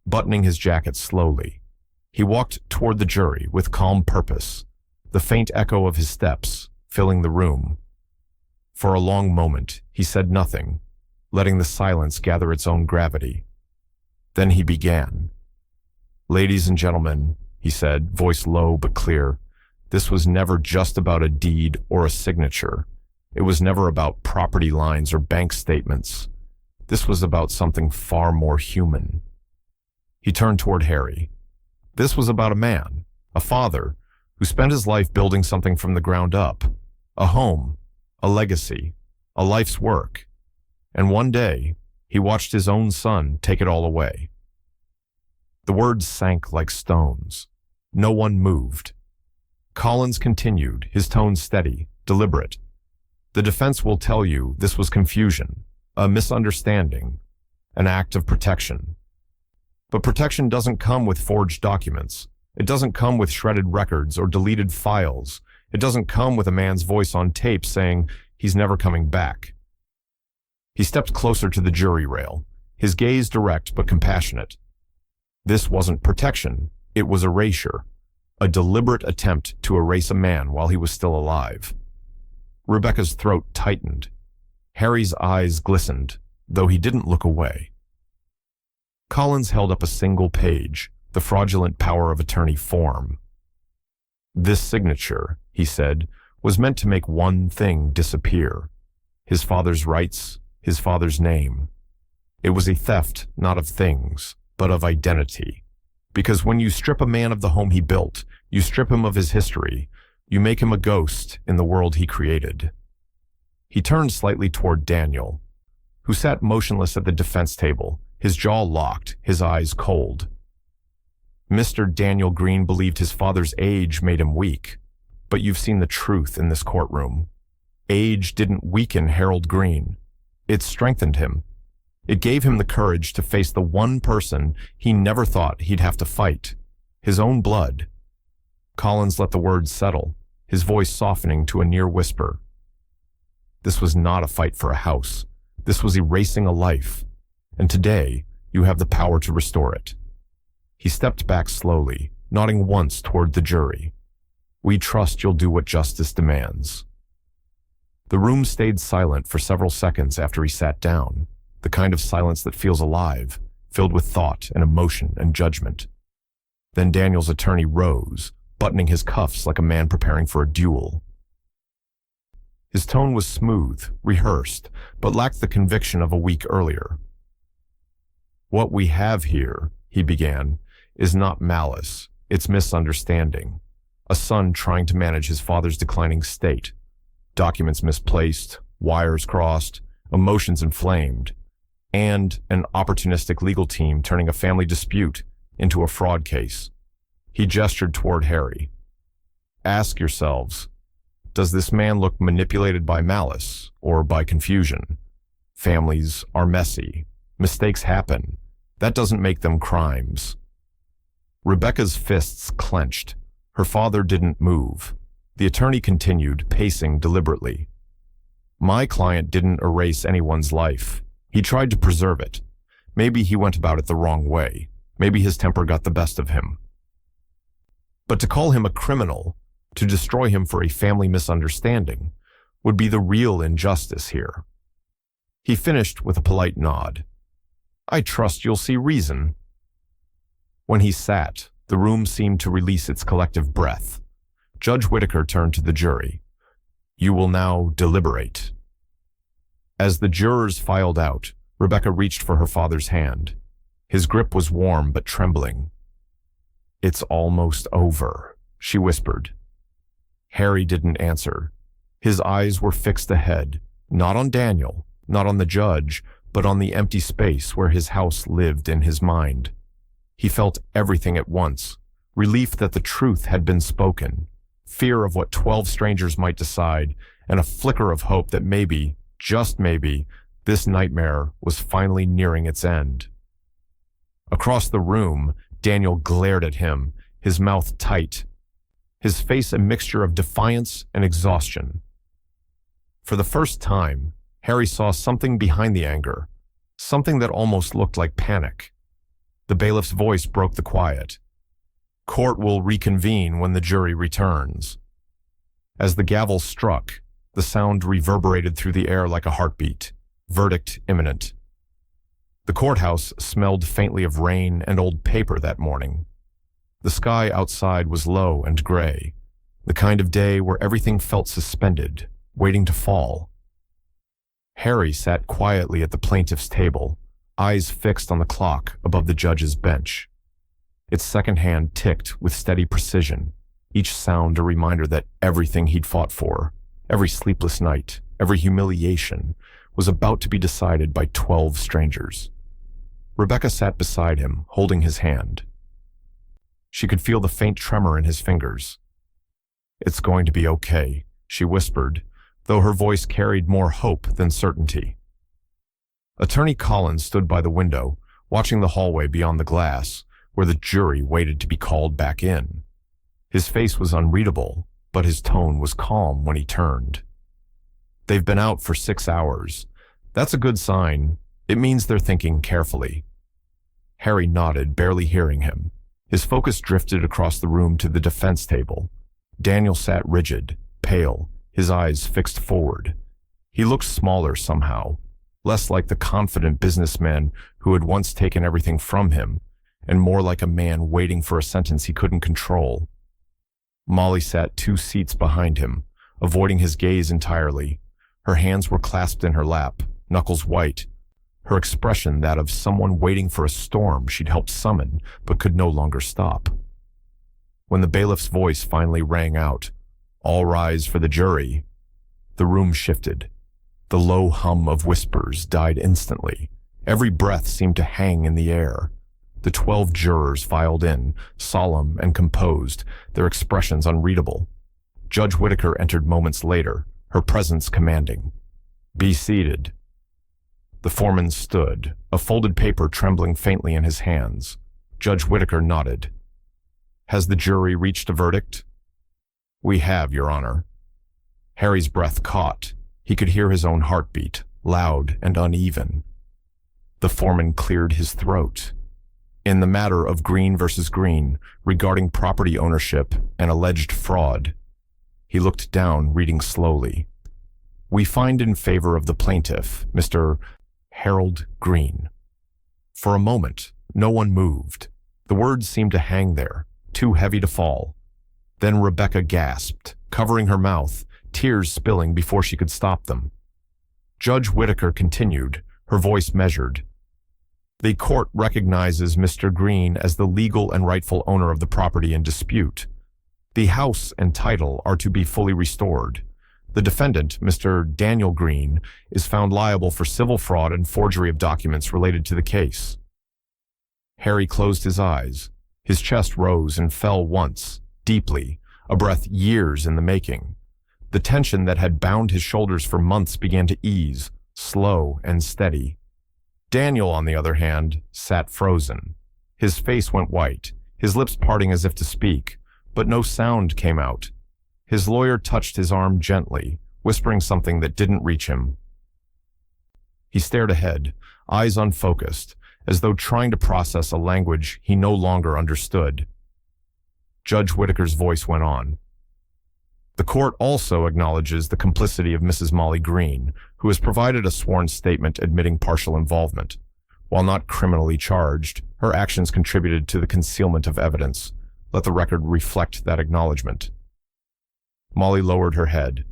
A: buttoning his jacket slowly. He walked toward the jury with calm purpose, the faint echo of his steps filling the room. For a long moment, he said nothing, letting the silence gather its own gravity. Then he began. "Ladies and gentlemen," he said, voice low but clear, "this was never just about a deed or a signature. It was never about property lines or bank statements. This was about something far more human." He turned toward Harry. This was about a man, a father, who spent his life building something from the ground up, a home, a legacy, a life's work. And one day, he watched his own son take it all away. The words sank like stones. No one moved. Collins continued, his tone steady, deliberate. "The defense will tell you this was confusion, a misunderstanding, an act of protection. But protection doesn't come with forged documents. It doesn't come with shredded records or deleted files. It doesn't come with a man's voice on tape saying he's never coming back." He stepped closer to the jury rail, his gaze direct but compassionate. This wasn't protection, it was erasure, a deliberate attempt to erase a man while he was still alive. Rebecca's throat tightened. Harry's eyes glistened, though he didn't look away. Collins held up a single page, the fraudulent power of attorney form. "This signature," he said, "was meant to make one thing disappear. His father's rights, his father's name. It was a theft not of things, but of identity. Because when you strip a man of the home he built, you strip him of his history, you make him a ghost in the world he created." He turned slightly toward Daniel, who sat motionless at the defense table, his jaw locked, his eyes cold. Mr. Daniel Green believed his father's age made him weak, but you've seen the truth in this courtroom. Age didn't weaken Harold Green. It strengthened him. It gave him the courage to face the one person he never thought he'd have to fight, his own blood. Collins let the words settle, his voice softening to a near whisper. This was not a fight for a house. This was erasing a life. And today, you have the power to restore it. He stepped back slowly, nodding once toward the jury. "We trust you'll do what justice demands." The room stayed silent for several seconds after he sat down, the kind of silence that feels alive, filled with thought and emotion and judgment. Then Daniel's attorney rose, buttoning his cuffs like a man preparing for a duel. His tone was smooth, rehearsed, but lacked the conviction of a week earlier. "What we have here," he began, "is not malice, it's misunderstanding. A son trying to manage his father's declining state. Documents misplaced, wires crossed, emotions inflamed, and an opportunistic legal team turning a family dispute into a fraud case." He gestured toward Harry. "Ask yourselves, does this man look manipulated by malice or by confusion? Families are messy. Mistakes happen. That doesn't make them crimes." Rebecca's fists clenched. Her father didn't move. The attorney continued, pacing deliberately. "My client didn't erase anyone's life. He tried to preserve it. Maybe he went about it the wrong way. Maybe his temper got the best of him. But to call him a criminal, to destroy him for a family misunderstanding, would be the real injustice here." He finished with a polite nod. "I trust you'll see reason." When he sat, the room seemed to release its collective breath. Judge Whitaker turned to the jury. "You will now deliberate." As the jurors filed out, Rebecca reached for her father's hand. His grip was warm but trembling. "It's almost over," she whispered. Harry didn't answer. His eyes were fixed ahead, not on Daniel, not on the judge, but on the empty space where his house lived in his mind. He felt everything at once, relief that the truth had been spoken, fear of what 12 strangers might decide, and a flicker of hope that maybe, just maybe, this nightmare was finally nearing its end. Across the room, Daniel glared at him, his mouth tight, his face a mixture of defiance and exhaustion. For the first time, Harry saw something behind the anger, something that almost looked like panic. The bailiff's voice broke the quiet. "Court will reconvene when the jury returns." As the gavel struck, the sound reverberated through the air like a heartbeat. Verdict imminent. The courthouse smelled faintly of rain and old paper that morning. The sky outside was low and gray, the kind of day where everything felt suspended, waiting to fall. Harry sat quietly at the plaintiff's table, eyes fixed on the clock above the judge's bench. Its second hand ticked with steady precision, each sound a reminder that everything he'd fought for, every sleepless night, every humiliation, was about to be decided by 12 strangers. Rebecca sat beside him, holding his hand. She could feel the faint tremor in his fingers. "It's going to be okay," she whispered, though her voice carried more hope than certainty. Attorney Collins stood by the window, watching the hallway beyond the glass, where the jury waited to be called back in. His face was unreadable, but his tone was calm when he turned. "They've been out for 6 hours. That's a good sign. It means they're thinking carefully." Harry nodded, barely hearing him. His focus drifted across the room to the defense table. Daniel sat rigid, pale, his eyes fixed forward. He looked smaller somehow, less like the confident businessman who had once taken everything from him, and more like a man waiting for a sentence he couldn't control. Molly sat 2 seats behind him, avoiding his gaze entirely. Her hands were clasped in her lap, knuckles white, her expression that of someone waiting for a storm she'd helped summon but could no longer stop. When the bailiff's voice finally rang out, "All rise for the jury," the room shifted. The low hum of whispers died instantly. Every breath seemed to hang in the air. The 12 jurors filed in, solemn and composed, their expressions unreadable. Judge Whittaker entered moments later, her presence commanding. "Be seated." The foreman stood, a folded paper trembling faintly in his hands. Judge Whittaker nodded. "Has the jury reached a verdict?" "We have, Your Honor." Harry's breath caught. He could hear his own heartbeat, loud and uneven. The foreman cleared his throat. "In the matter of Green versus Green, regarding property ownership and alleged fraud," he looked down, reading slowly, "we find in favor of the plaintiff, Mr. Harold Green." For a moment, no one moved. The words seemed to hang there, too heavy to fall. Then Rebecca gasped, covering her mouth, tears spilling before she could stop them. Judge Whittaker continued, her voice measured. "The court recognizes Mr. Green as the legal and rightful owner of the property in dispute. The house and title are to be fully restored. The defendant, Mr. Daniel Green, is found liable for civil fraud and forgery of documents related to the case." Harry closed his eyes. His chest rose and fell once, deeply, a breath years in the making. The tension that had bound his shoulders for months began to ease, slow and steady. Daniel, on the other hand, sat frozen. His face went white, his lips parting as if to speak, but no sound came out. His lawyer touched his arm gently, whispering something that didn't reach him. He stared ahead, eyes unfocused, as though trying to process a language he no longer understood. Judge Whittaker's voice went on. "The court also acknowledges the complicity of Mrs. Molly Green, who has provided a sworn statement admitting partial involvement. While not criminally charged, her actions contributed to the concealment of evidence. Let the record reflect that acknowledgement." Molly lowered her head.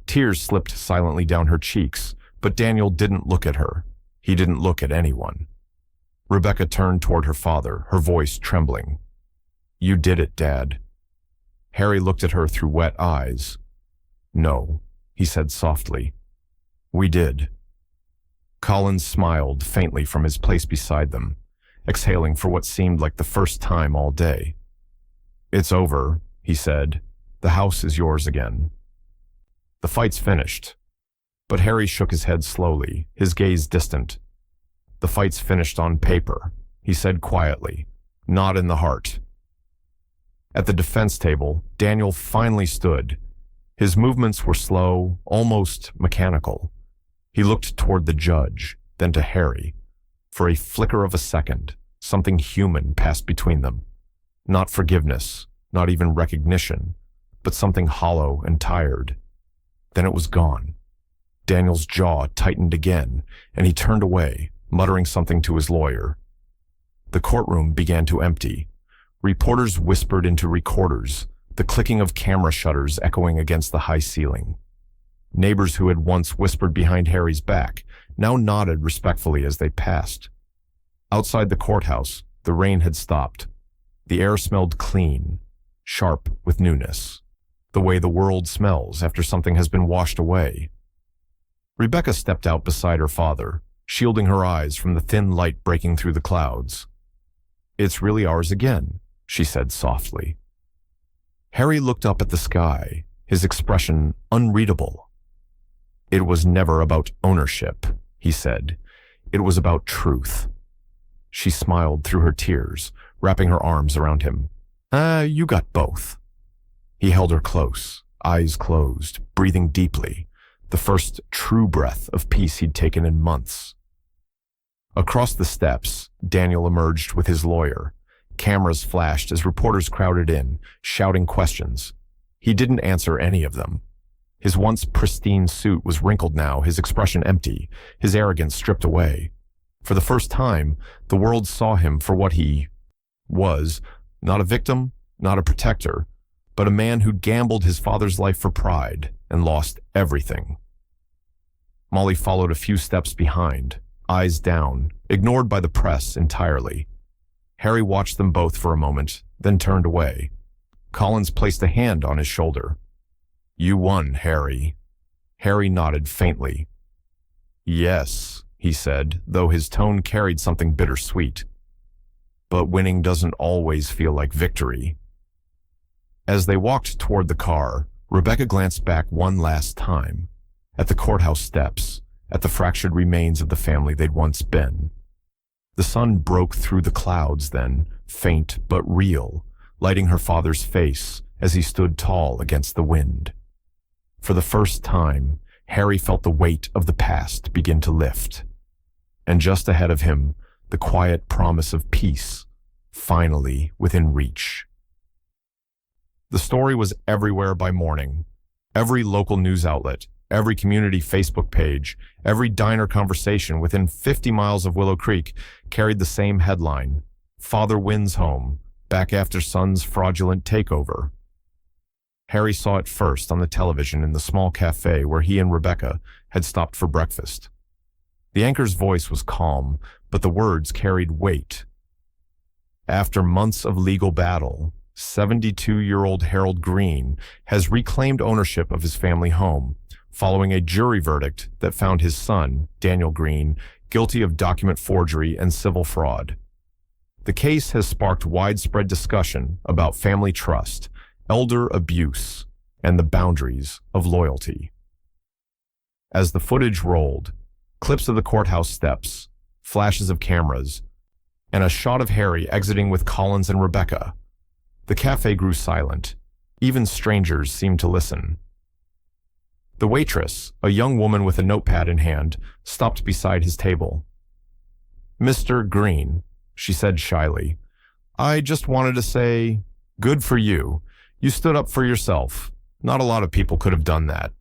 A: Tears slipped silently down her cheeks, but Daniel didn't look at her. He didn't look at anyone. Rebecca turned toward her father, her voice trembling. "You did it, Dad." Harry looked at her through wet eyes. "No," he said softly. "We did." Collins smiled faintly from his place beside them, exhaling for what seemed like the first time all day. "It's over," he said. "The house is yours again." "The fight's finished." But Harry shook his head slowly, his gaze distant. "The fight's finished on paper," he said quietly, "not in the heart." At the defense table, Daniel finally stood. His movements were slow, almost mechanical. He looked toward the judge, then to Harry. For a flicker of a second, something human passed between them. Not forgiveness, not even recognition, but something hollow and tired. Then it was gone. Daniel's jaw tightened again, and he turned away, muttering something to his lawyer. The courtroom began to empty. Reporters whispered into recorders, the clicking of camera shutters echoing against the high ceiling. Neighbors who had once whispered behind Harry's back now nodded respectfully as they passed. Outside the courthouse, the rain had stopped. The air smelled clean, sharp with newness, the way the world smells after something has been washed away. Rebecca stepped out beside her father, shielding her eyes from the thin light breaking through the clouds. "It's really ours again," she said softly. Harry looked up at the sky, his expression unreadable. "It was never about ownership," he said. "It was about truth." She smiled through her tears, wrapping her arms around him. You got both." He held her close, eyes closed, breathing deeply, the first true breath of peace he'd taken in months. Across the steps, Daniel emerged with his lawyer. Cameras flashed as reporters crowded in, shouting questions. He didn't answer any of them. His once pristine suit was wrinkled now, his expression empty, his arrogance stripped away. For the first time, the world saw him for what he was, not a victim, not a protector, but a man who'd gambled his father's life for pride and lost everything. Molly followed a few steps behind, eyes down, ignored by the press entirely. Harry watched them both for a moment, then turned away. Collins placed a hand on his shoulder. "You won, Harry." Harry nodded faintly. "Yes," he said, though his tone carried something bittersweet. "But winning doesn't always feel like victory." As they walked toward the car, Rebecca glanced back one last time, at the courthouse steps, at the fractured remains of the family they'd once been. The sun broke through the clouds then, faint but real, lighting her father's face as he stood tall against the wind. For the first time, Harry felt the weight of the past begin to lift. And just ahead of him, the quiet promise of peace, finally within reach. The story was everywhere by morning. Every local news outlet, every community Facebook page, every diner conversation within 50 miles of Willow Creek carried the same headline: "Father wins home, back after son's fraudulent takeover." Harry saw it first on the television in the small cafe where he and Rebecca had stopped for breakfast. The anchor's voice was calm, but the words carried weight. After months of legal battle, 72-year-old Harold Green has reclaimed ownership of his family home, following a jury verdict that found his son, Daniel Green, guilty of document forgery and civil fraud. The case has sparked widespread discussion about family trust, elder abuse, and the boundaries of loyalty. As the footage rolled, clips of the courthouse steps, flashes of cameras, and a shot of Harry exiting with Collins and Rebecca, the cafe grew silent. Even strangers seemed to listen. The waitress, a young woman with a notepad in hand, stopped beside his table. "Mr. Green," she said shyly, "I just wanted to say, good for you. You stood up for yourself. Not a lot of people could have done that."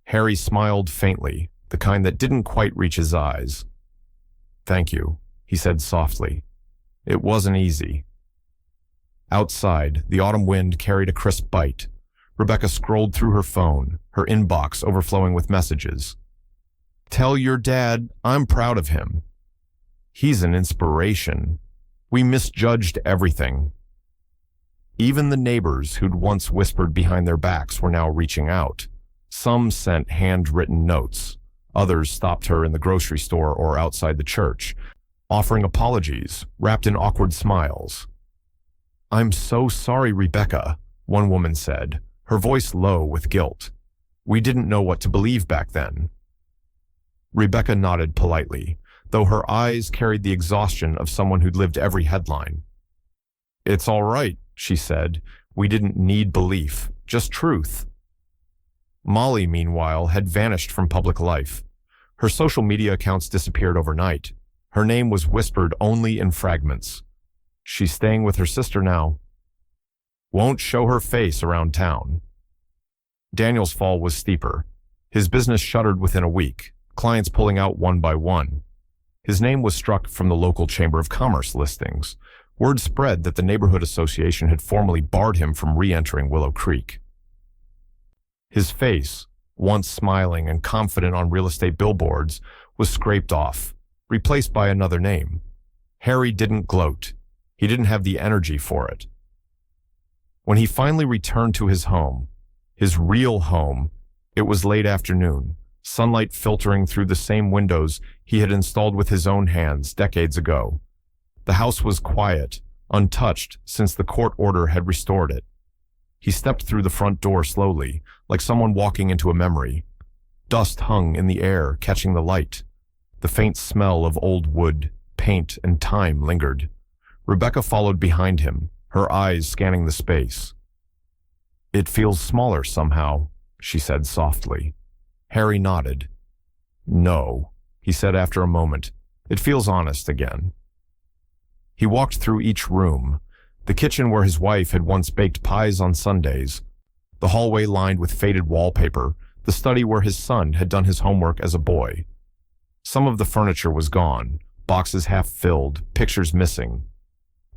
A: Harry smiled faintly, the kind that didn't quite reach his eyes. "Thank you," he said softly. "It wasn't easy." Outside, the autumn wind carried a crisp bite. Rebecca scrolled through her phone, her inbox overflowing with messages. "Tell your dad I'm proud of him. He's an inspiration. We misjudged everything." Even the neighbors who'd once whispered behind their backs were now reaching out. Some sent handwritten notes. Others stopped her in the grocery store or outside the church, offering apologies wrapped in awkward smiles. "I'm so sorry, Rebecca," one woman said, her voice low with guilt. "We didn't know what to believe back then." Rebecca nodded politely, though her eyes carried the exhaustion of someone who'd lived every headline. "It's all right," she said. "We didn't need belief, just truth." Molly, meanwhile, had vanished from public life. Her social media accounts disappeared overnight. Her name was whispered only in fragments. She's staying with her sister now. Won't show her face around town. Daniel's fall was steeper. His business shuttered within a week, clients pulling out one by one. His name was struck from the local Chamber of Commerce listings. Word spread that the neighborhood association had formally barred him from re-entering Willow Creek. His face, once smiling and confident on real estate billboards, was scraped off, replaced by another name. Harry didn't gloat. He didn't have the energy for it. When he finally returned to his real home, it was late afternoon, sunlight filtering through the same windows he had installed with his own hands decades ago. The house was quiet, untouched since the court order had restored it. He stepped through the front door slowly, like someone walking into a memory. Dust hung in the air, catching the light. The faint smell of old wood, paint, and time lingered. Rebecca followed behind him, her eyes scanning the space. "It feels smaller somehow," she said softly. Harry nodded. "No," he said after a moment. "It feels honest again." He walked through each room, the kitchen where his wife had once baked pies on Sundays, the hallway lined with faded wallpaper, the study where his son had done his homework as a boy. Some of the furniture was gone, boxes half filled, pictures missing.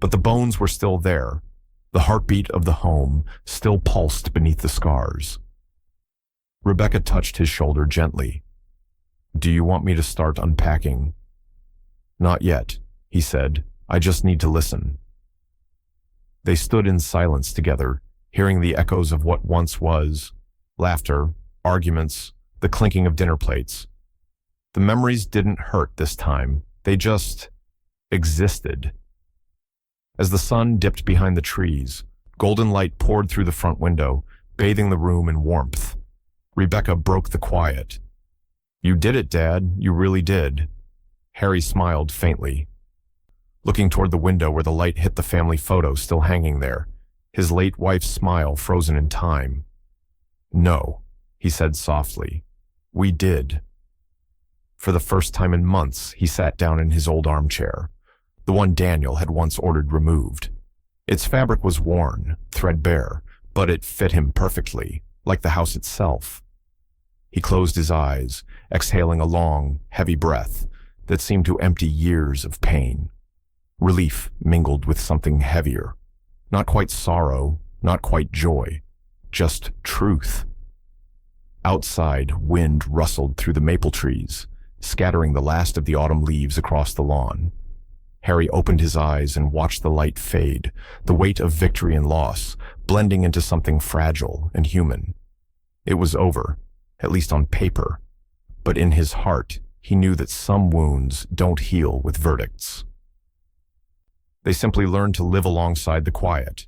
A: But the bones were still there. The heartbeat of the home still pulsed beneath the scars. Rebecca touched his shoulder gently. "Do you want me to start unpacking?" "Not yet," he said. "I just need to listen." They stood in silence together, hearing the echoes of what once was, laughter, arguments, the clinking of dinner plates. The memories didn't hurt this time. They just existed. As the sun dipped behind the trees, golden light poured through the front window, bathing the room in warmth. Rebecca broke the quiet. "You did it, Dad. You really did." Harry smiled faintly, looking toward the window where the light hit the family photo still hanging there, his late wife's smile frozen in time. "No," he said softly. "We did." For the first time in months, he sat down in his old armchair, the one Daniel had once ordered removed. Its fabric was worn, threadbare, but it fit him perfectly, like the house itself. He closed his eyes, exhaling a long, heavy breath that seemed to empty years of pain. Relief mingled with something heavier. Not quite sorrow, not quite joy, just truth. Outside, wind rustled through the maple trees, scattering the last of the autumn leaves across the lawn. Harry opened his eyes and watched the light fade, the weight of victory and loss blending into something fragile and human. It was over, at least on paper, but in his heart, he knew that some wounds don't heal with verdicts. They simply learned to live alongside the quiet.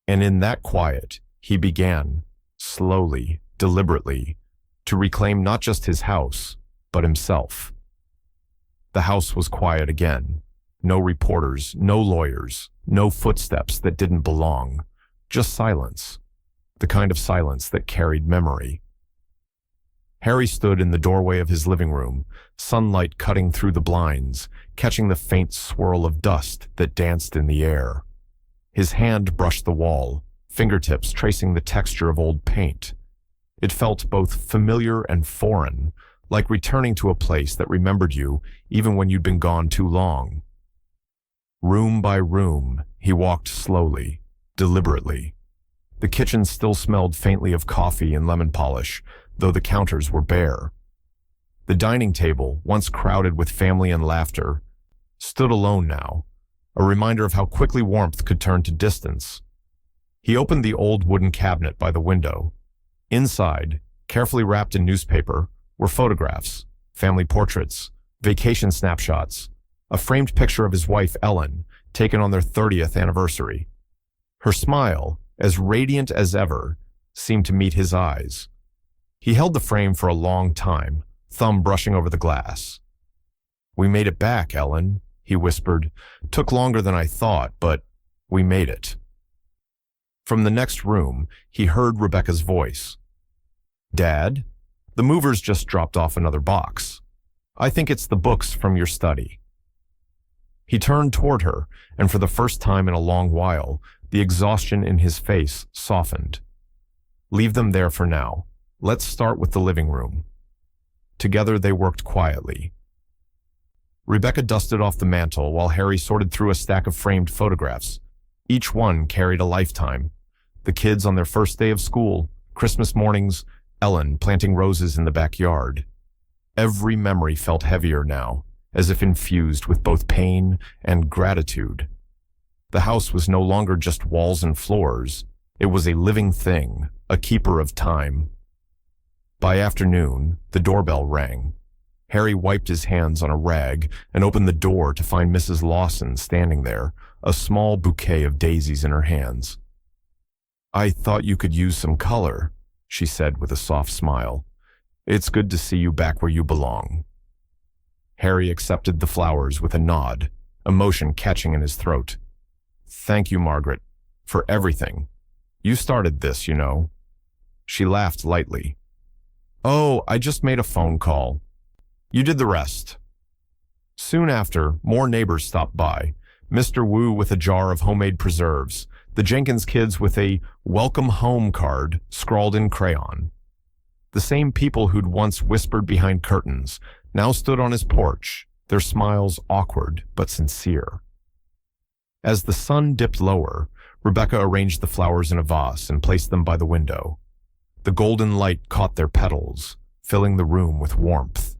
A: And in that quiet, he began, slowly, deliberately, to reclaim not just his house, but himself. The house was quiet again. No reporters, no lawyers, no footsteps that didn't belong. Just silence. The kind of silence that carried memory. Harry stood in the doorway of his living room, sunlight cutting through the blinds, catching the faint swirl of dust that danced in the air. His hand brushed the wall, fingertips tracing the texture of old paint. It felt both familiar and foreign, like returning to a place that remembered you even when you'd been gone too long. Room by room, he walked slowly, deliberately. The kitchen still smelled faintly of coffee and lemon polish, though the counters were bare. The dining table, once crowded with family and laughter, stood alone now, a reminder of how quickly warmth could turn to distance. He opened the old wooden cabinet by the window. Inside, carefully wrapped in newspaper, were photographs, family portraits, vacation snapshots, a framed picture of his wife, Ellen, taken on their 30th anniversary. Her smile, as radiant as ever, seemed to meet his eyes. He held the frame for a long time, thumb brushing over the glass. "We made it back, Ellen," he whispered. "Took longer than I thought, but we made it." From the next room, he heard Rebecca's voice. "Dad, the movers just dropped off another box. I think it's the books from your study." He turned toward her, and for the first time in a long while, the exhaustion in his face softened. "Leave them there for now. Let's start with the living room." Together they worked quietly. Rebecca dusted off the mantel while Harry sorted through a stack of framed photographs. Each one carried a lifetime. The kids on their first day of school, Christmas mornings, Ellen planting roses in the backyard. Every memory felt heavier now, as if infused with both pain and gratitude. The house was no longer just walls and floors. It was a living thing, a keeper of time. By afternoon, the doorbell rang. Harry wiped his hands on a rag and opened the door to find Mrs. Lawson standing there, a small bouquet of daisies in her hands. "I thought you could use some color," she said with a soft smile. "It's good to see you back where you belong." Harry accepted the flowers with a nod, emotion catching in his throat. "Thank you, Margaret, for everything. You started this, you know." She laughed lightly. "Oh, I just made a phone call. You did the rest." Soon after, more neighbors stopped by. Mr. Wu with a jar of homemade preserves, the Jenkins kids with a "Welcome Home" card scrawled in crayon. The same people who'd once whispered behind curtains now stood on his porch, their smiles awkward but sincere. As the sun dipped lower, Rebecca arranged the flowers in a vase and placed them by the window. The golden light caught their petals, filling the room with warmth.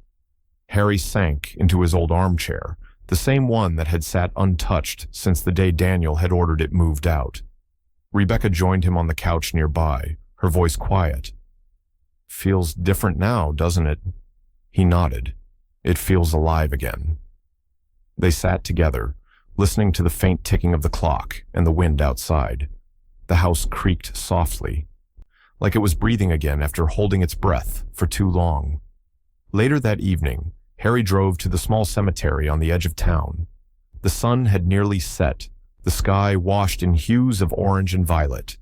A: Harry sank into his old armchair, the same one that had sat untouched since the day Daniel had ordered it moved out. Rebecca joined him on the couch nearby, her voice quiet. "Feels different now, doesn't it?" He nodded. "It feels alive again." They sat together, listening to the faint ticking of the clock and the wind outside. The house creaked softly, like it was breathing again after holding its breath for too long. Later that evening, Harry drove to the small cemetery on the edge of town. The sun had nearly set, the sky washed in hues of orange and violet.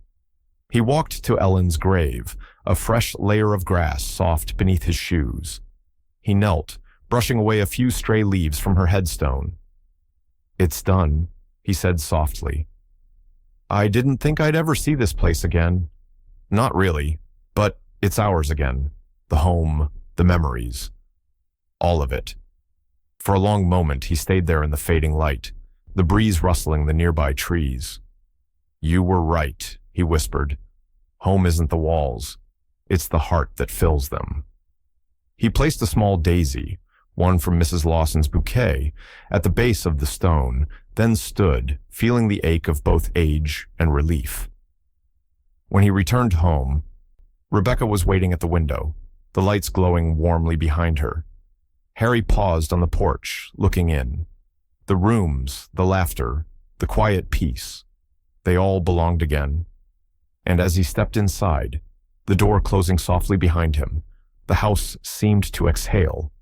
A: He walked to Ellen's grave, a fresh layer of grass soft beneath his shoes. He knelt, brushing away a few stray leaves from her headstone. "It's done," he said softly. "I didn't think I'd ever see this place again. Not really, but it's ours again. The home, the memories. All of it." For a long moment he stayed there in the fading light, the breeze rustling the nearby trees. "You were right," he whispered. "Home isn't the walls. It's the heart that fills them." He placed a small daisy, one from Mrs. Lawson's bouquet, at the base of the stone, then stood, feeling the ache of both age and relief. When he returned home, Rebecca was waiting at the window, the lights glowing warmly behind her. Harry paused on the porch, looking in. The rooms, the laughter, the quiet peace, they all belonged again. And as he stepped inside, the door closing softly behind him, the house seemed to exhale.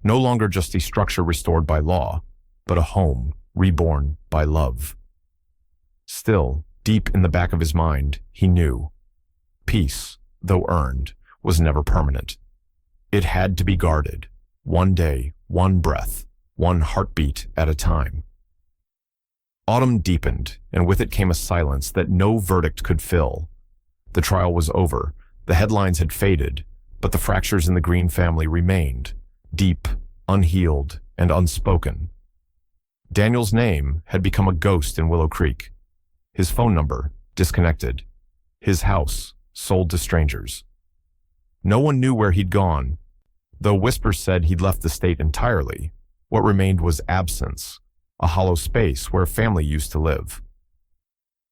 A: No longer just a structure restored by law, but a home reborn by love. Still, deep in the back of his mind, he knew. Peace, though earned, was never permanent. It had to be guarded, one day, one breath, one heartbeat at a time. Autumn deepened, and with it came a silence that no verdict could fill. The trial was over, the headlines had faded, but the fractures in the Green family remained, deep, unhealed, and unspoken. Daniel's name had become a ghost in Willow Creek. His phone number, disconnected. His house, sold to strangers. No one knew where he'd gone. Though whispers said he'd left the state entirely, what remained was absence, a hollow space where family used to live.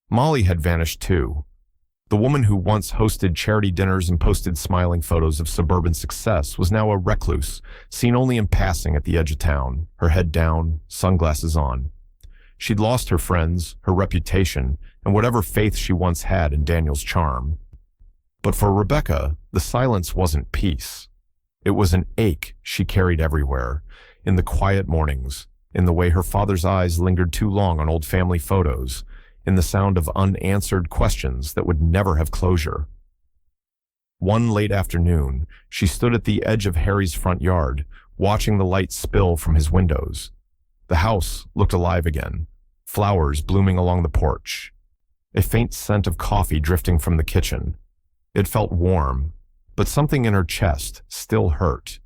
A: Molly had vanished too. The woman who once hosted charity dinners and posted smiling photos of suburban success was now a recluse, seen only in passing at the edge of town, her head down, sunglasses on. She'd lost her friends, her reputation, and whatever faith she once had in Daniel's charm. But for Rebecca, the silence wasn't peace. It was an ache she carried everywhere, in the quiet mornings, in the way her father's eyes lingered too long on old family photos, in the sound of unanswered questions that would never have closure. One late afternoon, she stood at the edge of Harry's front yard, watching the light spill from his windows. The house looked alive again, flowers blooming along the porch, a faint scent of coffee drifting from the kitchen. It felt warm, but something in her chest still hurt.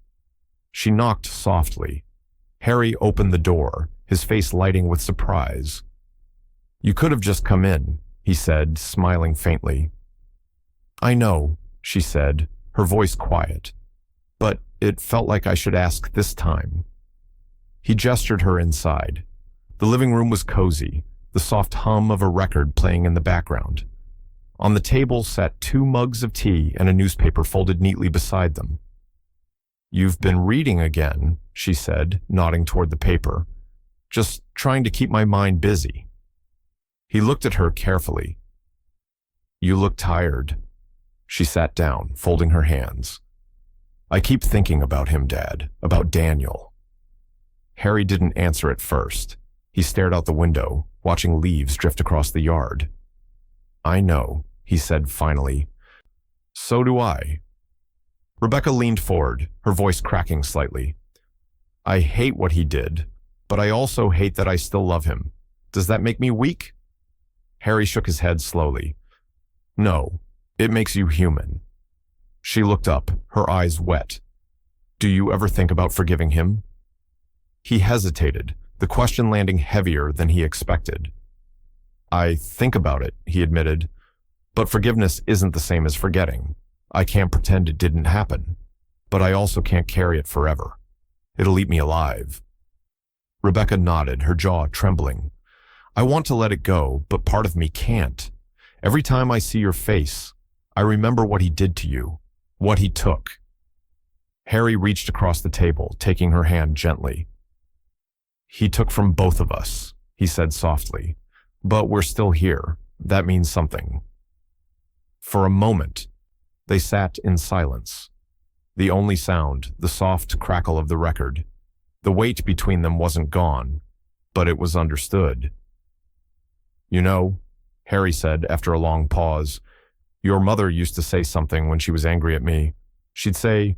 A: She knocked softly. Harry opened the door, his face lighting with surprise. "You could have just come in," he said, smiling faintly. "I know," she said, her voice quiet, "but it felt like I should ask this time." He gestured her inside. The living room was cozy, the soft hum of a record playing in the background. On the table sat 2 mugs of tea and a newspaper folded neatly beside them. "You've been reading again," she said, nodding toward the paper. "Just trying to keep my mind busy." He looked at her carefully. "You look tired." She sat down, folding her hands. "I keep thinking about him, Dad, about Daniel." Harry didn't answer at first. He stared out the window, watching leaves drift across the yard. "I know," he said finally. "So do I." Rebecca leaned forward, her voice cracking slightly. "I hate what he did, but I also hate that I still love him. Does that make me weak?" Harry shook his head slowly. "No, it makes you human." She looked up, her eyes wet. "Do you ever think about forgiving him?" He hesitated, the question landing heavier than he expected. "I think about it," he admitted, "but forgiveness isn't the same as forgetting. I can't pretend it didn't happen, but I also can't carry it forever. It'll eat me alive." Rebecca nodded, her jaw trembling. "I want to let it go, but part of me can't. Every time I see your face, I remember what he did to you, what he took." Harry reached across the table, taking her hand gently. "He took from both of us," he said softly, "but we're still here. That means something." For a moment, they sat in silence. The only sound, the soft crackle of the record. The weight between them wasn't gone, but it was understood. "You know," Harry said after a long pause, "your mother used to say something when she was angry at me. She'd say,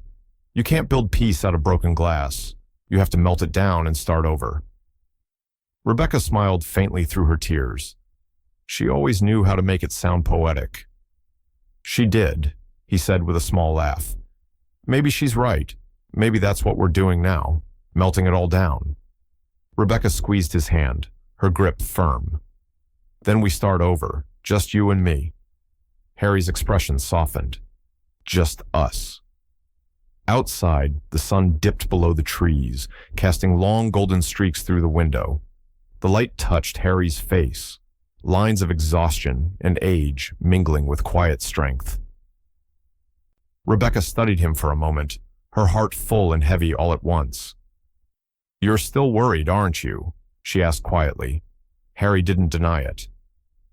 A: 'You can't build peace out of broken glass. You have to melt it down and start over.'" Rebecca smiled faintly through her tears. She always knew how to make it sound poetic. "She did," he said with a small laugh. "Maybe she's right. Maybe that's what we're doing now, melting it all down." Rebecca squeezed his hand, her grip firm. "Then we start over, just you and me." Harry's expression softened. "Just us." Outside, the sun dipped below the trees, casting long golden streaks through the window. The light touched Harry's face, lines of exhaustion and age mingling with quiet strength. Rebecca studied him for a moment, her heart full and heavy all at once. "You're still worried, aren't you?" she asked quietly. Harry didn't deny it.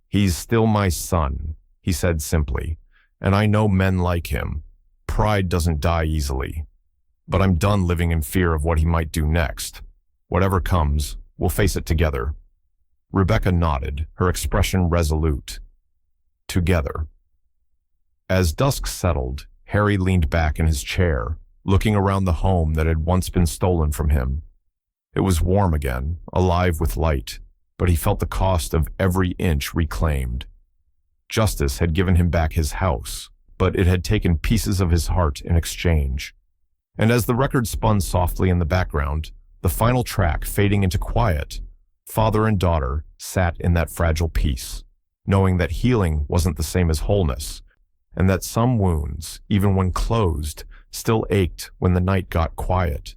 A: "He's still my son," he said simply, "and I know men like him. Pride doesn't die easily. But I'm done living in fear of what he might do next. Whatever comes, we'll face it together." Rebecca nodded, her expression resolute. Together. As dusk settled, Harry leaned back in his chair, looking around the home that had once been stolen from him. It was warm again, alive with light, but he felt the cost of every inch reclaimed. Justice had given him back his house, but it had taken pieces of his heart in exchange. And as the record spun softly in the background, the final track fading into quiet, father and daughter sat in that fragile peace, knowing that healing wasn't the same as wholeness, and that some wounds, even when closed, still ached when the night got quiet.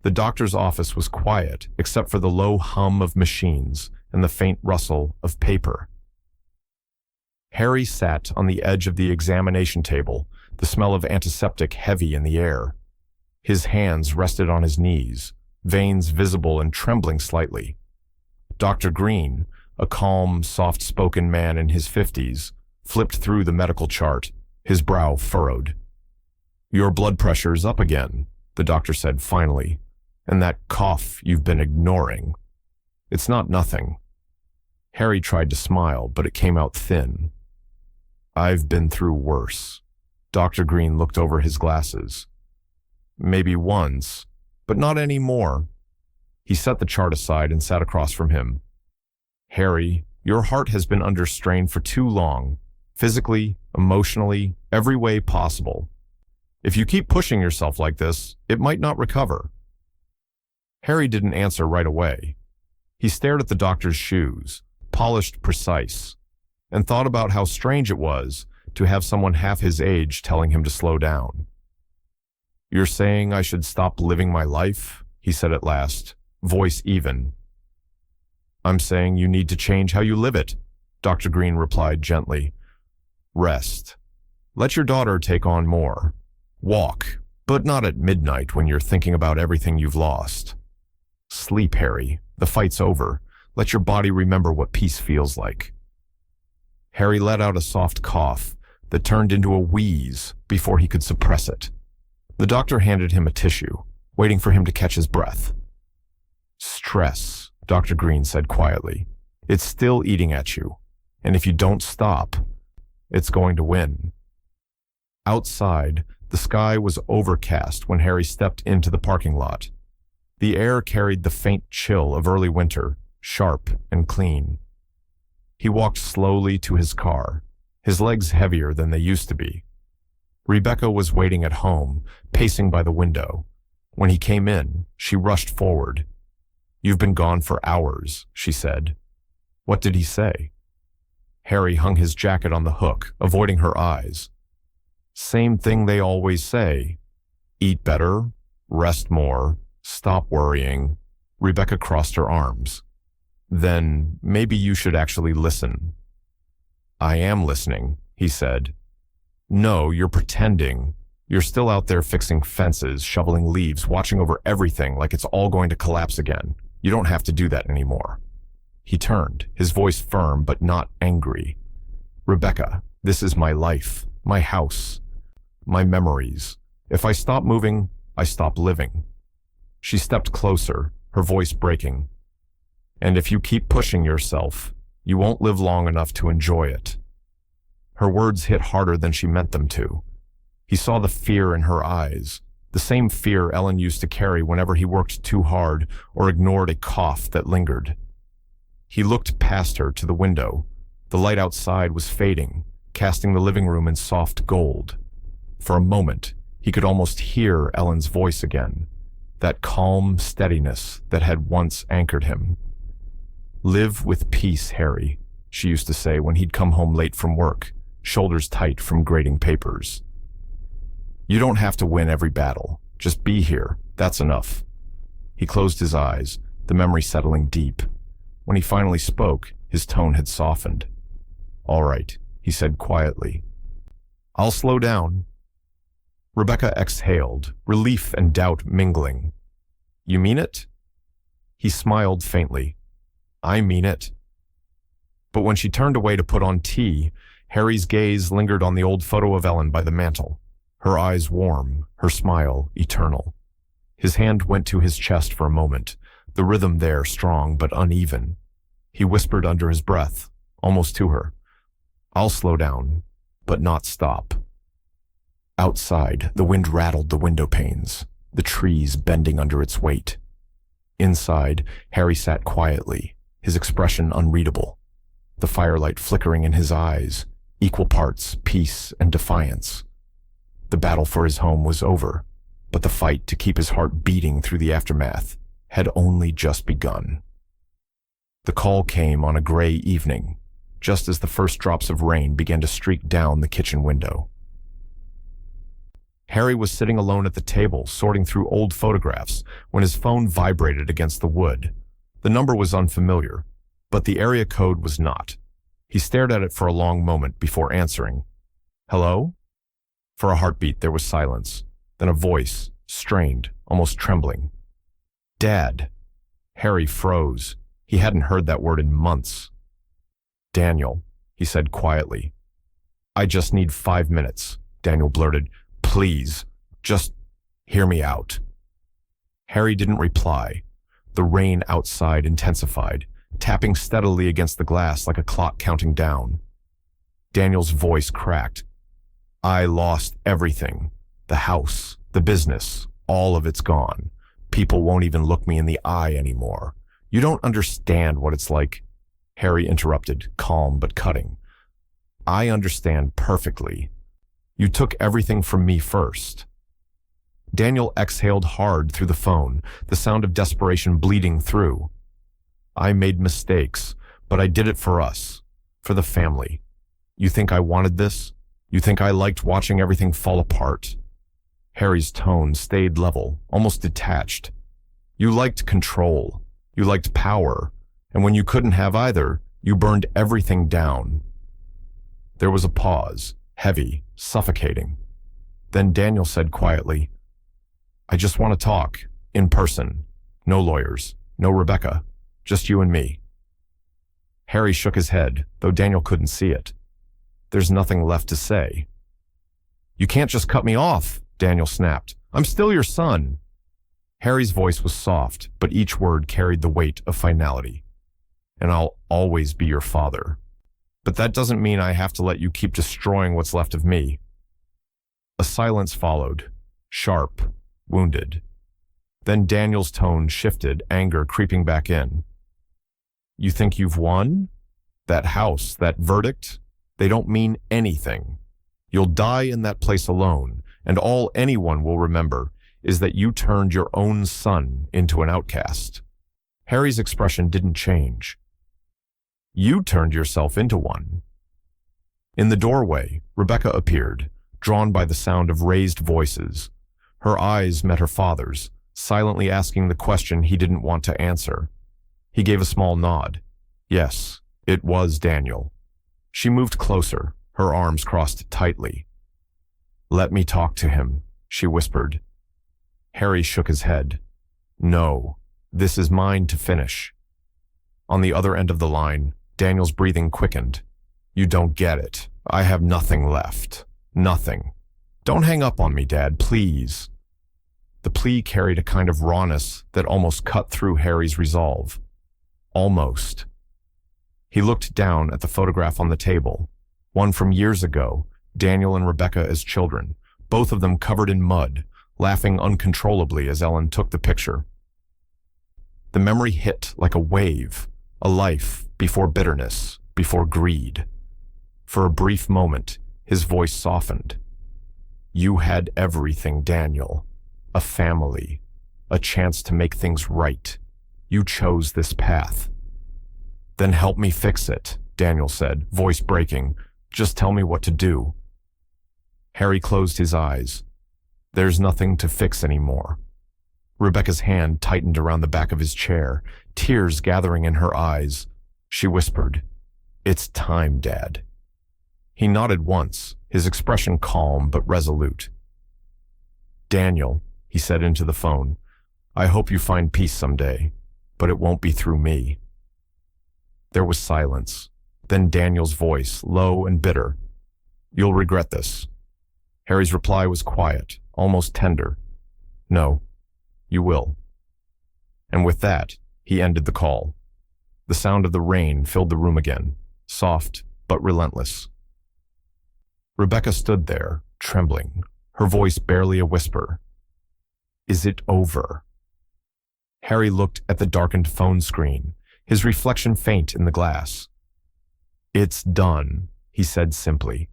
A: The doctor's office was quiet, except for the low hum of machines and the faint rustle of paper. Harry sat on the edge of the examination table, the smell of antiseptic heavy in the air. His hands rested on his knees, veins visible and trembling slightly. Dr. Green, a calm, soft-spoken man in his 50s, flipped through the medical chart, his brow furrowed. "Your blood pressure's up again," the doctor said finally, "and that cough you've been ignoring. It's not nothing." Harry tried to smile, but it came out thin. "I've been through worse." Dr. Green looked over his glasses. "Maybe once, but not anymore." He set the chart aside and sat across from him. "Harry, your heart has been under strain for too long, physically, emotionally, every way possible. If you keep pushing yourself like this, it might not recover." Harry didn't answer right away. He stared at the doctor's shoes, polished precise, and thought about how strange it was to have someone half his age telling him to slow down. "You're saying I should stop living my life?" he said at last, voice even. "I'm saying you need to change how you live it," Dr. Green replied gently. "Rest. Let your daughter take on more. Walk, but not at midnight when you're thinking about everything you've lost. Sleep, Harry. The fight's over. Let your body remember what peace feels like." Harry let out a soft cough that turned into a wheeze before he could suppress it. The doctor handed him a tissue, waiting for him to catch his breath. "Stress," Dr. Green said quietly. "It's still eating at you, and if you don't stop, it's going to win." Outside, the sky was overcast when Harry stepped into the parking lot. The air carried the faint chill of early winter, sharp and clean. He walked slowly to his car, his legs heavier than they used to be. Rebecca was waiting at home, pacing by the window. When he came in, she rushed forward. "You've been gone for hours," she said. "What did he say?" Harry hung his jacket on the hook, avoiding her eyes. "Same thing they always say. Eat better, rest more, stop worrying." Rebecca crossed her arms. "Then maybe you should actually listen." "I am listening," he said. "No, you're pretending. You're still out there fixing fences, shoveling leaves, watching over everything like it's all going to collapse again. You don't have to do that anymore." He turned, his voice firm but not angry. "Rebecca, this is my life, my house, my memories. If I stop moving, I stop living." She stepped closer, her voice breaking. "And if you keep pushing yourself, you won't live long enough to enjoy it." Her words hit harder than she meant them to. He saw the fear in her eyes, the same fear Ellen used to carry whenever he worked too hard or ignored a cough that lingered. He looked past her to the window. The light outside was fading, casting the living room in soft gold. For a moment, he could almost hear Ellen's voice again, that calm steadiness that had once anchored him. "Live with peace, Harry," she used to say when he'd come home late from work, shoulders tight from grading papers. "You don't have to win every battle. Just be here. That's enough." He closed his eyes, the memory settling deep. When he finally spoke, his tone had softened. "All right," he said quietly. "I'll slow down." Rebecca exhaled, relief and doubt mingling. "You mean it?" He smiled faintly. "I mean it." But when she turned away to put on tea, Harry's gaze lingered on the old photo of Ellen by the mantel, her eyes warm, her smile eternal. His hand went to his chest for a moment, the rhythm there strong but uneven. He whispered under his breath, almost to her, "I'll slow down, but not stop." Outside, the wind rattled the window panes, the trees bending under its weight. Inside, Harry sat quietly, his expression unreadable, the firelight flickering in his eyes, equal parts peace and defiance. The battle for his home was over, but the fight to keep his heart beating through the aftermath had only just begun. The call came on a gray evening, just as the first drops of rain began to streak down the kitchen window. Harry was sitting alone at the table, sorting through old photographs, when his phone vibrated against the wood. The number was unfamiliar, but the area code was not. He stared at it for a long moment before answering. Hello? For a heartbeat, there was silence. Then a voice, strained, almost trembling. Dad. Harry froze. He hadn't heard that word in months. Daniel, he said quietly. I just need 5 minutes, Daniel blurted. Please, just hear me out. Harry didn't reply. The rain outside intensified, tapping steadily against the glass like a clock counting down. Daniel's voice cracked. I lost everything. The house, the business, all of it's gone. People won't even look me in the eye anymore. You don't understand what it's like. Harry interrupted, calm but cutting. I understand perfectly. You took everything from me first. Daniel exhaled hard through the phone, the sound of desperation bleeding through. I made mistakes, but I did it for us, for the family. You think I wanted this? You think I liked watching everything fall apart? Harry's tone stayed level, almost detached. You liked control. You liked power. And when you couldn't have either, you burned everything down. There was a pause, heavy, suffocating. Then Daniel said quietly, I just want to talk, in person. No lawyers, no Rebecca, just you and me. Harry shook his head, though Daniel couldn't see it. There's nothing left to say. You can't just cut me off, Daniel snapped. I'm still your son. Harry's voice was soft, but each word carried the weight of finality. And I'll always be your father. But that doesn't mean I have to let you keep destroying what's left of me. A silence followed, sharp, wounded. Then Daniel's tone shifted, anger creeping back in. You think you've won? That house, that verdict, they don't mean anything. You'll die in that place alone, and all anyone will remember is that you turned your own son into an outcast. Harry's expression didn't change. You turned yourself into one. In the doorway, Rebecca appeared, drawn by the sound of raised voices. Her eyes met her father's, silently asking the question he didn't want to answer. He gave a small nod. Yes, it was Daniel. She moved closer, her arms crossed tightly. Let me talk to him, she whispered. Harry shook his head. No, this is mine to finish. On the other end of the line, Daniel's breathing quickened. You don't get it. I have nothing left. Nothing. Don't hang up on me, Dad, please. The plea carried a kind of rawness that almost cut through Harry's resolve. Almost. He looked down at the photograph on the table, one from years ago, Daniel and Rebecca as children, both of them covered in mud, laughing uncontrollably as Ellen took the picture. The memory hit like a wave, a life before bitterness, before greed. For a brief moment, his voice softened. You had everything, Daniel. A family, a chance to make things right. You chose this path. Then help me fix it, Daniel said, voice breaking. Just tell me what to do. Harry closed his eyes. There's nothing to fix anymore. Rebecca's hand tightened around the back of his chair, tears gathering in her eyes. She whispered, It's time, Dad. He nodded once, his expression calm but resolute. Daniel, he said into the phone, I hope you find peace someday, but it won't be through me. There was silence. Then Daniel's voice, low and bitter. You'll regret this. Harry's reply was quiet, almost tender. No, you will. And with that, he ended the call. The sound of the rain filled the room again, soft but relentless. Rebecca stood there, trembling, her voice barely a whisper. Is it over? Harry looked at the darkened phone screen, his reflection faint in the glass. It's done, he said simply.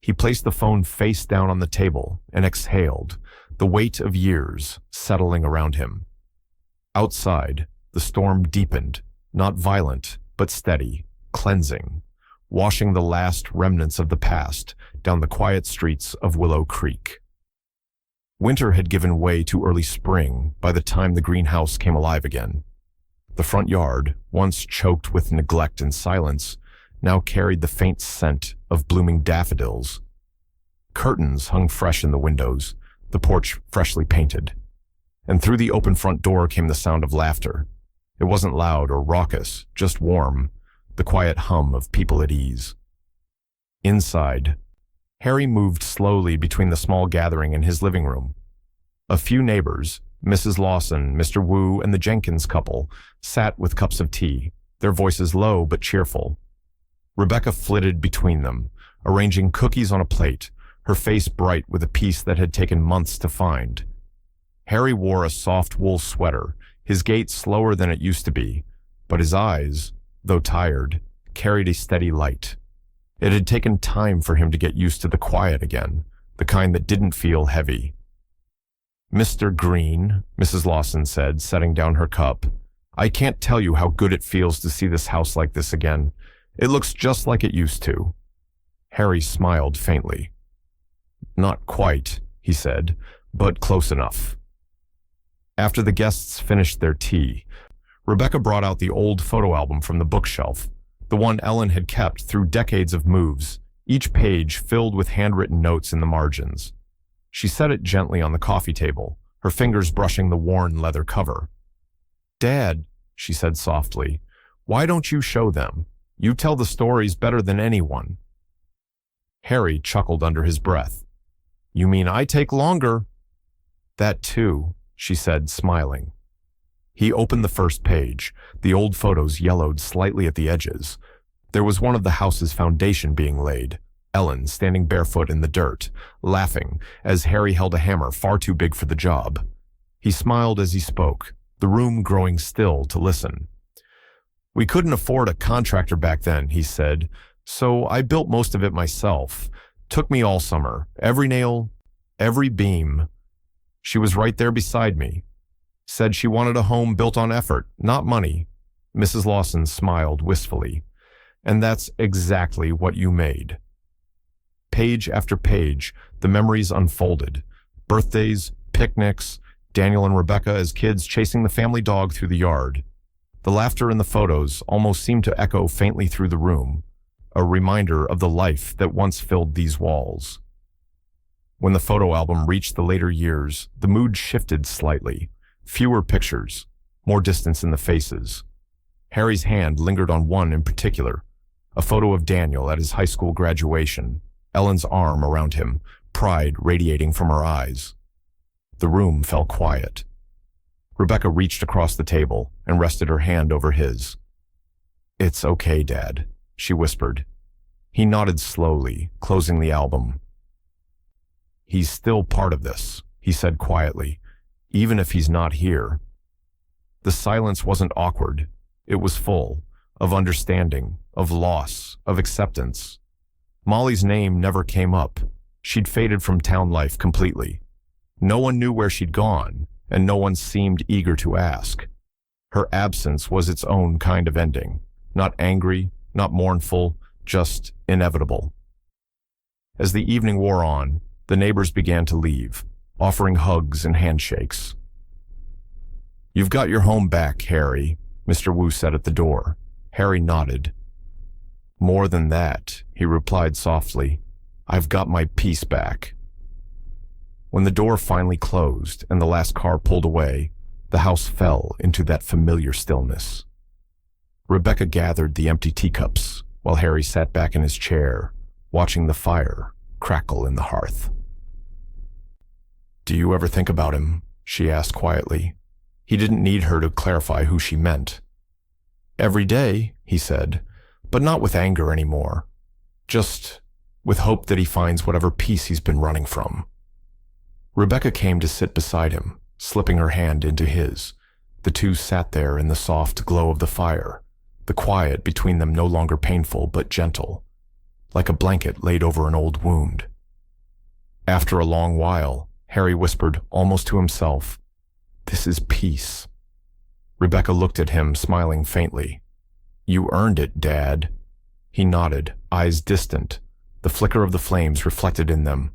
A: He placed the phone face down on the table and exhaled, the weight of years settling around him. Outside, the storm deepened, not violent, but steady, cleansing, washing the last remnants of the past down the quiet streets of Willow Creek. Winter had given way to early spring by the time the greenhouse came alive again. The front yard, once choked with neglect and silence, now carried the faint scent of blooming daffodils. Curtains hung fresh in the windows, the porch freshly painted. And through the open front door came the sound of laughter. It wasn't loud or raucous, just warm, the quiet hum of people at ease. Inside, Harry moved slowly between the small gathering in his living room. A few neighbors, Mrs. Lawson, Mr. Wu, and the Jenkins couple, sat with cups of tea, their voices low but cheerful. Rebecca flitted between them, arranging cookies on a plate, her face bright with a piece that had taken months to find. Harry wore a soft wool sweater, his gait slower than it used to be, but his eyes, though tired, carried a steady light. It had taken time for him to get used to the quiet again, the kind that didn't feel heavy. "Mr. Green," Mrs. Lawson said, setting down her cup, "I can't tell you how good it feels to see this house like this again. It looks just like it used to." Harry smiled faintly. "Not quite," he said, "but close enough." After the guests finished their tea, Rebecca brought out the old photo album from the bookshelf, the one Ellen had kept through decades of moves, each page filled with handwritten notes in the margins. She set it gently on the coffee table, her fingers brushing the worn leather cover. "Dad," she said softly, "why don't you show them? You tell the stories better than anyone." Harry chuckled under his breath. "You mean I take longer?" "That too," she said, smiling. He opened the first page, the old photos yellowed slightly at the edges. There was one of the house's foundation being laid, Ellen standing barefoot in the dirt, laughing as Harry held a hammer far too big for the job. He smiled as he spoke, the room growing still to listen. "We couldn't afford a contractor back then," he said, "so I built most of it myself. Took me all summer, every nail, every beam." She was right there beside me. Said she wanted a home built on effort, not money. Mrs. Lawson smiled wistfully. "And that's exactly what you made." Page after page, the memories unfolded. Birthdays, picnics, Daniel and Rebecca as kids chasing the family dog through the yard. The laughter in the photos almost seemed to echo faintly through the room, a reminder of the life that once filled these walls. When the photo album reached the later years, the mood shifted slightly. Fewer pictures, more distance in the faces. Harry's hand lingered on one in particular, a photo of Daniel at his high school graduation, Ellen's arm around him, pride radiating from her eyes. The room fell quiet. Rebecca reached across the table and rested her hand over his. "It's okay, Dad," she whispered. He nodded slowly, closing the album. "He's still part of this," he said quietly, "even if he's not here." The silence wasn't awkward. It was full, of understanding, of loss, of acceptance. Molly's name never came up. She'd faded from town life completely. No one knew where she'd gone, and no one seemed eager to ask. Her absence was its own kind of ending, not angry, not mournful, just inevitable. As the evening wore on, the neighbors began to leave, offering hugs and handshakes. "You've got your home back, Harry," Mr. Wu said at the door. Harry nodded. "More than that," he replied softly. "I've got my peace back." When the door finally closed and the last car pulled away, the house fell into that familiar stillness. Rebecca gathered the empty teacups while Harry sat back in his chair, watching the fire crackle in the hearth. "Do you ever think about him?" she asked quietly. He didn't need her to clarify who she meant. "Every day," he said, "but not with anger anymore. Just with hope that he finds whatever peace he's been running from." Rebecca came to sit beside him, slipping her hand into his. The two sat there in the soft glow of the fire, the quiet between them no longer painful but gentle, like a blanket laid over an old wound. After a long while, Harry whispered almost to himself, "This is peace." Rebecca looked at him, smiling faintly. "You earned it, Dad." He nodded, eyes distant, the flicker of the flames reflected in them.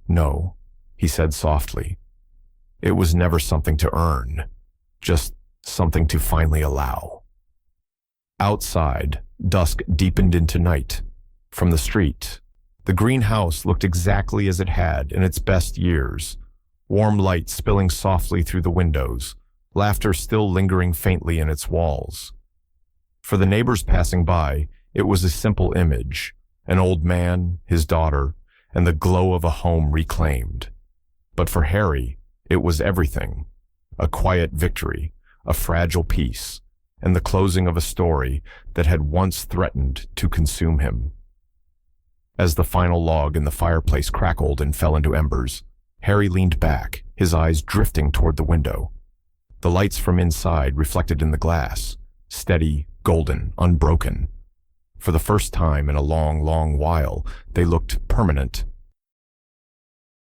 A: "No," he said softly. "It was never something to earn, just something to finally allow." Outside, Dusk deepened into night. From the street, the greenhouse looked exactly as it had in its best years. Warm light spilling softly through the windows, laughter still lingering faintly in its walls. For the neighbors passing by, it was a simple image, an old man, his daughter, and the glow of a home reclaimed. But for Harry, it was everything. A quiet victory, a fragile peace, and the closing of a story that had once threatened to consume him. As the final log in the fireplace crackled and fell into embers, Harry leaned back, his eyes drifting toward the window. The lights from inside reflected in the glass, steady, golden, unbroken. For the first time in a long, long while, they looked permanent,